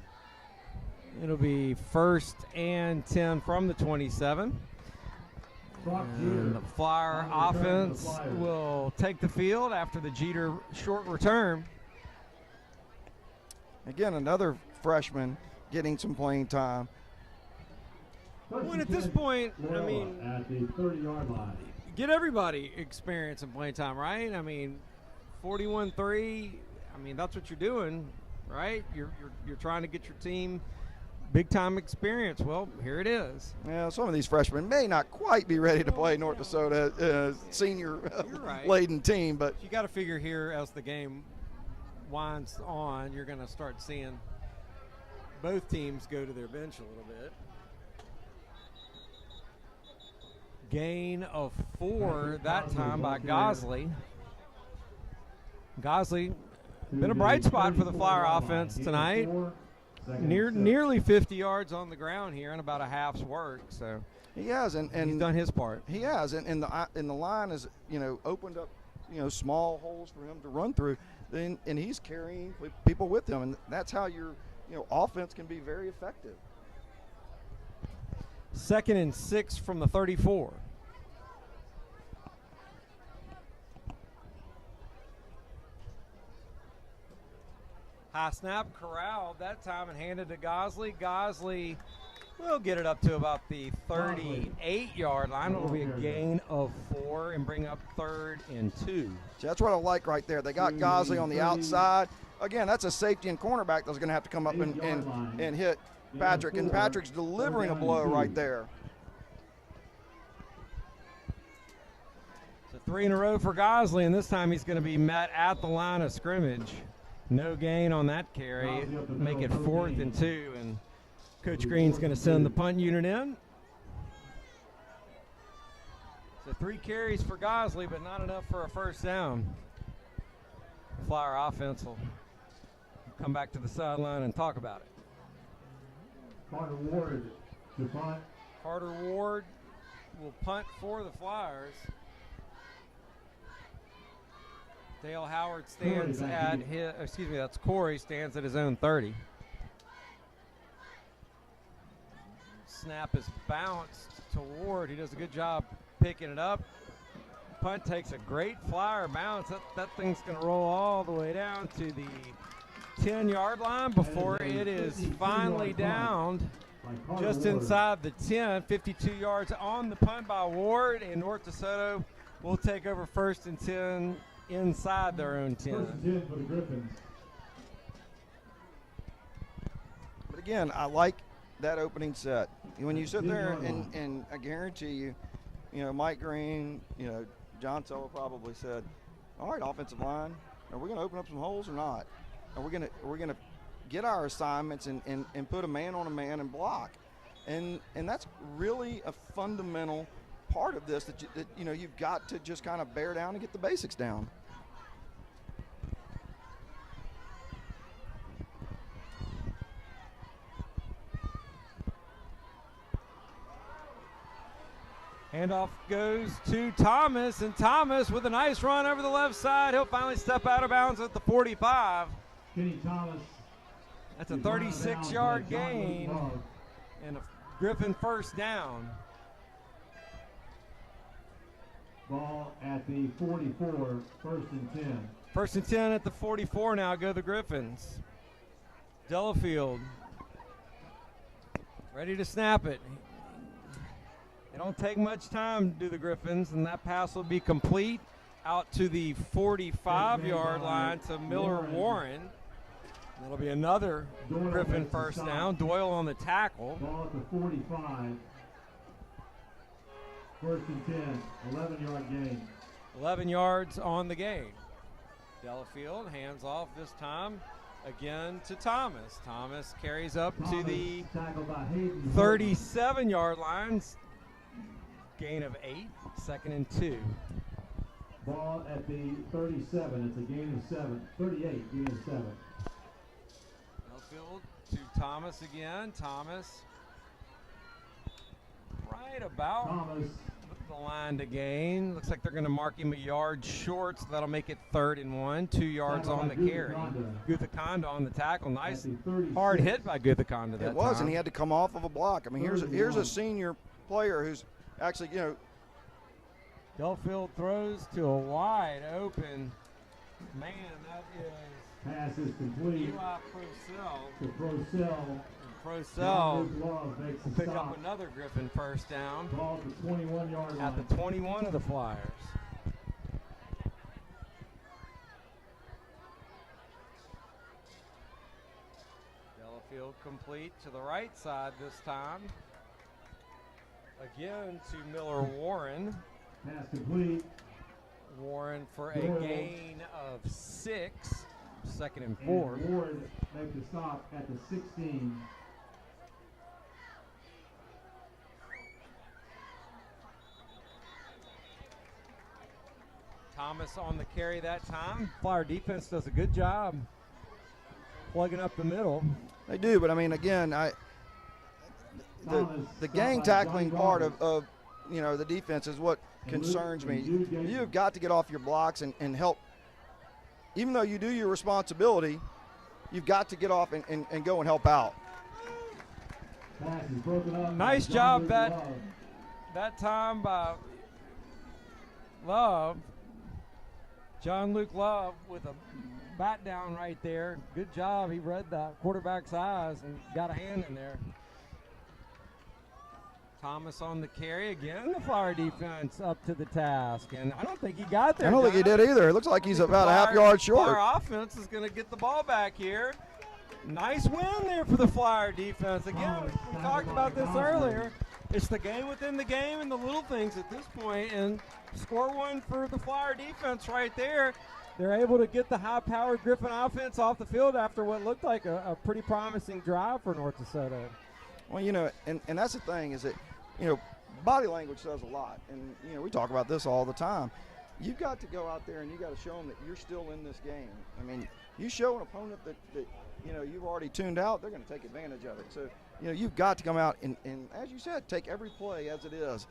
S13: It'll be 1st and 10 from the 27. And the Flyer offense will take the field after the Jeter short return.
S14: Again, another freshman getting some playing time.
S13: Well, at this point, I mean,
S8: at the 30-yard line.
S13: Get everybody experience and playing time, right? I mean, 41-3, I mean, that's what you're doing. Right, you're trying to get your team big time experience. Well, here it is.
S14: Yeah, some of these freshmen may not quite be ready to play North DeSoto senior laden team, but
S13: you got to figure here as the game winds on, you're going to start seeing both teams go to their bench a little bit. Gain of 4 that time by Gosley. Gosley. Been a bright spot for the Flyer offense tonight. Nearly 50 yards on the ground here in about a half's work. So
S14: he has, and
S13: he's done his part.
S14: He has, and the line has, you know, opened up, you know, small holes for him to run through. And he's carrying people with him, and that's how your, you know, offense can be very effective.
S13: 2nd and 6 from the 34. High snap, corralled that time and handed to Gosley. Gosley will get it up to about the 38-yard line. It will be a gain of 4 and bring up 3rd and 2.
S14: So that's what I like right there. They got Gosley on the outside. Again, that's a safety and cornerback that's going to have to come up and hit Patrick. And Patrick's delivering a blow right there.
S13: So 3 in a row for Gosley, and this time he's going to be met at the line of scrimmage. No gain on that carry. Make it 4th and 2, and Coach Green's going to send the punt unit in. So 3 carries for Gosley, but not enough for a first down. The Flyer offense will come back to the sideline and talk about it.
S8: Carter Ward to punt.
S13: Carter Ward will punt for the Flyers. Dale Howard stands at his, that's Corey, stands at his own 30. Snap is bounced to Ward. He does a good job picking it up. Punt takes a great Flyer bounce. That thing's going to roll all the way down to the 10-yard line before it is finally downed just inside the 10. 52 yards on the punt by Ward, and North DeSoto will take over 1st and 10 inside their own 10.
S8: 1st and 10 for the Griffins.
S14: But again, I like that opening set. When you sit there and I guarantee you, Mike Green, John Teller probably said, all right, offensive line, are we going to open up some holes or not? Are we going to get our assignments and put a man on a man and block? And that's really a fundamental part of this that you've got to just kind of bear down and get the basics down.
S13: Handoff goes to Thomas, and Thomas with a nice run over the left side. He'll finally step out of bounds at the 45.
S8: Kenny Thomas.
S13: That's a 36-yard gain and a Griffin first down.
S8: Ball at the 44, 1st and 10.
S13: 1st and 10 at the 44 now go the Griffins. Delafield ready to snap it. It don't take much time to do the Griffins, and that pass will be complete out to the 45-yard line to Miller Warren. That'll be another Griffin first down. Doyle on the tackle.
S8: Ball at the 45. 1st and 10, 11-yard gain.
S13: 11 yards on the gain. Delafield hands off this time again to Thomas. Thomas carries up to the 37-yard line. Gain of 8, 2nd and 2.
S8: Ball at the 37. It's a gain of 7. 38, gain of 7.
S13: Delafield to Thomas again. Thomas right about the line to gain. Looks like they're going to mark him a yard short, so that'll make it 3rd and 1. 2 yards on the carry. Guthakonda on the tackle. Nice hard hit by Guthakonda that time.
S14: It was, and he had to come off of a block. I mean, here's a senior player who's actually,
S13: Delafield throws to a wide open man. That is
S8: pass is complete.
S13: Eli Procell.
S8: To Procell.
S13: Procell will pick up another Griffin first down.
S8: Ball at the 21-yard line.
S13: At the 21 of the Flyers. Delafield complete to the right side this time. Again to Miller Warren.
S8: Pass complete.
S13: Warren for a gain of 6. 2nd and 4.
S8: And Ward makes the stop at the 16.
S13: Thomas on the carry that time. Flyer defense does a good job plugging up the middle.
S14: They do, but I mean, again, the gang tackling part of the defense is what concerns me. You've got to get off your blocks and help. Even though you do your responsibility, you've got to get off and go and help out.
S13: Nice job that time by Love. John Luke Love with a bat down right there. Good job. He read the quarterback's eyes and got a hand in there. Thomas on the carry again. The Flyer defense up to the task, and I don't think he got there.
S14: I don't think he did either. It looks like he's about a half yard short.
S13: Flyer offense is going to get the ball back here. Nice win there for the Flyer defense. Again, we talked about this earlier. It's the game within the game and the little things at this point, and score one for the Flyer defense right there. They're able to get the high-powered Griffin offense off the field after what looked like a pretty promising drive for North DeSoto.
S14: Well, and that's the thing is that, body language says a lot. And, you know, we talk about this all the time. You've got to go out there and you got to show them that you're still in this game. I mean, you show an opponent that you know, you've already tuned out, they're going to take advantage of it. So, you know, you've got to come out and, as you said, take every play as it is.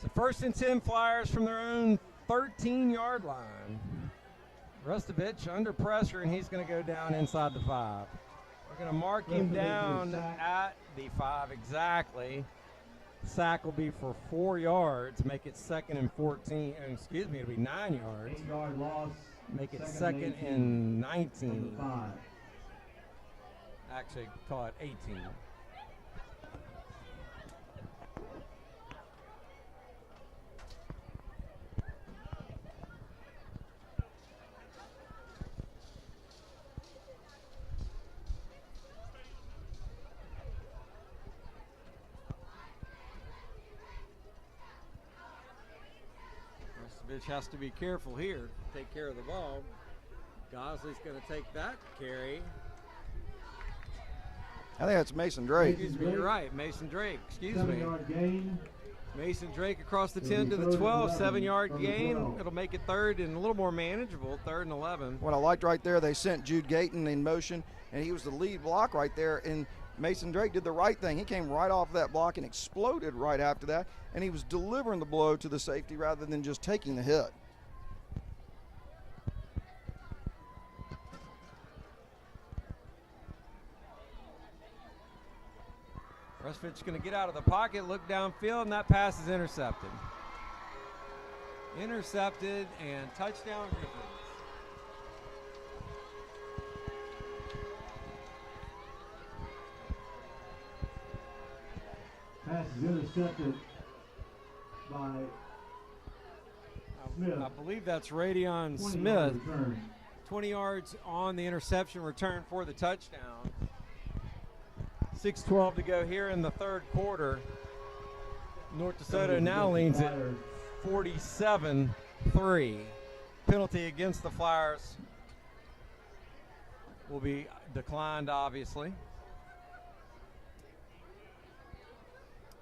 S13: So 1st and 10 Flyers from their own 13-yard line. Restovich under pressure, and he's going to go down inside the 5. We're going to mark him down at the 5 exactly. The sack will be for 4 yards, make it 2nd and 14. Excuse me, it'll be 9 yards.
S5: 8-yard loss.
S13: Make it 2nd and 19. Actually, call it 18. Restovich has to be careful here, take care of the ball. Gosley's going to take that carry.
S14: I think that's Mason Drake.
S13: Excuse me, you're right, Mason Drake. Excuse me.
S5: 7-yard gain.
S13: Mason Drake across the 10 to the 12, 7-yard gain. It'll make it 3rd and a little more manageable, 3rd and 11.
S14: What I liked right there, they sent Jude Gayton in motion, and he was the lead block right there, and Mason Drake did the right thing. He came right off that block and exploded right after that, and he was delivering the blow to the safety rather than just taking the hit.
S13: Restovich going to get out of the pocket, look downfield, and that pass is intercepted. Intercepted and touchdown Griffins.
S5: Pass is intercepted by Smith.
S13: I believe that's Radion Smith. 20 yards on the interception return for the touchdown. 6:12 to go here in the 3rd quarter. North DeSoto now leads at 47-3. Penalty against the Flyers will be declined, obviously.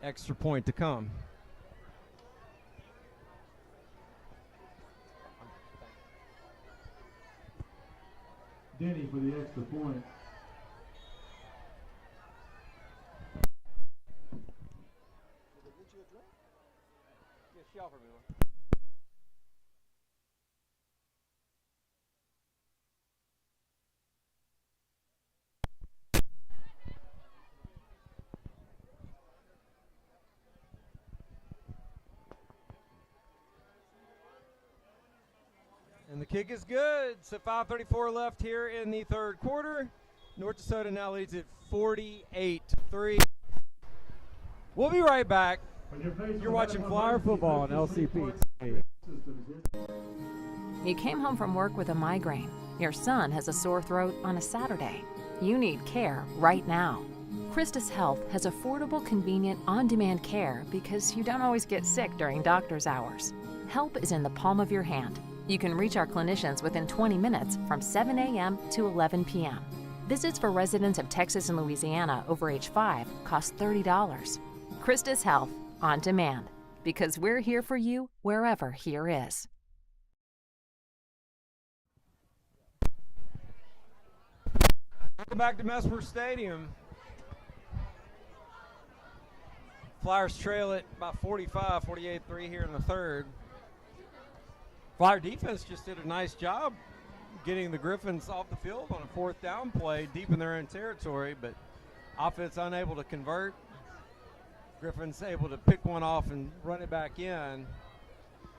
S13: Extra point to come.
S5: Denny for the extra point.
S13: Yeah, offer me one. And the kick is good. So 5:34 left here in the 3rd quarter. North DeSoto now leads at 48-3. We'll be right back. You're watching Flyer football on LCP TV.
S10: You came home from work with a migraine. Your son has a sore throat on a Saturday. You need care right now. Christus Health has affordable, convenient, on-demand care because you don't always get sick during doctor's hours. Help is in the palm of your hand. You can reach our clinicians within 20 minutes from 7 a.m. to 11 p.m. Visits for residents of Texas and Louisiana over age 5 cost $30. Christus Health, on demand, because we're here for you wherever here is.
S13: Welcome back to Mesmer Stadium. Flyers trail it by 45, 48-3 here in the 3rd. Flyer defense just did a nice job getting the Griffins off the field on a 4th down play deep in their own territory, but offense unable to convert. Griffins able to pick one off and run it back in.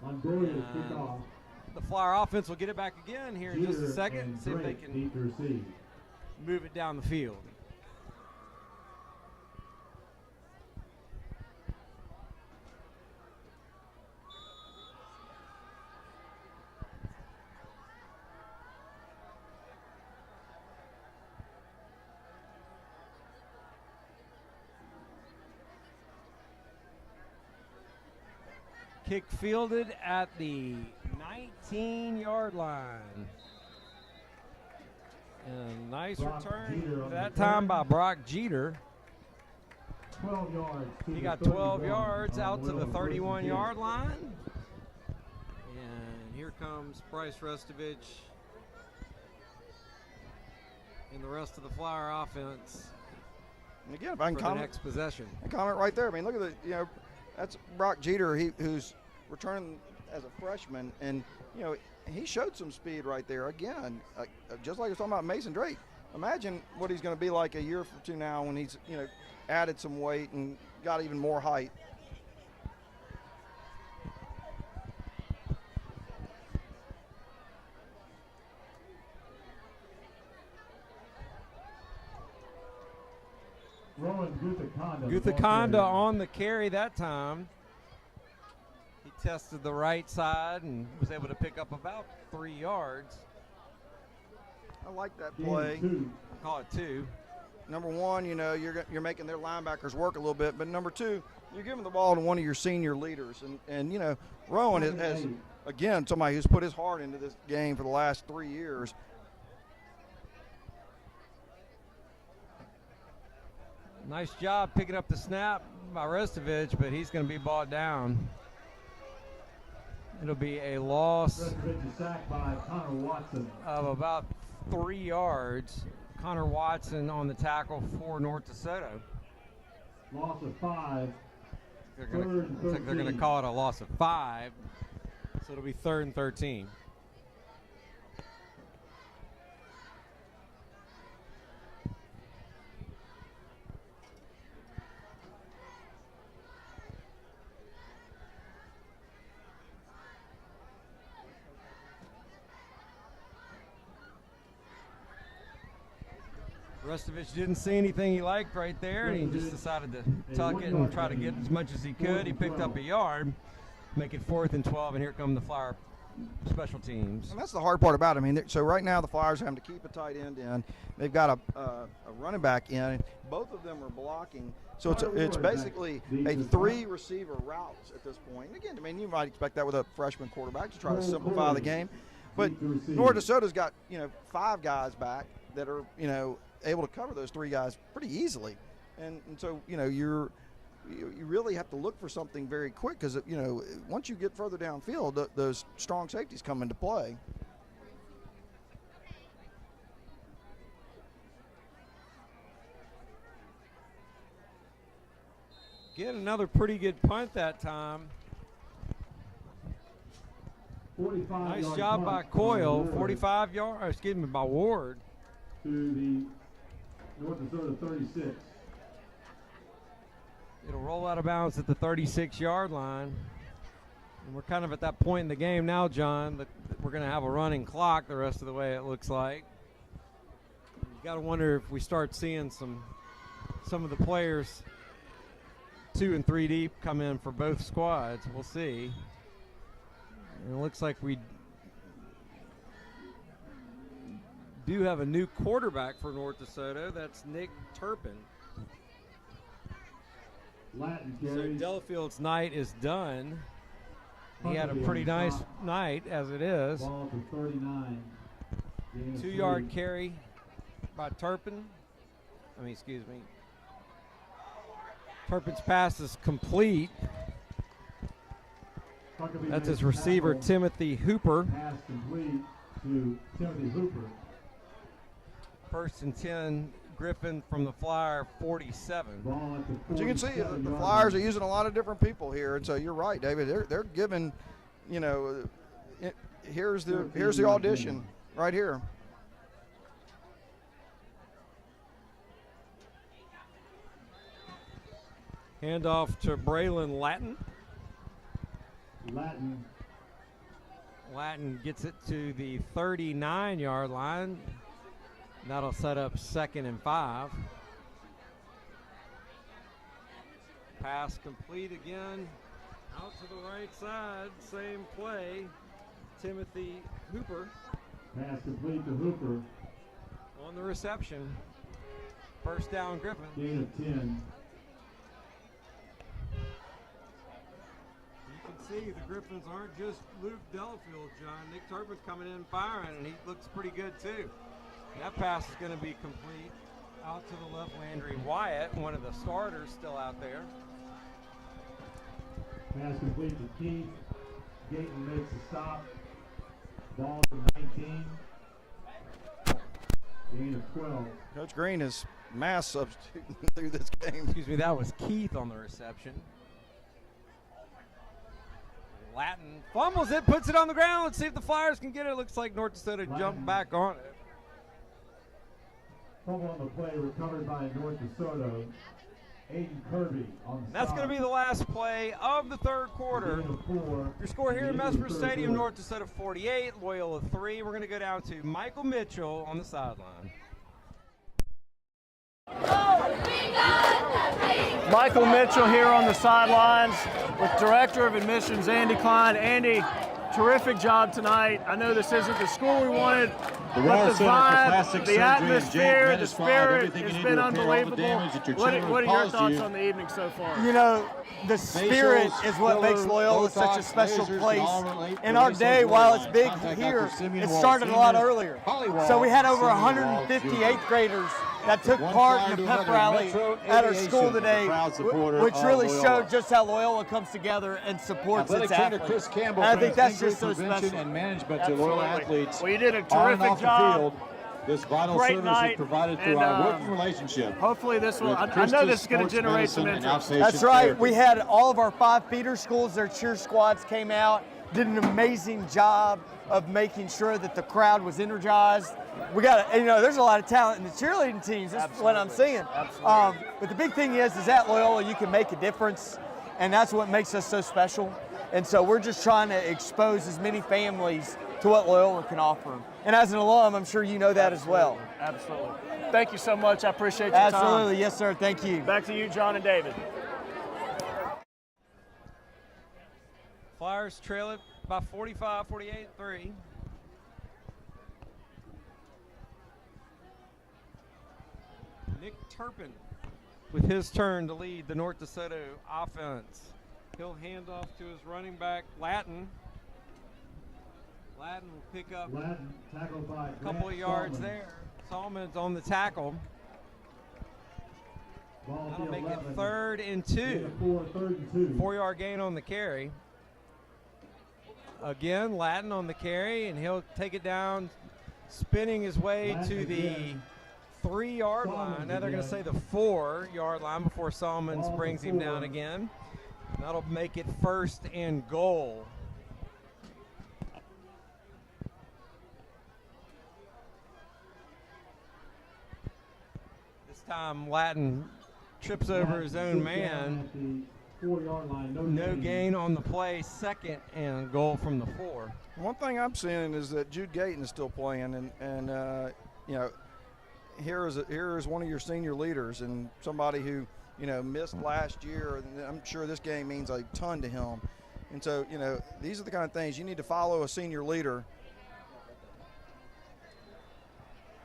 S13: The Flyer offense will get it back again here in just a second, see if they can move it down the field. Kick fielded at the 19-yard line. And a nice
S5: Brock
S13: return
S5: Jeter on
S13: that
S5: the
S13: time by
S5: return.
S13: Brock Jeter.
S5: 12 yards.
S13: He got 12 yards out to the 31-yard line. And here comes Bryce Restovich and the rest of the Flyer offense.
S14: And again, if I can
S13: for the next possession.
S14: A comment right there. I mean, look at the, that's Brock Jeter, who's returning as a freshman, and he showed some speed right there. Again, just like I was talking about Mason Drake. Imagine what he's going to be like a year or two now when he's added some weight and got even more height.
S5: Rowan Guthakonda.
S13: Guthakonda on the carry that time. He tested the right side and was able to pick up about 3 yards.
S14: I like that play.
S13: Call it 2.
S14: Number one, you're making their linebackers work a little bit, but number two, you're giving the ball to one of your senior leaders, and Rowan has again somebody who's put his heart into this game for the last 3 years.
S13: Nice job picking up the snap by Restovich, but he's going to be brought down. It'll be a loss
S5: sacked by Connor Watson
S13: of about 3 yards. Connor Watson on the tackle for North DeSoto.
S5: Loss of 5.
S13: They're going to call it a loss of 5, so it'll be 3rd and 13. Restovich didn't see anything he liked right there, and he just decided to tuck it and try to get as much as he could. He picked up a yard, make it 4th and 12, and here come the Flyer special teams.
S14: And that's the hard part about it. I mean, so right now the Flyers are having to keep a tight end in. They've got a running back in. Both of them are blocking. So it's basically a 3-receiver route at this point. And again, I mean, you might expect that with a freshman quarterback to try to simplify the game. But North DeSoto's got 5 guys back that are able to cover those 3 guys pretty easily, and so you really have to look for something very quick, because once you get further downfield, those strong safeties come into play.
S13: Get another pretty good punt that time.
S5: 45
S13: nice job by Coyle. 45 yards. Excuse me, by Ward.
S5: To the North DeSoto 36.
S13: It'll roll out of bounds at the 36-yard line. And we're kind of at that point in the game now, John, that we're going to have a running clock the rest of the way it looks like. You got to wonder if we start seeing some of the players 2 and 3 deep come in for both squads. We'll see. And it looks like we do have a new quarterback for North DeSoto. That's Nick Turpin. So Delafield's night is done. He had a pretty nice night as it is.
S5: Ball to 39.
S13: 2-yard carry by Turpin. Turpin's pass is complete. That's his receiver, Timothy Hooper.
S5: Pass complete to Timothy Hooper.
S13: 1st and 10, Griffin from the Flyer 47.
S14: But you can see the Flyers are using a lot of different people here, and so you're right, David. They're giving, here's the audition right here.
S13: Handoff to Braylon Latin gets it to the 39-yard line. That'll set up 2nd and 5. Pass complete again. Out to the right side. Same play. Timothy Hooper.
S5: Pass complete to Hooper.
S13: On the reception. 1st down, Griffin.
S5: Gain of 10.
S13: You can see the Griffins aren't just Luke Delafield, John. Nick Turpin's coming in firing, and he looks pretty good too. That pass is going to be complete. Out to the left, Landry Wyatt, one of the starters still out there.
S5: Pass complete to Keith. Gayton makes a stop. Ball to 19. Gain of 12.
S14: Coach Green is mass substituting through this game.
S13: Excuse me, that was Keith on the reception. Latin fumbles it, puts it on the ground. Let's see if the Flyers can get it. Looks like North DeSoto jumped back on it.
S5: Fumble on the play recovered by North DeSoto. Aiden Kirby on the
S13: That's going to be the last play of the third quarter. Your score here in Mesmer Stadium, North DeSoto 48, Loyola 3. We're going to go down to Michael Mitchell on the sideline.
S7: Michael Mitchell here on the sidelines with Director of Admissions Andy Klein. Andy, terrific job tonight. I know this isn't the school we wanted, but the vibe, the atmosphere, the spirit has been unbelievable. What are your thoughts on the evening so far?
S11: You know, the spirit is what makes Loyola such a special place. In our day, while it's big here, it started a lot earlier. So we had over 150 8th graders that took part in the pep rally at our school today, which really showed just how Loyola comes together and supports its athletes. And I think that's just so special.
S8: And management to Loyola athletes.
S7: Well, you did a terrific job.
S8: This vital
S7: Great
S8: service
S7: night.
S8: is provided through our working relationship.
S7: Hopefully this will, I know this is going to generate some interest.
S11: That's right. We had all of our 5 feeder schools, their cheer squads came out, did an amazing job of making sure that the crowd was energized. We got, you know, there's a lot of talent in the cheerleading teams. That's what I'm seeing. But the big thing is at Loyola you can make a difference, and that's what makes us so special. And so we're just trying to expose as many families to what Loyola can offer them. And as an alum, I'm sure you know that as well.
S7: Absolutely. Thank you so much. I appreciate your time.
S11: Absolutely. Yes, sir. Thank you.
S7: Back to you, John and David.
S13: Flyers trail it by 45, 48-3. Nick Turpin with his turn to lead the North DeSoto offense. He'll hand off to his running back, Latin. Latin will pick up a couple of yards there. Salmon's on the tackle. That'll make it 3rd and 2. 4-yard gain on the carry. Again, Latin on the carry, and he'll take it down, spinning his way to the 3-yard line. Now they're going to say the 4-yard line before Salmons brings him down again. That'll make it 1st and goal. This time Latin trips over his own man.
S5: 4-yard line,
S13: no gain on the play, 2nd and goal from the 4.
S14: One thing I'm seeing is that Jude Gayton is still playing, and you know, here is one of your senior leaders and somebody who, you know, missed last year. And I'm sure this game means a ton to him. And so, you know, these are the kind of things you need to follow a senior leader.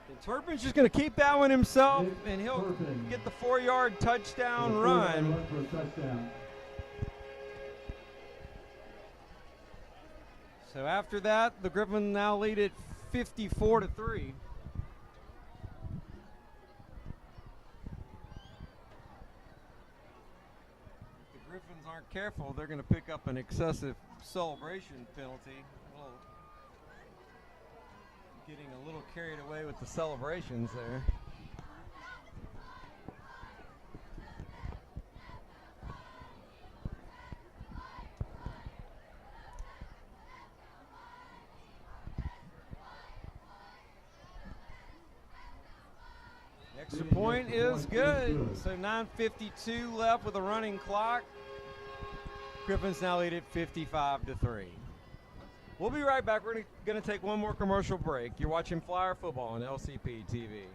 S13: And Turpin's just going to keep that one himself, and he'll get the 4-yard touchdown run. So after that, the Griffins now lead it 54-3. If the Griffins aren't careful, they're going to pick up an excessive celebration penalty. Getting a little carried away with the celebrations there. Extra point is good. So 9:52 left with a running clock. Griffins now lead it 55-3. We'll be right back. We're going to take one more commercial break. You're watching Flyer Football on LCP TV.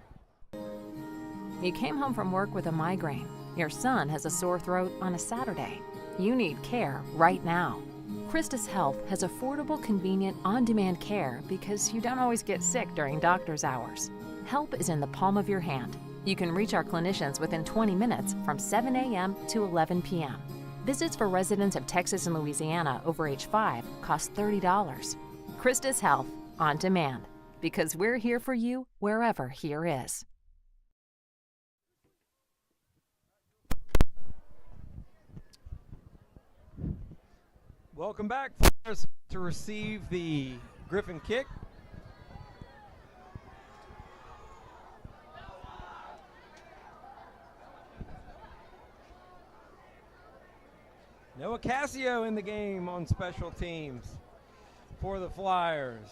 S10: You came home from work with a migraine. Your son has a sore throat on a Saturday. You need care right now. Christus Health has affordable, convenient, on-demand care because you don't always get sick during doctor's hours. Help is in the palm of your hand. You can reach our clinicians within 20 minutes from 7 a.m. to 11 p.m. Visits for residents of Texas and Louisiana over age 5 cost $30. Christus Health, on demand. because we're here for you wherever here is.
S13: Welcome back to receive the Griffin kick. Noah Cassio in the game on special teams for the Flyers.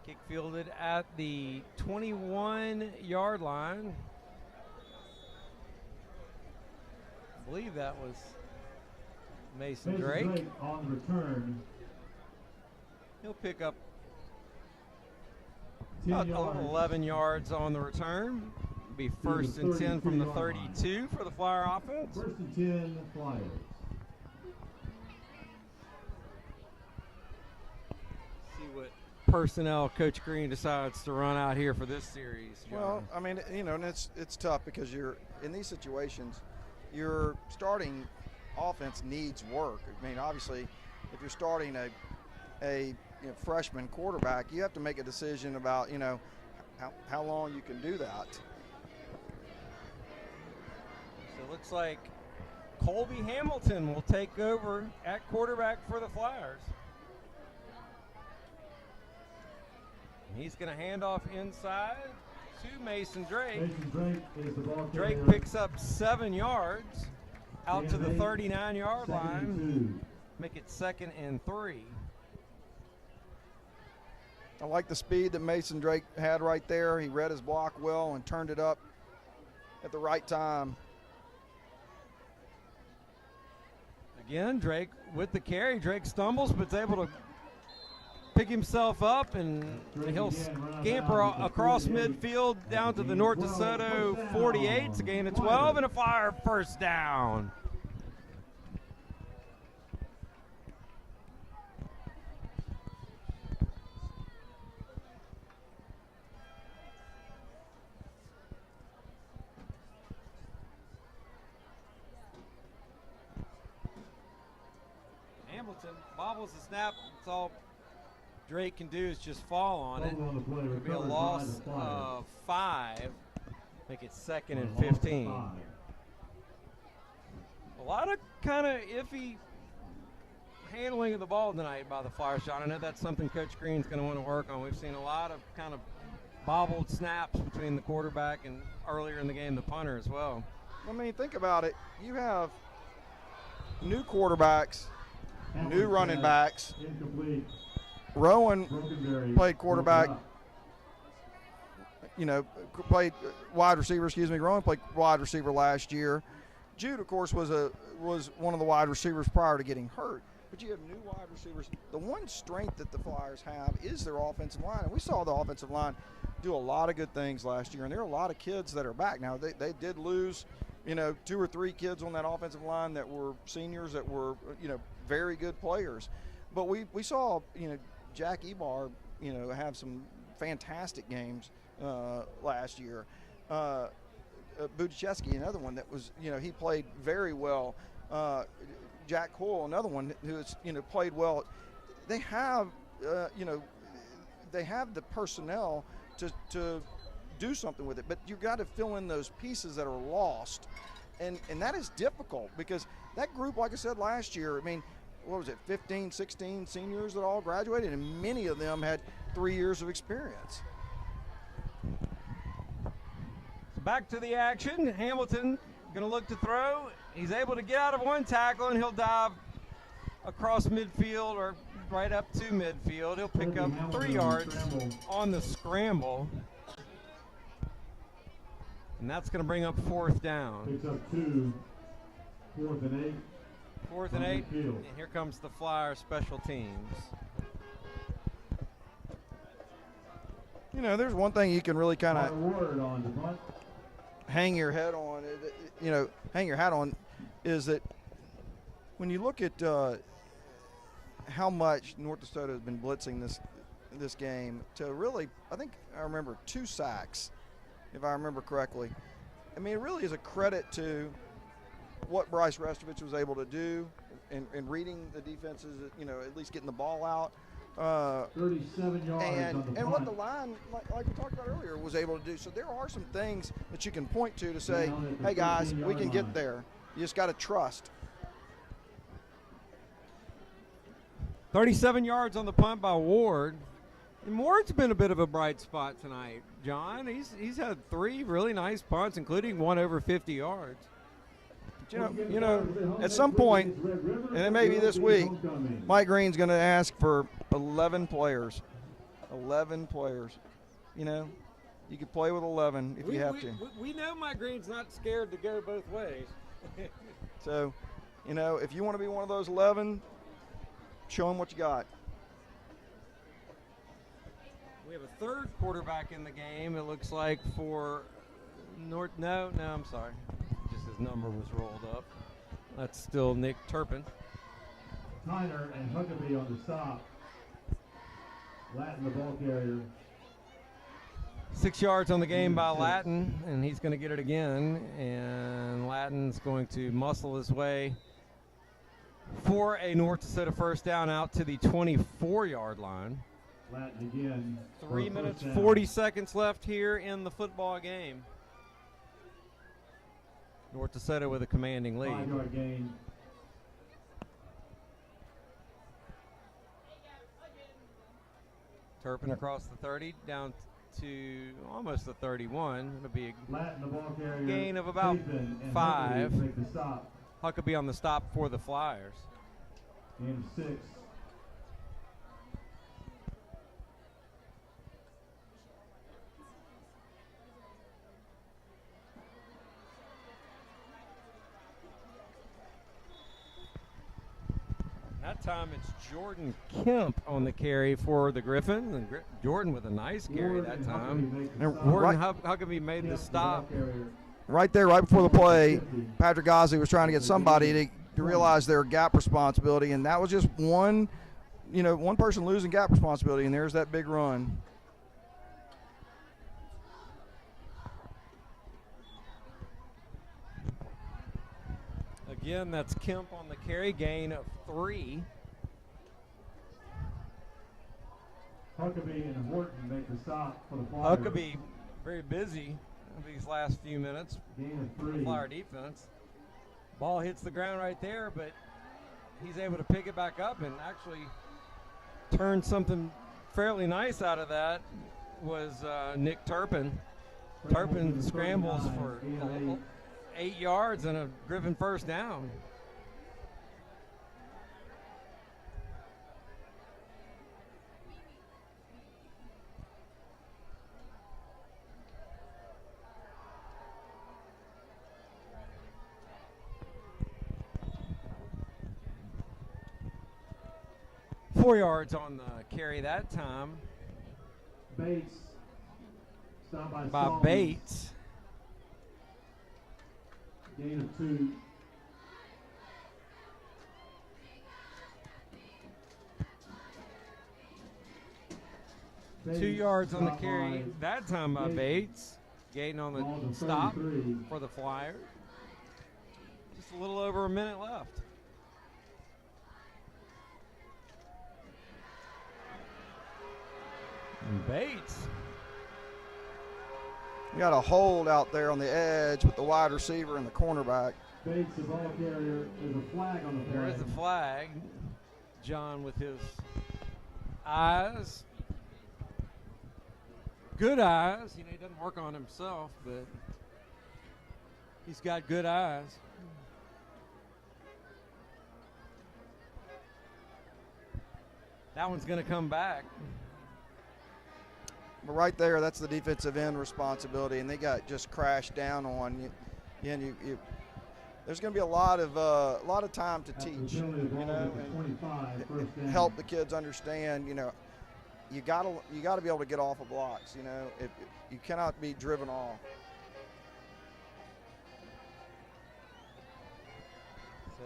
S13: Kick fielded at the 21-yard line. I believe that was Mason Drake.
S5: On the return.
S13: He'll pick up about 11 yards on the return. It'll be first and 10 from the 32 for the Flyer offense.
S5: First and 10, Flyers.
S13: See what personnel Coach Green decides to run out here for this series, John.
S14: Well, I mean, you know, and it's tough because you're in these situations, your starting offense needs work. I mean, obviously, if you're starting a freshman quarterback, you have to make a decision about, you know, how long you can do that.
S13: So it looks like Colby Hamilton will take over at quarterback for the Flyers. He's going to hand off inside to Mason Drake. Drake picks up 7 yards out to the 39-yard line. Make it 2nd and 3.
S14: I like the speed that Mason Drake had right there. He read his block well and turned it up at the right time.
S13: Again, Drake with the carry. Drake stumbles but is able to pick himself up, and he'll scamper across midfield down to the North DeSoto 48. It's a gain of 12 and a Flyer first down. Hamilton bobbles the snap. It's all Drake can do is just fall on it. It'll be a loss of 5. Make it 2nd and 15. A lot of kind of iffy handling of the ball tonight by the Flyers, John. I know that's something Coach Green's going to want to work on. We've seen a lot of kind of bobbled snaps between the quarterback and earlier in the game the punter as well.
S14: I mean, think about it. You have new quarterbacks, new running backs. Rowan played quarterback, played wide receiver, Rowan played wide receiver last year. Jude, of course, was one of the wide receivers prior to getting hurt. But you have new wide receivers. The one strength that the Flyers have is their offensive line. And we saw the offensive line do a lot of good things last year. And there are a lot of kids that are back. Now, they did lose, 2 or 3 kids on that offensive line that were seniors that were, very good players. But we saw, Jack Ebar, have some fantastic games last year. Budichevsky, another one that was, he played very well. Jack Coyle, another one who has, played well. They have, they have the personnel to do something with it, but you've got to fill in those pieces that are lost, and that is difficult because that group, like I said last year, I mean, what was it, 15, 16 seniors that all graduated, and many of them had 3 years of experience.
S13: Back to the action. Hamilton going to look to throw. He's able to get out of one tackle, and he'll dive across midfield or right up to midfield. He'll pick up 3 yards on the scramble. And that's going to bring up 4th down.
S5: Picks up 2, 4th and 8.
S13: 4th and 8, and here comes the Flyer special teams.
S14: There's one thing you can really kind of hang your head on, is that when you look at how much North DeSoto has been blitzing this game, to really, I think I remember 2 sacks, if I remember correctly. I mean, it really is a credit to what Bryce Restovich was able to do in reading the defenses, at least getting the ball out.
S5: 37 yards
S14: and what the line, like we talked about earlier, was able to do. So there are some things that you can point to say, hey guys, we can get there. You just got to trust.
S13: 37 yards on the punt by Ward. And Ward's been a bit of a bright spot tonight, John. He's had 3 really nice punts, including one over 50 yards.
S14: At some point, and it may be this week, Mike Green's going to ask for 11 players. 11 players. You can play with 11 if you have to.
S13: We know Mike Green's not scared to go both ways.
S14: So, if you want to be one of those 11, show him what you got.
S13: We have a 3rd quarterback in the game, it looks like, for North. No, I'm sorry. Just his number was rolled up. That's still Nick Turpin.
S5: Tyner and Huckabee on the stop. Latin, the ball carrier.
S13: 6 yards on the game by Latin, and he's going to get it again. And Latin's going to muscle his way for a North DeSoto first down out to the 24-yard line.
S5: Latin again.
S13: 3 minutes, 40 seconds left here in the football game. North DeSoto with a commanding lead.
S5: 5-yard gain.
S13: Turpin across the 30, down to almost the 31. It'll be a gain of about 5. Huckabee on the stop for the Flyers.
S5: Gain of 6.
S13: That time it's Jordan Kemp on the carry for the Griffins, and Jordan with a nice carry that time. And Jordan Huckabee made the stop.
S14: Right there, right before the play, Patrick Gosley was trying to get somebody to realize their gap responsibility, and that was just one person losing gap responsibility, and there's that big run.
S13: Again, that's Kemp on the carry, gain of 3.
S5: Huckabee and Horton make the stop for the Flyers.
S13: Huckabee very busy these last few minutes.
S5: Gain of 3.
S13: The Flyer defense. Ball hits the ground right there, but he's able to pick it back up and actually turn something fairly nice out of that. Was Nick Turpin. Turpin scrambles for 8 yards and a Griffin first down. Four yards on the carry that time.
S5: Bates. Stop by
S13: Bob Bates.
S5: Gain of 2.
S13: Bates, 2 yards on the carry that time by Bates. Gain on the stop for the Flyers. Just a little over a minute left. And Bates.
S14: You got a hold out there on the edge with the wide receiver and the cornerback.
S5: Bates, the ball carrier. There's a flag on the play.
S13: There is a flag. John with his eyes. Good eyes. He doesn't work on himself, but he's got good eyes. That one's going to come back.
S14: But right there, that's the defensive end responsibility, and they got just crashed down on you. There's going to be a lot of time to teach, and help the kids understand. You got to be able to get off of blocks. If you cannot be driven off.
S13: So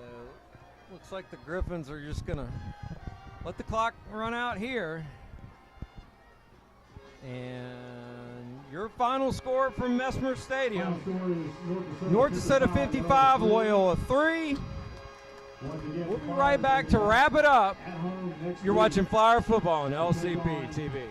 S13: Looks like the Griffins are just going to let the clock run out here. And your final score from Messmer Stadium, North DeSoto 55, Loyola 3. We'll be right back to wrap it up. You're watching Flyer Football on LCP TV.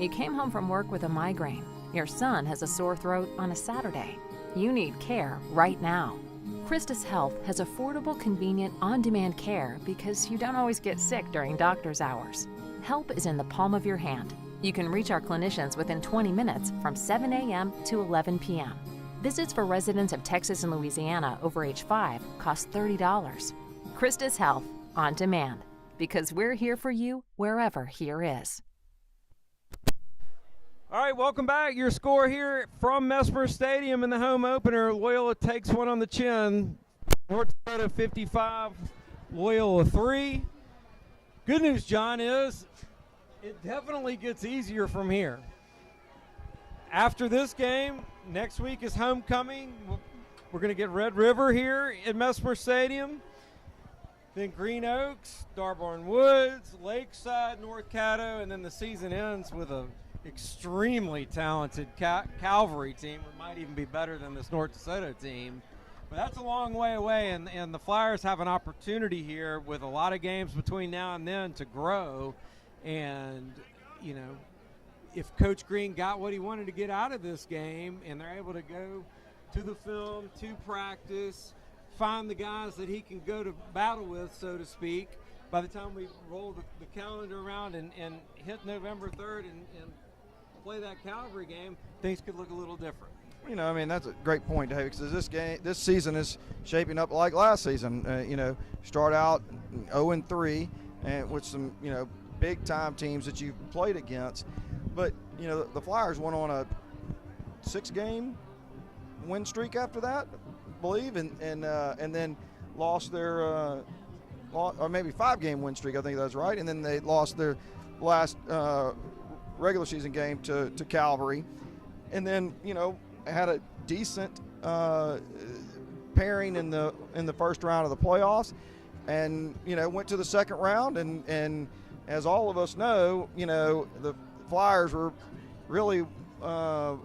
S10: You came home from work with a migraine. Your son has a sore throat on a Saturday. You need care right now. Christus Health has affordable, convenient, on-demand care because you don't always get sick during doctor's hours. Help is in the palm of your hand. You can reach our clinicians within 20 minutes from 7 a.m. to 11 p.m. Visits for residents of Texas and Louisiana over age 5 cost $30. Christus Health, on demand, because we're here for you wherever here is.
S13: All right, welcome back. Your score here from Messmer Stadium in the home opener. Loyola takes one on the chin. North DeSoto 55, Loyola 3. Good news, John, is it definitely gets easier from here. After this game, next week is homecoming. We're going to get Red River here at Messmer Stadium. Then Green Oaks, Darborn Woods, Lakeside, North Caddo, and then the season ends with a extremely talented Calvary team. It might even be better than this North DeSoto team. But that's a long way away, and the Flyers have an opportunity here with a lot of games between now and then to grow. And, you know, if Coach Green got what he wanted to get out of this game and they're able to go to the film, to practice, find the guys that he can go to battle with, so to speak, by the time we roll the calendar around and hit November 3rd and play that Calvary game, things could look a little different.
S14: You know, I mean, that's a great point, Dave, because this season is shaping up like last season. You know, start out 0-3 and with some, you know, big-time teams that you've played against. But, you know, the Flyers went on a 6-game win streak after that, I believe, and then lost their or maybe 5-game win streak, I think that's right, and then they lost their last regular season game to Calvary, and then, you know, had a decent pairing in the first round of the playoffs, and, you know, went to the second round, and as all of us know, you know, the Flyers were really a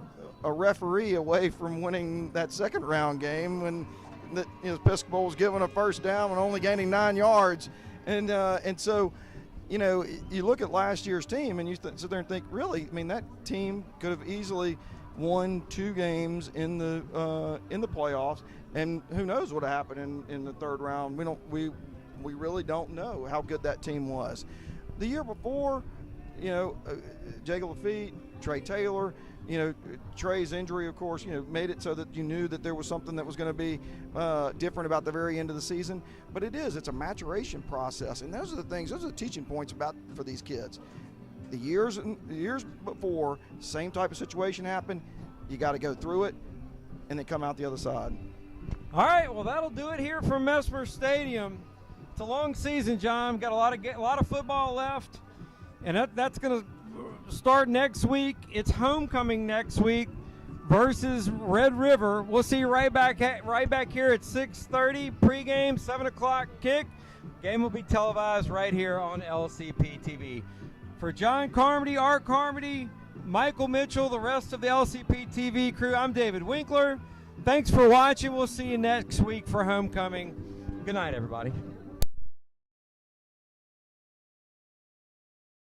S14: referee away from winning that second round game when the Episcopal was given a first down and only gaining 9 yards, and so, you know, you look at last year's team and you sit there and think, really, I mean, that team could have easily won 2 games in the playoffs, and who knows what happened in the third round. We really don't know how good that team was. The year before, you know, Jacob Lafitte, Trey Taylor, you know, Trey's injury, of course, you know, made it so that you knew that there was something that was going to be different about the very end of the season. But it's a maturation process, and those are the things, those are the teaching points for these kids. The years before, same type of situation happened. You got to go through it and then come out the other side.
S13: All right, well, that'll do it here from Messmer Stadium. It's a long season, John. Got a lot of football left, and that's going to start next week. It's homecoming next week versus Red River. We'll see you right back here at 6:30 pregame, 7 o'clock kick. Game will be televised right here on LCP TV. For John Carmody, Art Carmody, Michael Mitchell, the rest of the LCP TV crew, I'm David Winkler. Thanks for watching. We'll see you next week for homecoming. Good night, everybody.